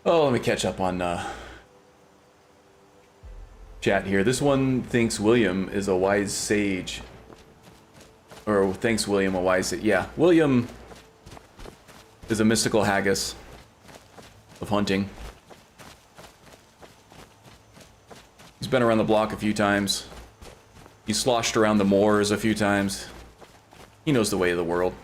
Oh, let me catch up on chat here. This one thinks William is a wise sage. Or thinks William a wise sage. Yeah, William is a mystical haggis of hunting. He's been around the block a few times. He's sloshed around the moors a few times. He knows the way of the world.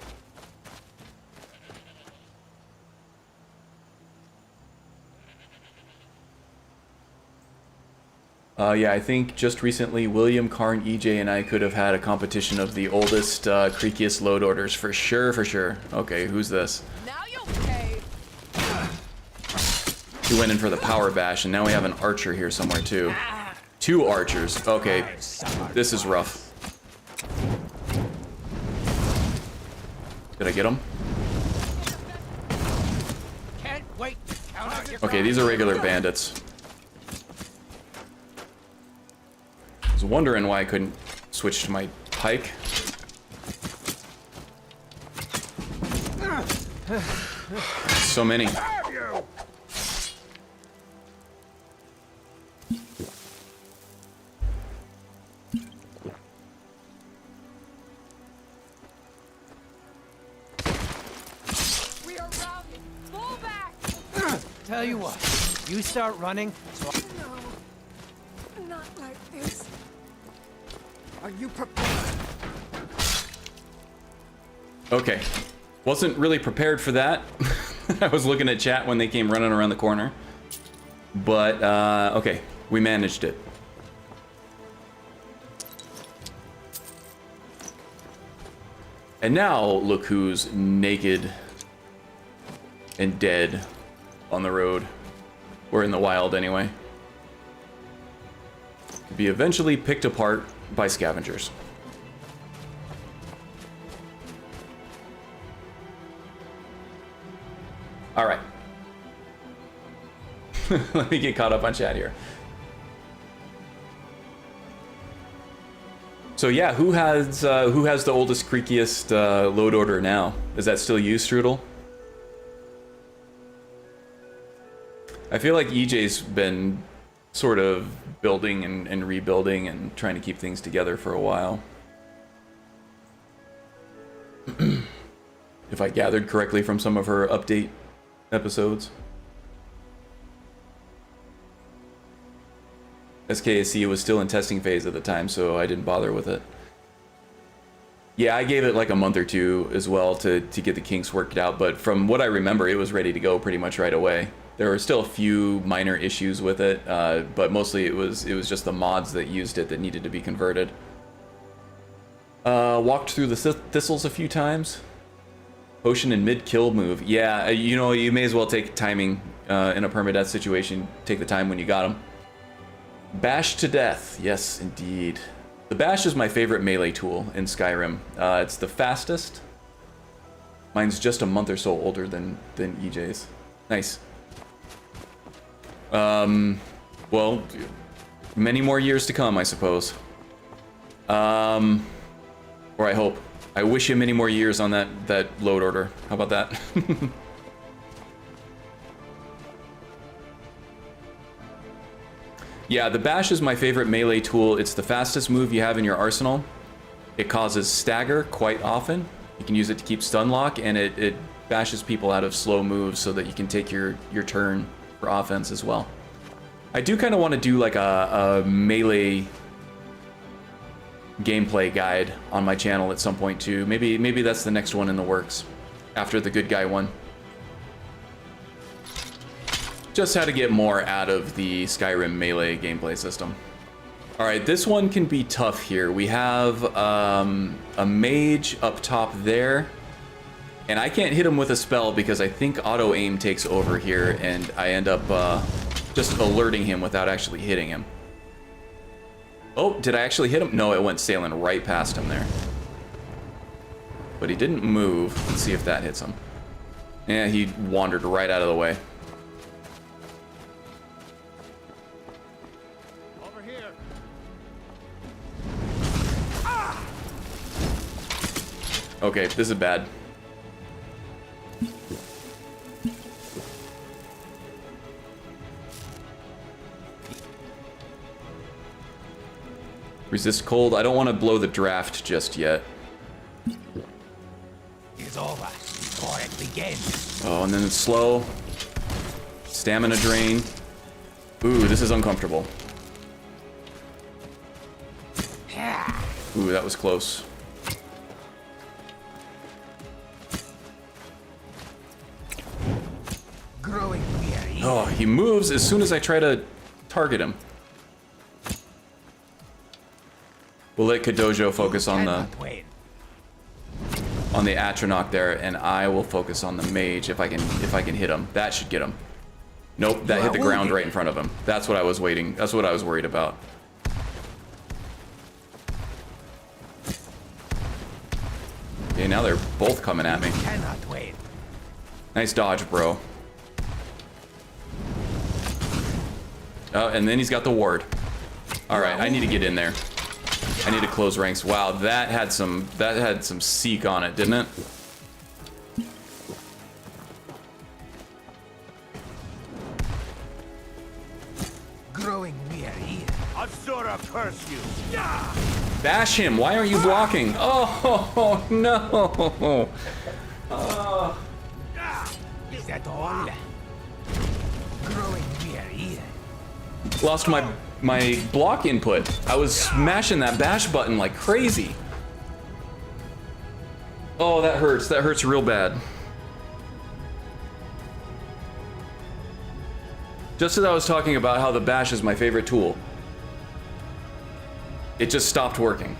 Yeah, I think just recently William, Cairn, EJ, and I could have had a competition of the oldest, creakiest load orders for sure, for sure. Okay, who's this? Now you'll pay. He went in for the power bash, and now we have an archer here somewhere too. 2 archers. Okay, this is rough. Did I get him? Can't wait to count out your Okay, these are regular bandits. I was wondering why I couldn't switch to my pike. So many. We are routed. Fall back. Tell you what, you start running, so No, not like this. Are you prepared? Okay. Wasn't really prepared for that. I was looking at chat when they came running around the corner. But, okay. We managed it. And now, look who's naked and dead on the road. Or in the wild, anyway. To be eventually picked apart by scavengers. All right. Let me get caught up on chat here. So yeah, who has the oldest, creakiest load order now? Is that still you, Strudel? I feel like EJ's been sort of building and rebuilding and trying to keep things together for a while. If I gathered correctly from some of her update episodes. SKSC was still in testing phase at the time, so I didn't bother with it. Yeah, I gave it like a month or two as well to get the kinks worked out, but from what I remember, it was ready to go pretty much right away. There were still a few minor issues with it, but mostly it was just the mods that used it that needed to be converted. Walked through the thistles a few times. Potion and mid-kill move. Yeah, you know, you may as well take timing in a permadeath situation. Take the time when you got them. Bash to death. Yes, indeed. The bash is my favorite melee tool in Skyrim. It's the fastest. Mine's just a month or so older than EJ's. Nice. Well, many more years to come, I suppose. Or I hope. I wish you many more years on that load order. How about that? Yeah, the bash is my favorite melee tool. It's the fastest move you have in your arsenal. It causes stagger quite often. You can use it to keep stun lock, and it bashes people out of slow moves so that you can take your turn for offense as well. I do kind of want to do like a melee gameplay guide on my channel at some point too. Maybe that's the next one in the works after the good guy one. Just how to get more out of the Skyrim melee gameplay system. All right, this one can be tough here. We have a mage up top there, and I can't hit him with a spell because I think auto aim takes over here, and I end up just alerting him without actually hitting him. Oh, did I actually hit him? No, it went sailing right past him there. but he didn't move. Let's see if that hits him. Yeah, he wandered right out of the way. Over here. Okay, this is bad. Resist cold. I don't want to blow the draft just yet. It's over before it begins. Oh, and then it's slow. Stamina drain. Ooh, this is uncomfortable. Ooh, that was close. Growing weary. Oh, he moves as soon as I try to target him. We'll let Kadojo focus on the Atronach there, and I will focus on the mage if I can hit him. That should get him. Nope, that hit the ground right in front of him. That's what I was waiting. That's what I was worried about. Okay, now they're both coming at me. Cannot wait. Nice dodge, bro. Oh, and then he's got the ward. All right, I need to get in there. I need to close ranks. Wow, that had some seek on it, didn't it? Growing weary. Asura curse you. Bash him. Why aren't you blocking? Oh no. Is that all? Growing weary. Lost my block input. I was smashing that bash button like crazy. Oh, that hurts. That hurts real bad. Just as I was talking about how the bash is my favorite tool, it just stopped working.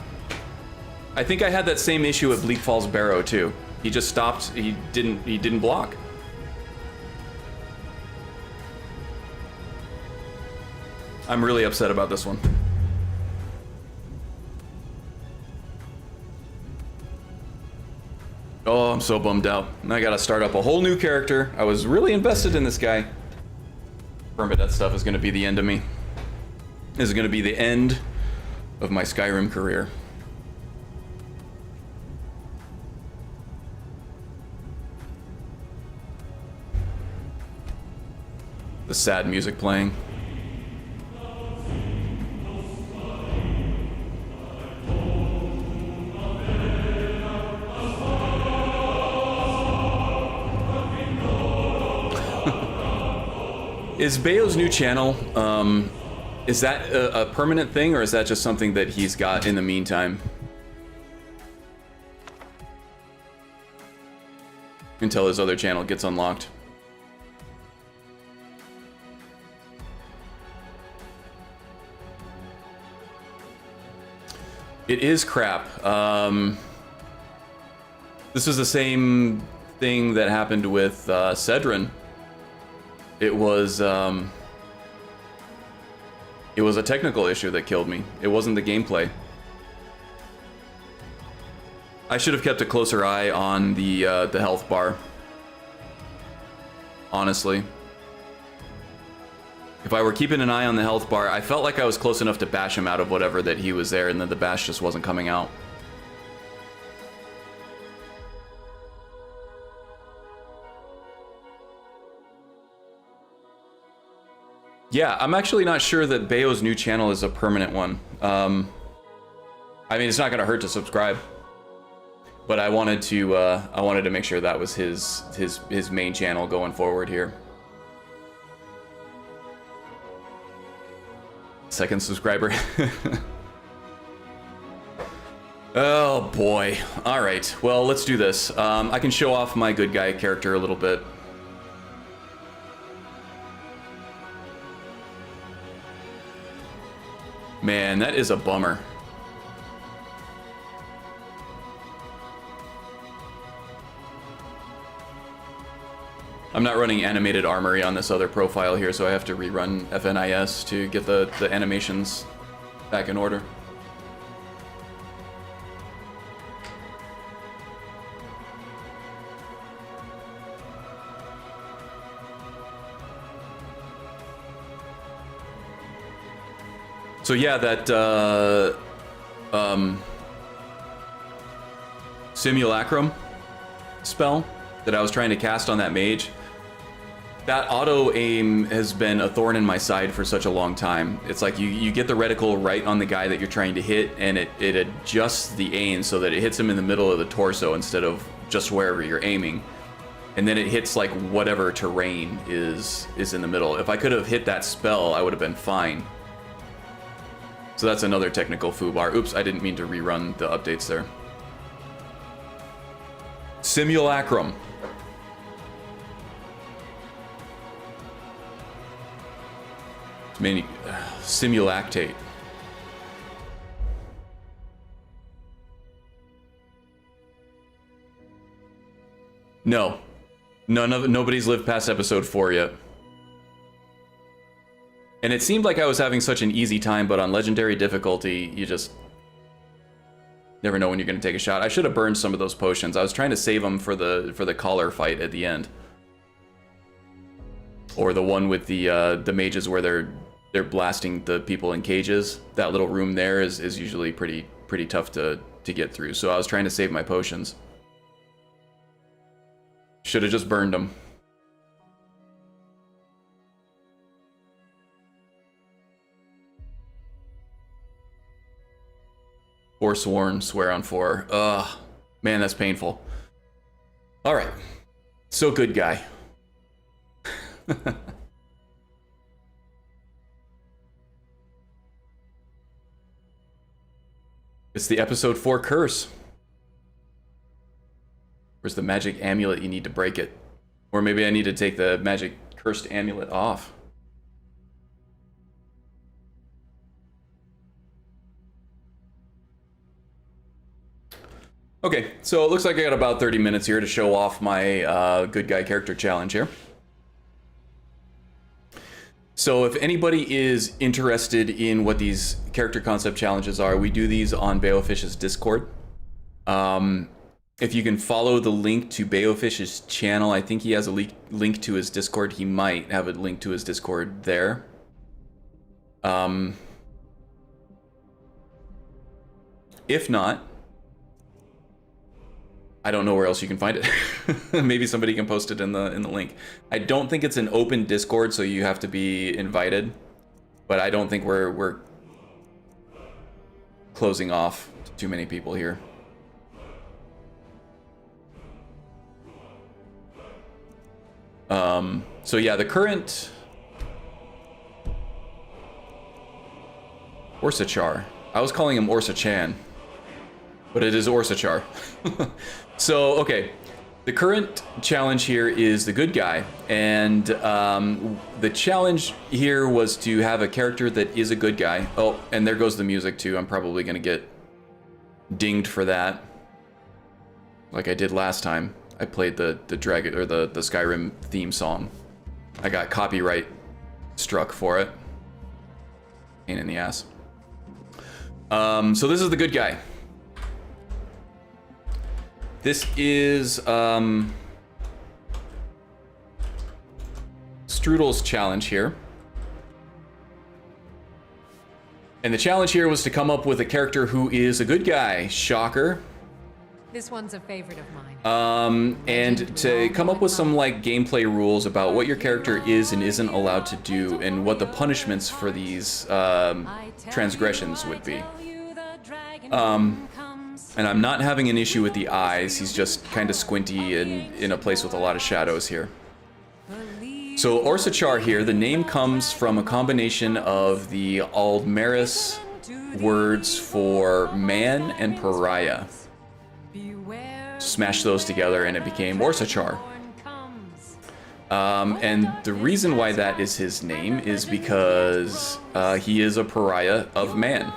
I think I had that same issue at Bleak Falls Barrow too. He just stopped. He didn't block. I'm really upset about this one. Oh, I'm so bummed out. I gotta start up a whole new character. I was really invested in this guy. Permadeath stuff is gonna be the end of me. This is gonna be the end of my Skyrim career. The sad music playing. Is Bayo's new channel, is that a permanent thing, or is that just something that he's got in the meantime? Until his other channel gets unlocked. It is crap. This is the same thing that happened with Cedrin. It was a technical issue that killed me. It wasn't the gameplay. I should have kept a closer eye on the health bar. Honestly. If I were keeping an eye on the health bar, I felt like I was close enough to bash him out of whatever that he was there, and then the bash just wasn't coming out. Yeah, I'm actually not sure that Bayo's new channel is a permanent one. I mean, it's not gonna hurt to subscribe, but I wanted to make sure that was his main channel going forward here. Second subscriber. Oh boy. All right. Well, let's do this. I can show off my good guy character a little bit. Man, that is a bummer. I'm not running animated armory on this other profile here, so I have to rerun FNIS to get the animations back in order. So yeah, that simulacrum spell that I was trying to cast on that mage, that auto aim has been a thorn in my side for such a long time. It's like you get the reticle right on the guy that you're trying to hit, and it adjusts the aim so that it hits him in the middle of the torso instead of just wherever you're aiming. And then it hits like whatever terrain is in the middle. If I could have hit that spell, I would have been fine. So that's another technical foobar. Oops, I didn't mean to rerun the updates there. Simulacrum. Simulactate. No. Nobody's lived past episode 4 yet. And it seemed like I was having such an easy time, but on legendary difficulty, you just never know when you're going to take a shot. I should have burned some of those potions. I was trying to save them for the collar fight at the end. Or the one with the mages where they're blasting the people in cages. That little room there is usually pretty tough to get through. So I was trying to save my potions. Should have just burned them. Forsworn, swear on 4. Ugh, man, that's painful. All right, so good guy. It's the episode 4 curse. Where's the magic amulet? You need to break it. Or maybe I need to take the magic cursed amulet off. Okay, so it looks like I got about 30 minutes here to show off my good guy character challenge here. So if anybody is interested in what these character concept challenges are, we do these on Baofish's Discord. If you can follow the link to Baofish's channel, I think he has a link to his Discord. He might have a link to his Discord there. If not, I don't know where else you can find it. Maybe somebody can post it in the link. I don't think it's an open Discord, so you have to be invited. But I don't think we're closing off to too many people here. So yeah, the current Orsachar. I was calling him Orsachan, but it is Orsachar. So, okay. The current challenge here is the good guy, and the challenge here was to have a character that is a good guy. Oh, and there goes the music too. I'm probably gonna get dinged for that, like I did last time. I played the Dragon or the Skyrim theme song. I got copyright struck for it. Pain in the ass. So this is the good guy. This is Strudel's challenge here. And the challenge here was to come up with a character who is a good guy. Shocker. This one's a favorite of mine. And to come up with some like gameplay rules about what your character is and isn't allowed to do, and what the punishments for these transgressions would be. And I'm not having an issue with the eyes. He's just kind of squinty and in a place with a lot of shadows here. So Orsachar here, the name comes from a combination of the Aldmeris words for man and pariah. Smash those together and it became Orsachar. And the reason why that is his name is because he is a pariah of man.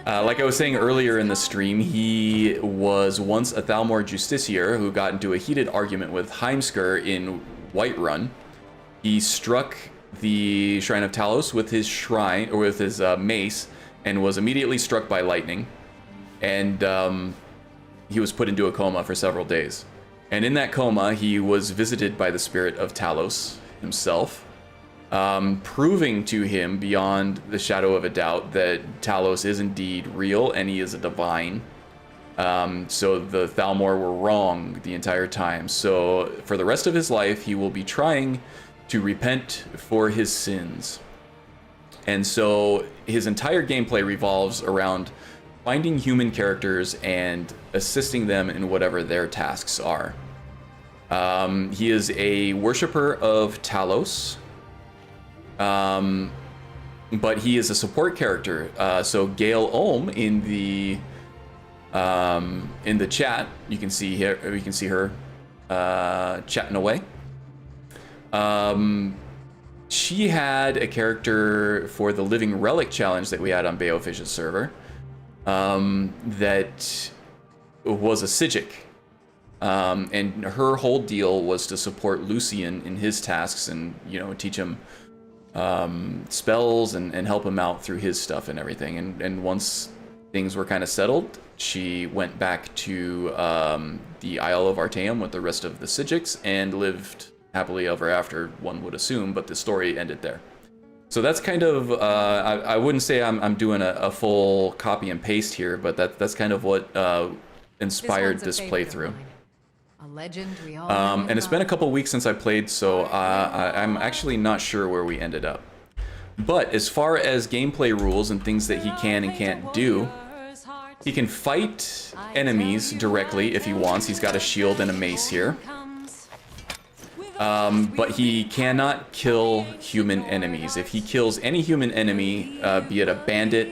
Like I was saying earlier in the stream, he was once a Thalmor Justiciar who got into a heated argument with Heimskr in Whiterun. He struck the Shrine of Talos with his mace and was immediately struck by lightning. And he was put into a coma for several days. And in that coma, he was visited by the spirit of Talos himself. proving to him beyond the shadow of a doubt that Talos is indeed real and he is a divine. So the Thalmor were wrong the entire time. So for the rest of his life, he will be trying to repent for his sins. And so his entire gameplay revolves around finding human characters and assisting them in whatever their tasks are. He is a worshiper of Talos, but he is a support character. So Gale Olm in the chat, you can see her chatting away. She had a character for the Living Relic challenge that we had on Baofish's server that was a Psijic. And her whole deal was to support Lucian in his tasks and, you know, teach him spells and help him out through his stuff and everything. And once things were kind of settled, she went back to the Isle of Artaeum with the rest of the Psijics and lived happily ever after, one would assume, but the story ended there. So that's kind of, I wouldn't say I'm doing a full copy and paste here, but that's kind of what inspired this playthrough. A legend we all and it's been a couple weeks since I played, so I'm actually not sure where we ended up. But as far as gameplay rules and things that he can and can't do, he can fight enemies directly if he wants. He's got a shield and a mace here. But he cannot kill human enemies. If he kills any human enemy, be it a bandit,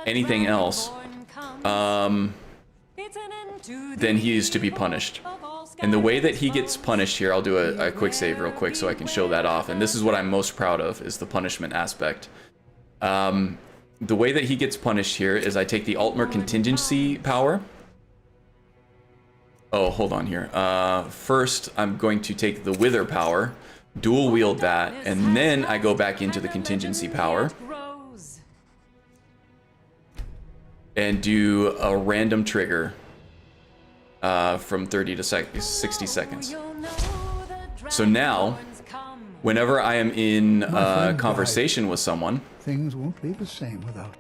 anything else, then he is to be punished. And the way that he gets punished here, I'll do a quick save real quick so I can show that off. And this is what I'm most proud of, is the punishment aspect. The way that he gets punished here is I take the Altmer contingency power. Oh, hold on here. First, I'm going to take the Wither power, dual wield that, and then I go back into the contingency power and do a random trigger from 30 to 60 seconds. So now, whenever I am in conversation with someone, things won't be the same without.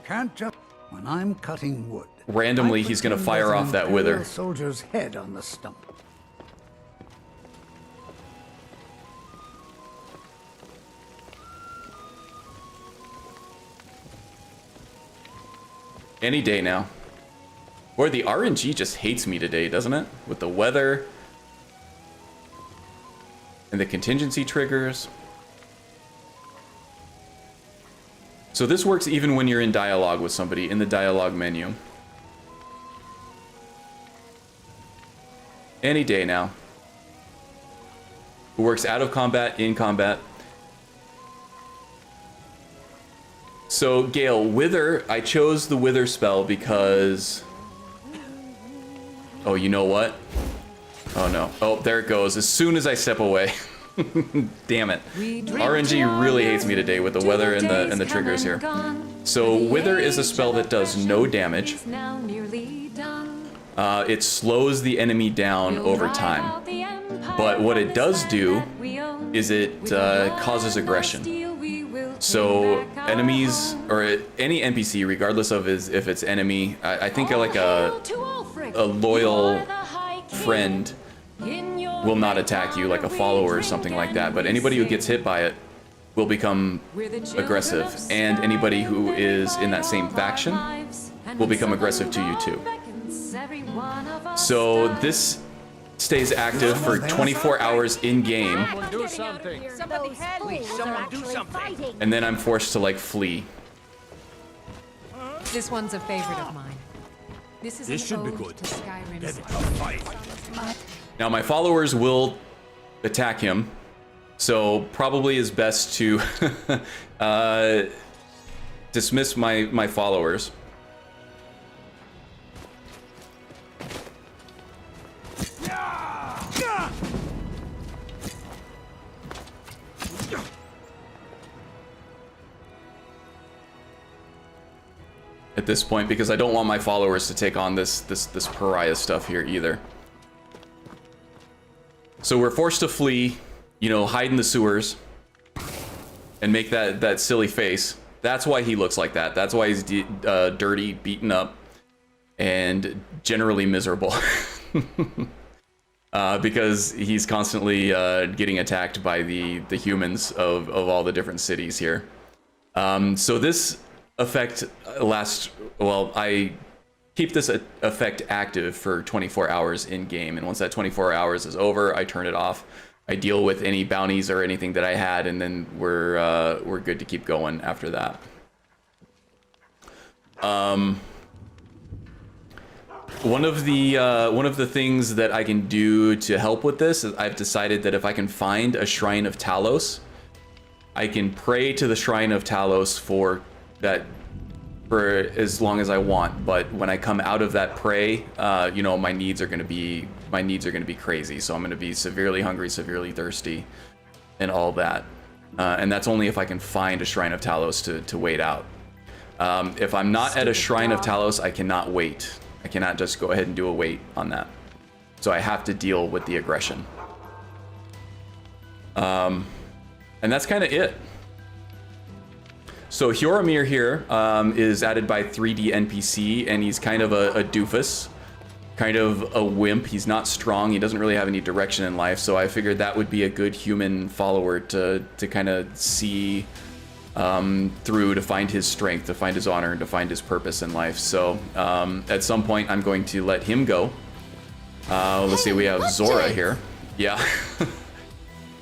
Can't just when I'm cutting wood. Randomly, he's going to fire off that Wither. Soldier's head on the stump. Any day now. Or the RNG just hates me today, doesn't it? With the weather and the contingency triggers. So this works even when you're in dialogue with somebody in the dialogue menu. Any day now. It works out of combat, in combat. So Gale, Wither, I chose the Wither spell because... Oh, you know what? Oh no. Oh, there it goes. As soon as I step away. Damn it. RNG really hates me today with the weather and the triggers here. So Wither is a spell that does no damage. It slows the enemy down over time. But what it does do is it causes aggression. So enemies, or any NPC, regardless of if it's enemy, I think like a loyal friend will not attack you, like a follower or something like that. But anybody who gets hit by it will become aggressive. And anybody who is in that same faction will become aggressive to you too. So this stays active for 24 hours in game. Do something. Please, someone do something. And then I'm forced to like flee. This one's a favorite of mine. This should be good. To Skyrim's fight. Now my followers will attack him, so probably is best to dismiss my followers. At this point, because I don't want my followers to take on this pariah stuff here either. So we're forced to flee, you know, hide in the sewers. and make that silly face. That's why he looks like that. That's why he's dirty, beaten up, and generally miserable. Because he's constantly getting attacked by the humans of all the different cities here. So this effect lasts, well, I keep this effect active for 24 hours in game, and once that 24 hours is over, I turn it off. I deal with any bounties or anything that I had, and then we're good to keep going after that. One of the things that I can do to help with this is I've decided that if I can find a Shrine of Talos, I can pray to the Shrine of Talos for as long as I want. But when I come out of that pray, you know, my needs are gonna be crazy. So I'm gonna be severely hungry, severely thirsty, and all that. And that's only if I can find a Shrine of Talos to wait out. If I'm not at a Shrine of Talos, I cannot wait. I cannot just go ahead and do a wait on that. So I have to deal with the aggression. And that's kind of it. So Hyoromir here is added by 3D NPC, and he's kind of a doofus, kind of a wimp. He's not strong. He doesn't really have any direction in life. So I figured that would be a good human follower to kind of see through, to find his strength, to find his honor, and to find his purpose in life. So at some point I'm going to let him go. Let's see, we have Zora here. Yeah.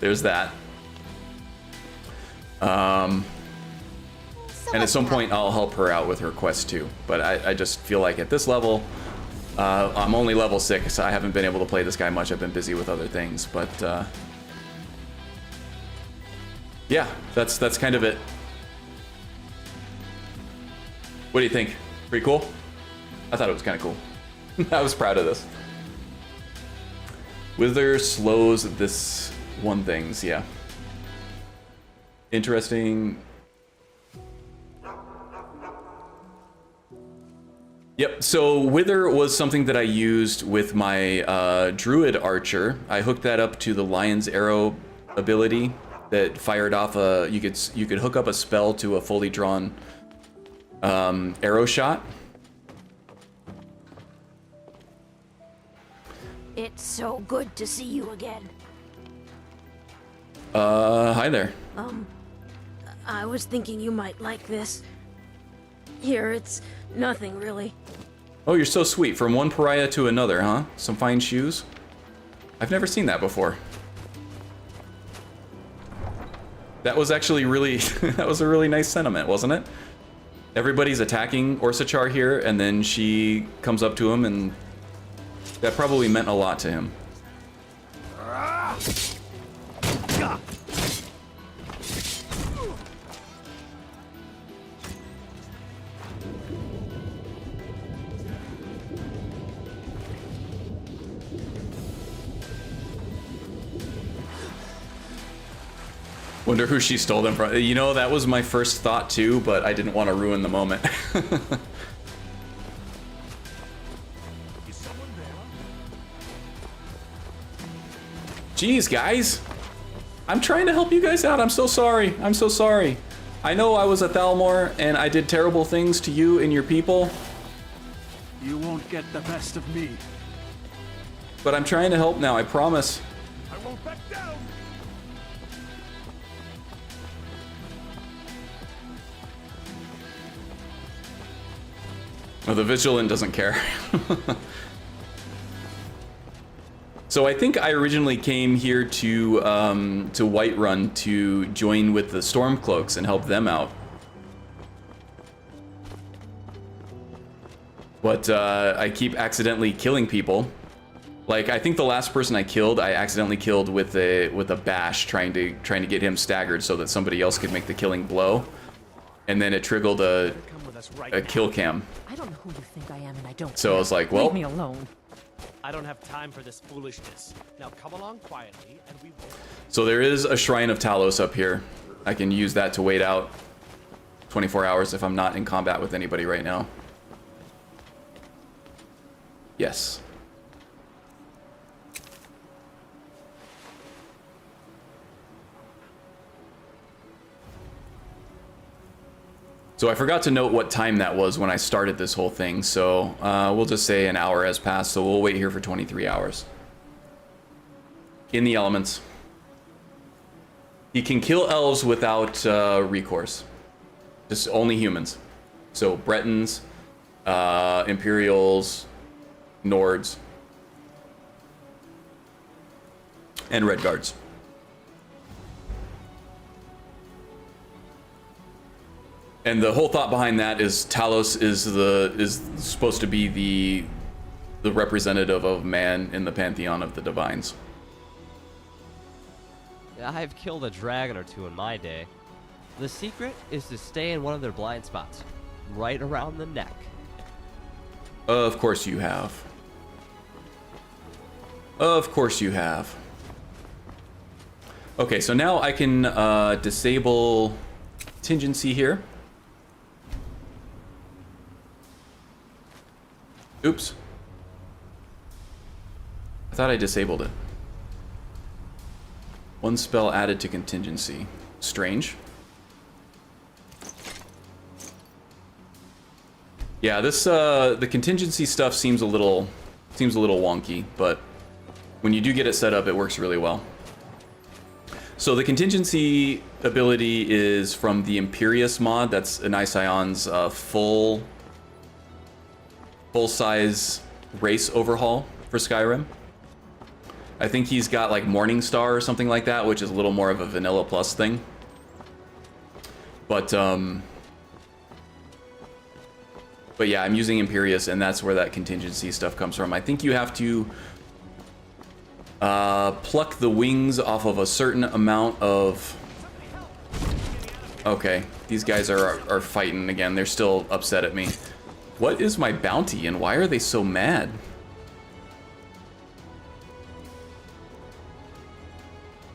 There's that. And at some point I'll help her out with her quest too. But I just feel like at this level, I'm only level 6. So I haven't been able to play this guy much. I've been busy with other things. But yeah, that's kind of it. What do you think? Pretty cool? I thought it was kind of cool. I was proud of this. Wither slows this one things, yeah. Interesting. Yep, so Wither was something that I used with my Druid Archer. I hooked that up to the Lion's Arrow ability that fired off a... You could hook up a spell to a fully drawn arrow shot. It's so good to see you again. Hi there. I was thinking you might like this. Here, it's nothing really. Oh, you're so sweet. From one pariah to another, huh? Some fine shoes? I've never seen that before. That was actually really... that was a really nice sentiment, wasn't it? Everybody's attacking Orsachar here, and then she comes up to him, and that probably meant a lot to him. Wonder who she stole them from. You know, that was my first thought too, but I didn't want to ruin the moment. Jeez, guys. I'm trying to help you guys out. I'm so sorry. I'm so sorry. I know I was a Thalmor and I did terrible things to you and your people. You won't get the best of me. But I'm trying to help now, I promise. I won't back down. Oh, the Vigilant doesn't care. So I think I originally came here to Whiterun to join with the Stormcloaks and help them out. But I keep accidentally killing people. Like, I think the last person I killed, I accidentally killed with a bash, trying to get him staggered so that somebody else could make the killing blow. And then it triggered a kill cam. I don't know who you think I am, and I don't. So I was like, well, leave me alone. I don't have time for this foolishness. Now come along quietly, and we will. So there is a Shrine of Talos up here. I can use that to wait out 24 hours if I'm not in combat with anybody right now. Yes. So I forgot to note what time that was when I started this whole thing, so we'll just say an hour has passed, so we'll wait here for 23 hours. In the elements. He can kill elves without recourse. Just only humans. So Bretons, Imperials, Nords, and Red Guards. And the whole thought behind that is Talos is supposed to be the representative of man in the pantheon of the divines. I've killed a dragon or two in my day. The secret is to stay in one of their blind spots, right around the neck. Of course you have. Of course you have. Okay, so now I can disable contingency here. Oops. I thought I disabled it. One spell added to contingency. Strange. Yeah, this the contingency stuff seems a little wonky, but when you do get it set up, it works really well. So the contingency ability is from the Imperius mod. That's enai-rim's full-size race overhaul for Skyrim. I think he's got like Morning Star or something like that, which is a little more of a vanilla plus thing. But yeah, I'm using Imperius, and that's where that contingency stuff comes from. I think you have to pluck the wings off of a certain amount of... Okay, these guys are fighting again. They're still upset at me. What is my bounty, and why are they so mad?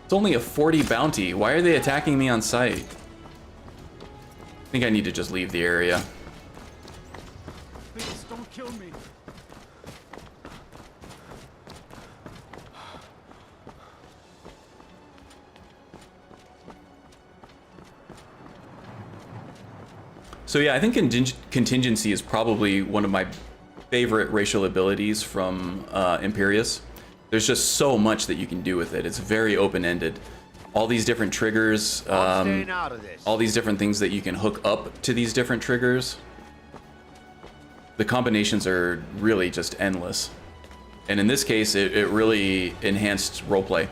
It's only a 40 bounty. Why are they attacking me on sight? I think I need to just leave the area. Please don't kill me. So yeah, I think contingency is probably one of my favorite racial abilities from Imperius. There's just so much that you can do with it. It's very open-ended. All these different triggers, all these different things that you can hook up to these different triggers. The combinations are really just endless. And in this case, it really enhanced roleplay.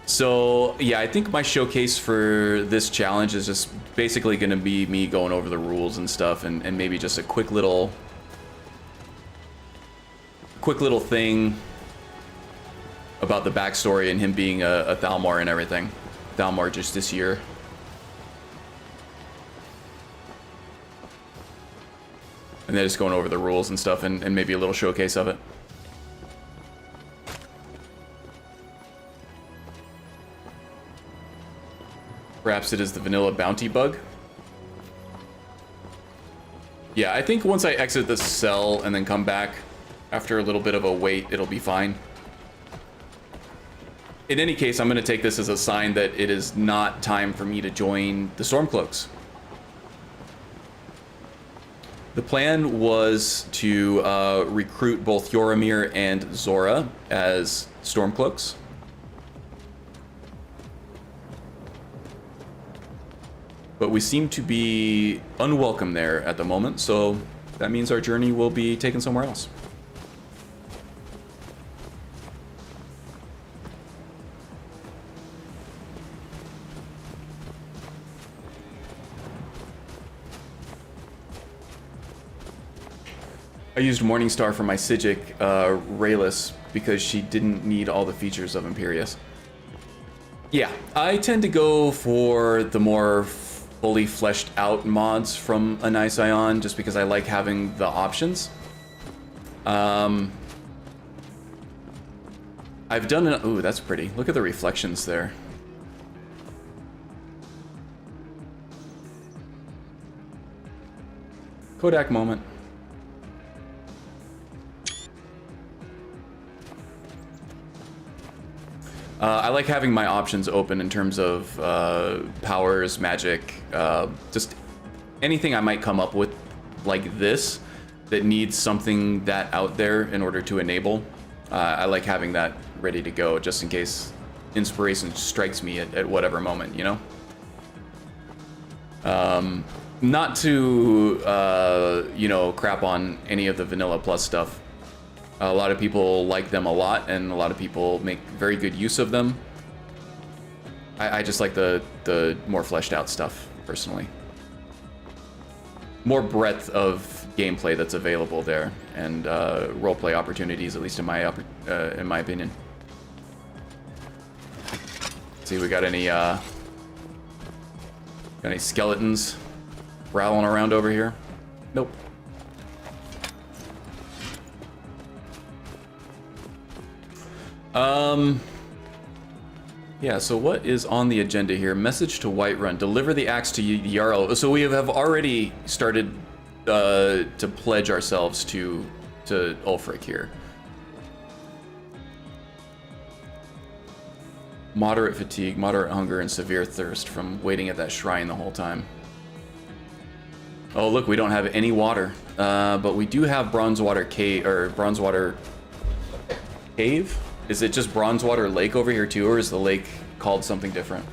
So yeah, I think my showcase for this challenge is just basically going to be me going over the rules and stuff, and maybe just a quick little thing about the backstory and him being a Thalmor and everything. Thalmor just this year. And then just going over the rules and stuff, and maybe a little showcase of it. Perhaps it is the vanilla bounty bug. Yeah, I think once I exit the cell and then come back after a little bit of a wait, it'll be fine. In any case, I'm going to take this as a sign that it is not time for me to join the Stormcloaks. The plan was to recruit both Yoramir and Zora as Stormcloaks. But we seem to be unwelcome there at the moment, so that means our journey will be taken somewhere else. I used Morningstar for my Sijic Rayless because she didn't need all the features of Imperius. Yeah, I tend to go for the more fully fleshed out mods from enai-rim just because I like having the options. I've done an... Ooh, that's pretty. Look at the reflections there. Kodak moment. I like having my options open in terms of powers, magic, just anything I might come up with like this that needs something that out there in order to enable, I like having that ready to go just in case inspiration strikes me at whatever moment, you know? Not to, you know, crap on any of the Vanilla Plus stuff. A lot of people like them a lot, and a lot of people make very good use of them. I just like the more fleshed out stuff, personally. More breadth of gameplay that's available there, and roleplay opportunities, at least in my opinion. Let's see, we got any skeletons prowling around over here? Nope. Yeah, so what is on the agenda here? Message to Whiterun. Deliver the axe to Jarl. So we have already started to pledge ourselves to Ulfric here. Moderate fatigue, moderate hunger, and severe thirst from waiting at that shrine the whole time. Oh, look, we don't have any water. But we do have Bronzewater Cave, or Bronzewater Cave? Is it just Bronzewater Lake over here too, or is the lake called something different?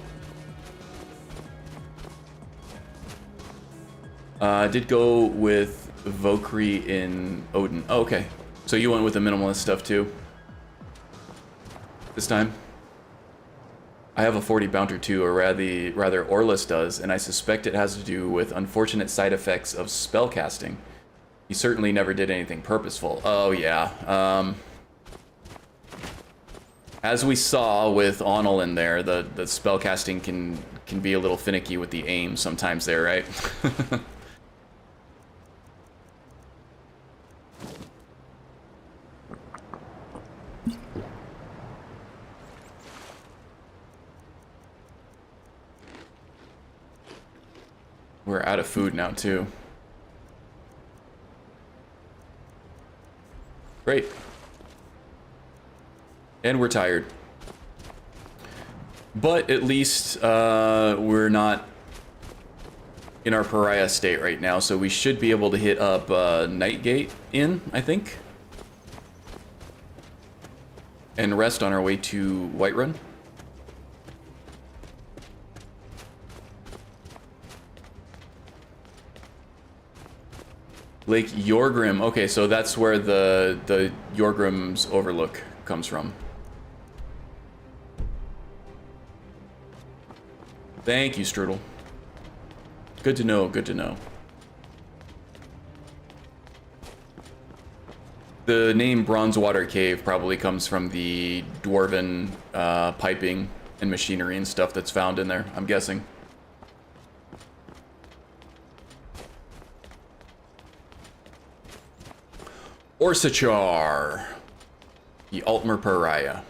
I did go with Vokri in Odin. Oh, okay. So you went with the minimalist stuff too? This time? I have a 40 bounter too, or rather Orlus does, and I suspect it has to do with unfortunate side effects of spellcasting. He certainly never did anything purposeful. Oh yeah. As we saw with Onel in there, the spellcasting can be a little finicky with the aim sometimes there, right? We're out of food now, too. Great. And we're tired. But at least we're not in our pariah state right now, so we should be able to hit up Nightgate Inn, I think. And rest on our way to Whiterun. Lake Yorgrim. Okay, so that's where the Yorgrim's Overlook comes from. Thank you, Strudel. Good to know, good to know. The name Bronzewater Cave probably comes from the dwarven piping and machinery and stuff that's found in there, I'm guessing. Orsachar, the Altmer Pariah.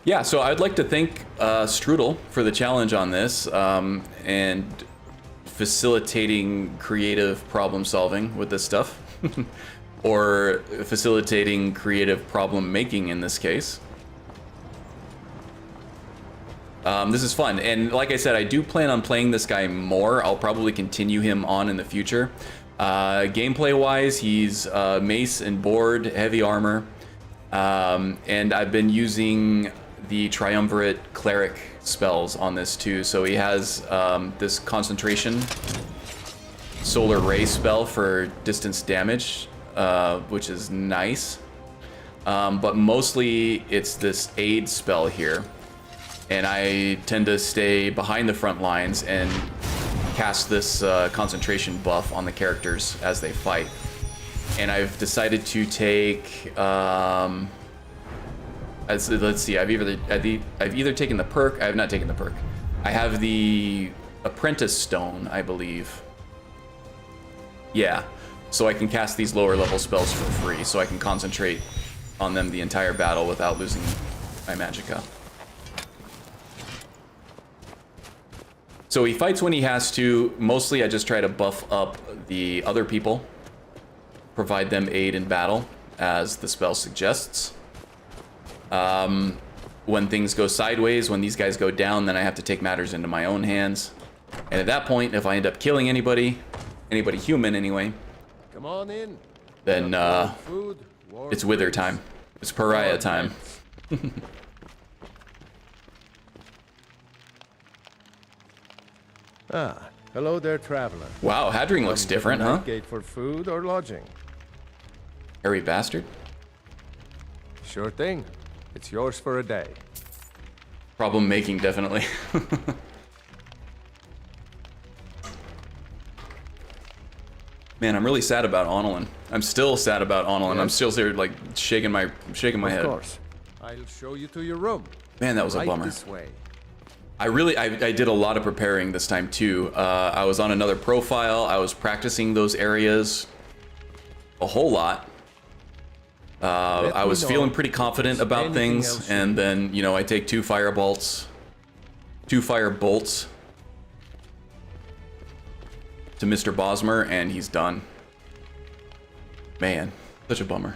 Yeah, so I'd like to thank Strudel for the challenge on this and facilitating creative problem solving with this stuff, or facilitating creative problem making in this case. This is fun, and like I said, I do plan on playing this guy more. I'll probably continue him on in the future. Gameplay wise, he's mace and board, heavy armor, and I've been using the triumvirate cleric spells on this too. So he has this concentration solar ray spell for distance damage, which is nice, but mostly it's this aid spell here, and I tend to stay behind the front lines and cast this concentration buff on the characters as they fight. And I've decided to take let's see, I've either taken the perk. I have not taken the perk. I have the apprentice stone, I believe. Yeah, so I can cast these lower level spells for free, so I can concentrate on them the entire battle without losing my magicka. So he fights when he has to. Mostly I just try to buff up the other people, provide them aid in battle, as the spell suggests. When things go sideways, when these guys go down, then I have to take matters into my own hands. And at that point, if I end up killing anybody human anyway, Come on in. then Food, it's wither time. It's pariah time. Ah, hello there, traveler. Wow, Hadring looks Come to different, the huh? night Gate for food or lodging? Hairy bastard. Sure thing. It's yours for a day. Problem making, definitely. Man, I'm really sad about Onelin. I'm still sad about Onelin. I'm still there, like shaking my head. Of course. I'll show you to your room. Man, that was a Right bummer. this way. I did a lot of preparing this time too. I was on another profile. I was practicing those areas a whole lot. I was feeling pretty confident about things, and then, you know, I take 2 fire bolts to Mr. Bosmer, and he's done. Man, such a bummer.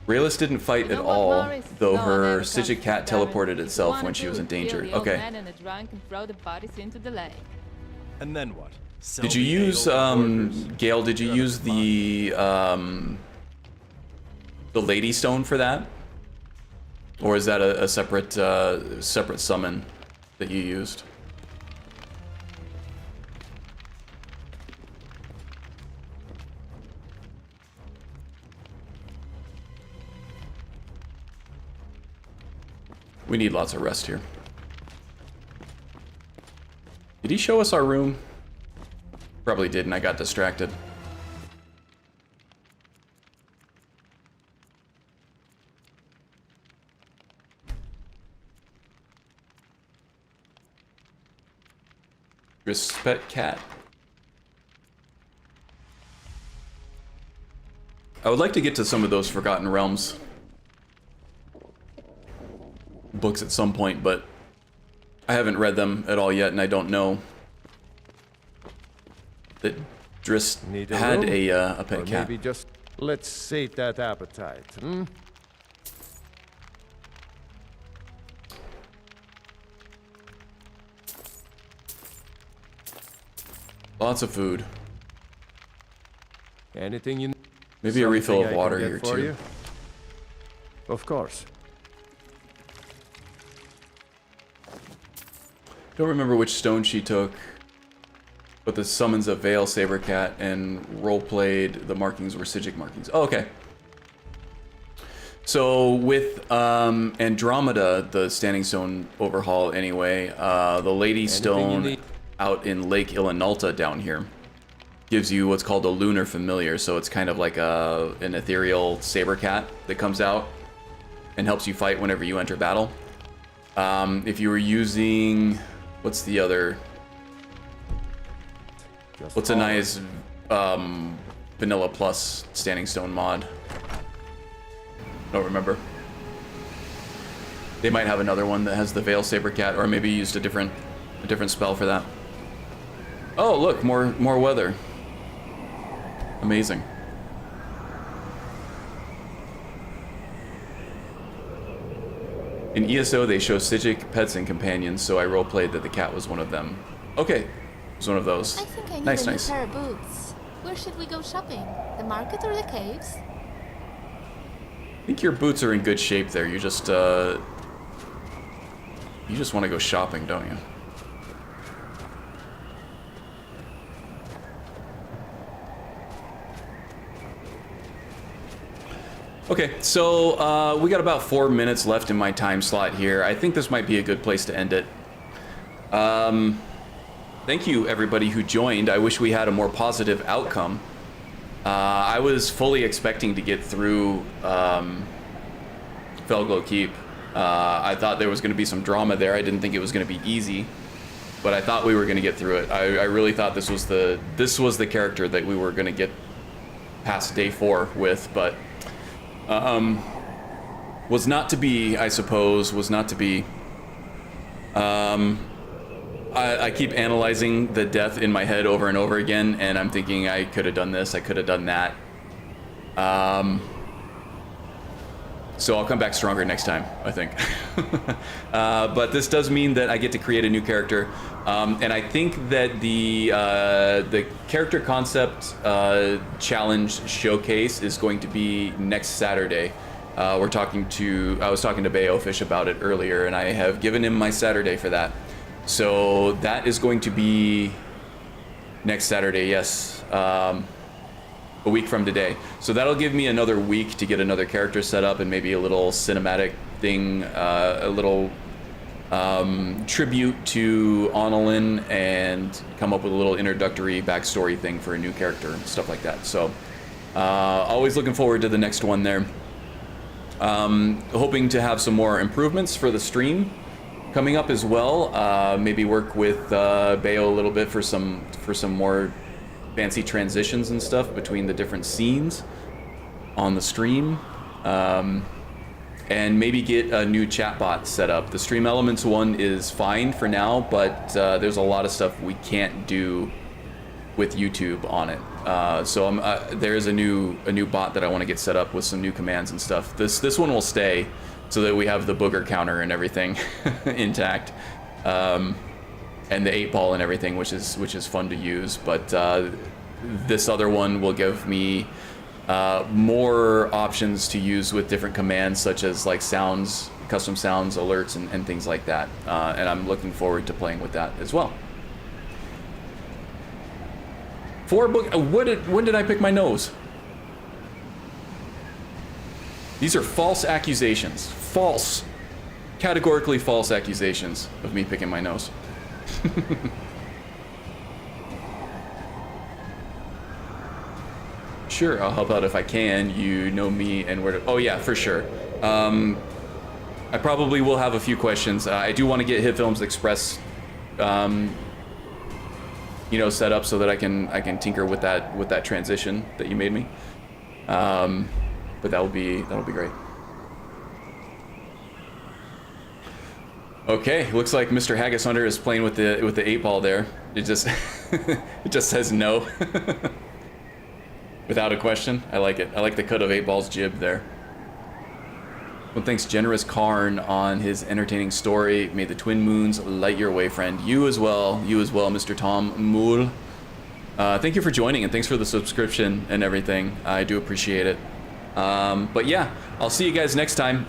Raylis didn't fight at all, though her Sigic cat teleported itself when she was endangered. Okay. And then what? Did you use, Gale, did you use the Lady Stone for that? Or is that a separate, separate summon that you used? We need lots of rest here. Did he show us our room? Probably didn't. I got distracted. Respect cat. I would like to get to some of those Forgotten Realms books at some point, but I haven't read them at all yet, and I don't know that Driss had a pet cat. Maybe just let's sate that appetite, hmm? Lots of food. Anything you... Maybe a refill of water here too. You? Of course. Don't remember which stone she took, but the summons of Veil Sabercat and roleplayed the markings were Sigic markings. Oh, okay. So with Andromeda, the Standing Stone overhaul anyway, the Lady Stone out in Lake Ilinalta down here gives you what's called a Lunar Familiar, so it's kind of like an ethereal Sabercat that comes out and helps you fight whenever you enter battle. If you were using... What's the other? What's Enai's Vanilla Plus Standing Stone mod? Don't remember. They might have another one that has the Veil Sabercat, or maybe used a different spell for that. Oh, look, more weather. Amazing. In ESO, they show Sigic pets and companions, so I roleplayed that the cat was one of them. Okay, it was one of those. I think I need Nice, a nice. new pair of boots. Where should we go shopping? The market or the caves? I think your boots are in good shape there. You just want to go shopping, don't you? Okay, so we got about 4 minutes left in my time slot here. I think this might be a good place to end it. Thank you, everybody who joined. I wish we had a more positive outcome. I was fully expecting to get through Fellglow Keep. I thought there was going to be some drama there. I didn't think it was going to be easy, but I thought we were going to get through it. I really thought this was the character that we were going to get past day 4 with, but was not to be, I suppose. Was not to be. I keep analyzing the death in my head over and over again, and I'm thinking I could have done this, I could have done that. So I'll come back stronger next time, I think. But this does mean that I get to create a new character. And I think that the character concept challenge showcase is going to be next Saturday. I was talking to Bayofish about it earlier, and I have given him my Saturday for that. So that is going to be next Saturday, yes. A week from today. So that'll give me another week to get another character set up and maybe a little cinematic thing, a little tribute to Onelin, and come up with a little introductory backstory thing for a new character and stuff like that. So always looking forward to the next one there. Hoping to have some more improvements for the stream coming up as well. Maybe work with Bayo a little bit for some more fancy transitions and stuff between the different scenes on the stream, and maybe get a new chatbot set up. The Stream Elements one is fine for now, but there's a lot of stuff we can't do with YouTube on it. So there is a new bot that I want to get set up with some new commands and stuff. This one will stay so that we have the booger counter and everything intact. And the 8-ball and everything, which is fun to use, but this other one will give me more options to use with different commands, such as like sounds, custom sounds, alerts, and things like that. And I'm looking forward to playing with that as well. When did I pick my nose? These are false accusations. False, categorically false accusations of me picking my nose. Sure, I'll help out if I can. You know me and where to... Oh yeah, for sure. I probably will have a few questions. I do want to get Hit Films Express, set up so that I can tinker with that transition that you made me. But that'll be great. Okay, looks like Mr. Haggis Hunter is playing with the 8-ball there. It just it just says no. Without a question. I like it. I like the cut of 8-ball's jib there. Well, thanks Generous Cairn on his entertaining story. May the twin moons light your way, friend. You as well, Mr. Tom Mool. Thank you for joining, and thanks for the subscription and everything. I do appreciate it. But yeah, I'll see you guys next time.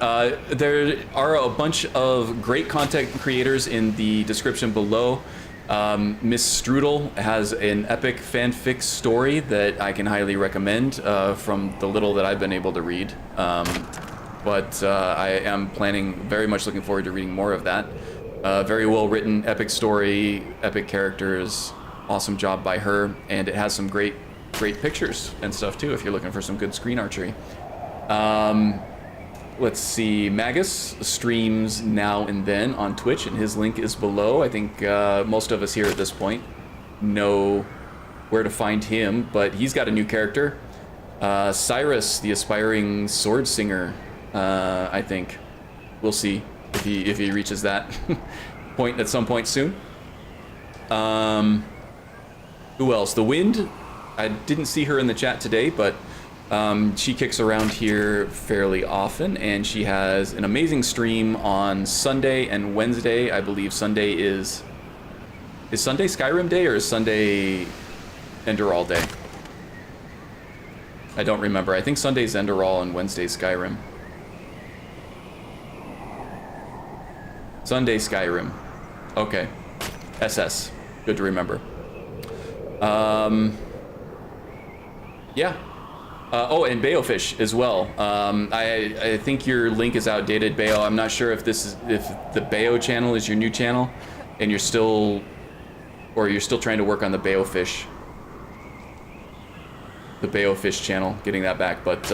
There are a bunch of great content creators in the description below. Miss Strudel has an epic fanfic story that I can highly recommend from the little that I've been able to read. But I am very much looking forward to reading more of that. Very well written, epic story, epic characters, awesome job by her, and it has some great pictures and stuff too if you're looking for some good screen archery. Let's see, Magus streams now and then on Twitch, and his link is below. I think most of us here at this point know where to find him, but he's got a new character. Cyrus, the aspiring sword singer, I think. We'll see if he reaches that point at some point soon. Who else? The Wind. I didn't see her in the chat today, but she kicks around here fairly often, and she has an amazing stream on Sunday and Wednesday. I believe Sunday is Sunday Skyrim Day, or is Sunday Enderall Day? I don't remember. I think Sunday's Enderall and Wednesday's Skyrim. Sunday Skyrim. Okay. SS. Good to remember. Yeah. Oh, and Bayofish as well. I think your link is outdated, Bayo. I'm not sure if the Bayo channel is your new channel, and you're still trying to work on the Bayofish channel, getting that back. But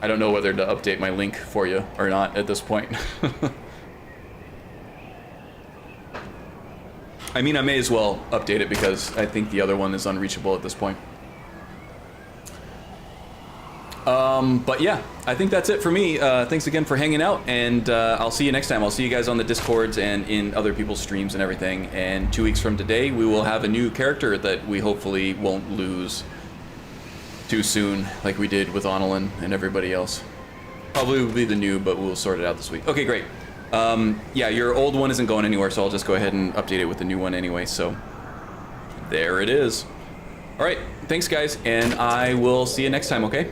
I don't know whether to update my link for you or not at this point. I mean, I may as well update it because I think the other one is unreachable at this point. But yeah, I think that's it for me. Thanks again for hanging out, and I'll see you next time. I'll see you guys on the Discords and in other people's streams and everything. And 2 weeks from today, we will have a new character that we hopefully won't lose too soon, like we did with Onelin and everybody else. Probably will be the new, but we'll sort it out this week. Okay, great. Yeah, your old one isn't going anywhere, so I'll just go ahead and update it with the new one anyway, so there it is. All right, thanks guys, and I will see you next time, okay?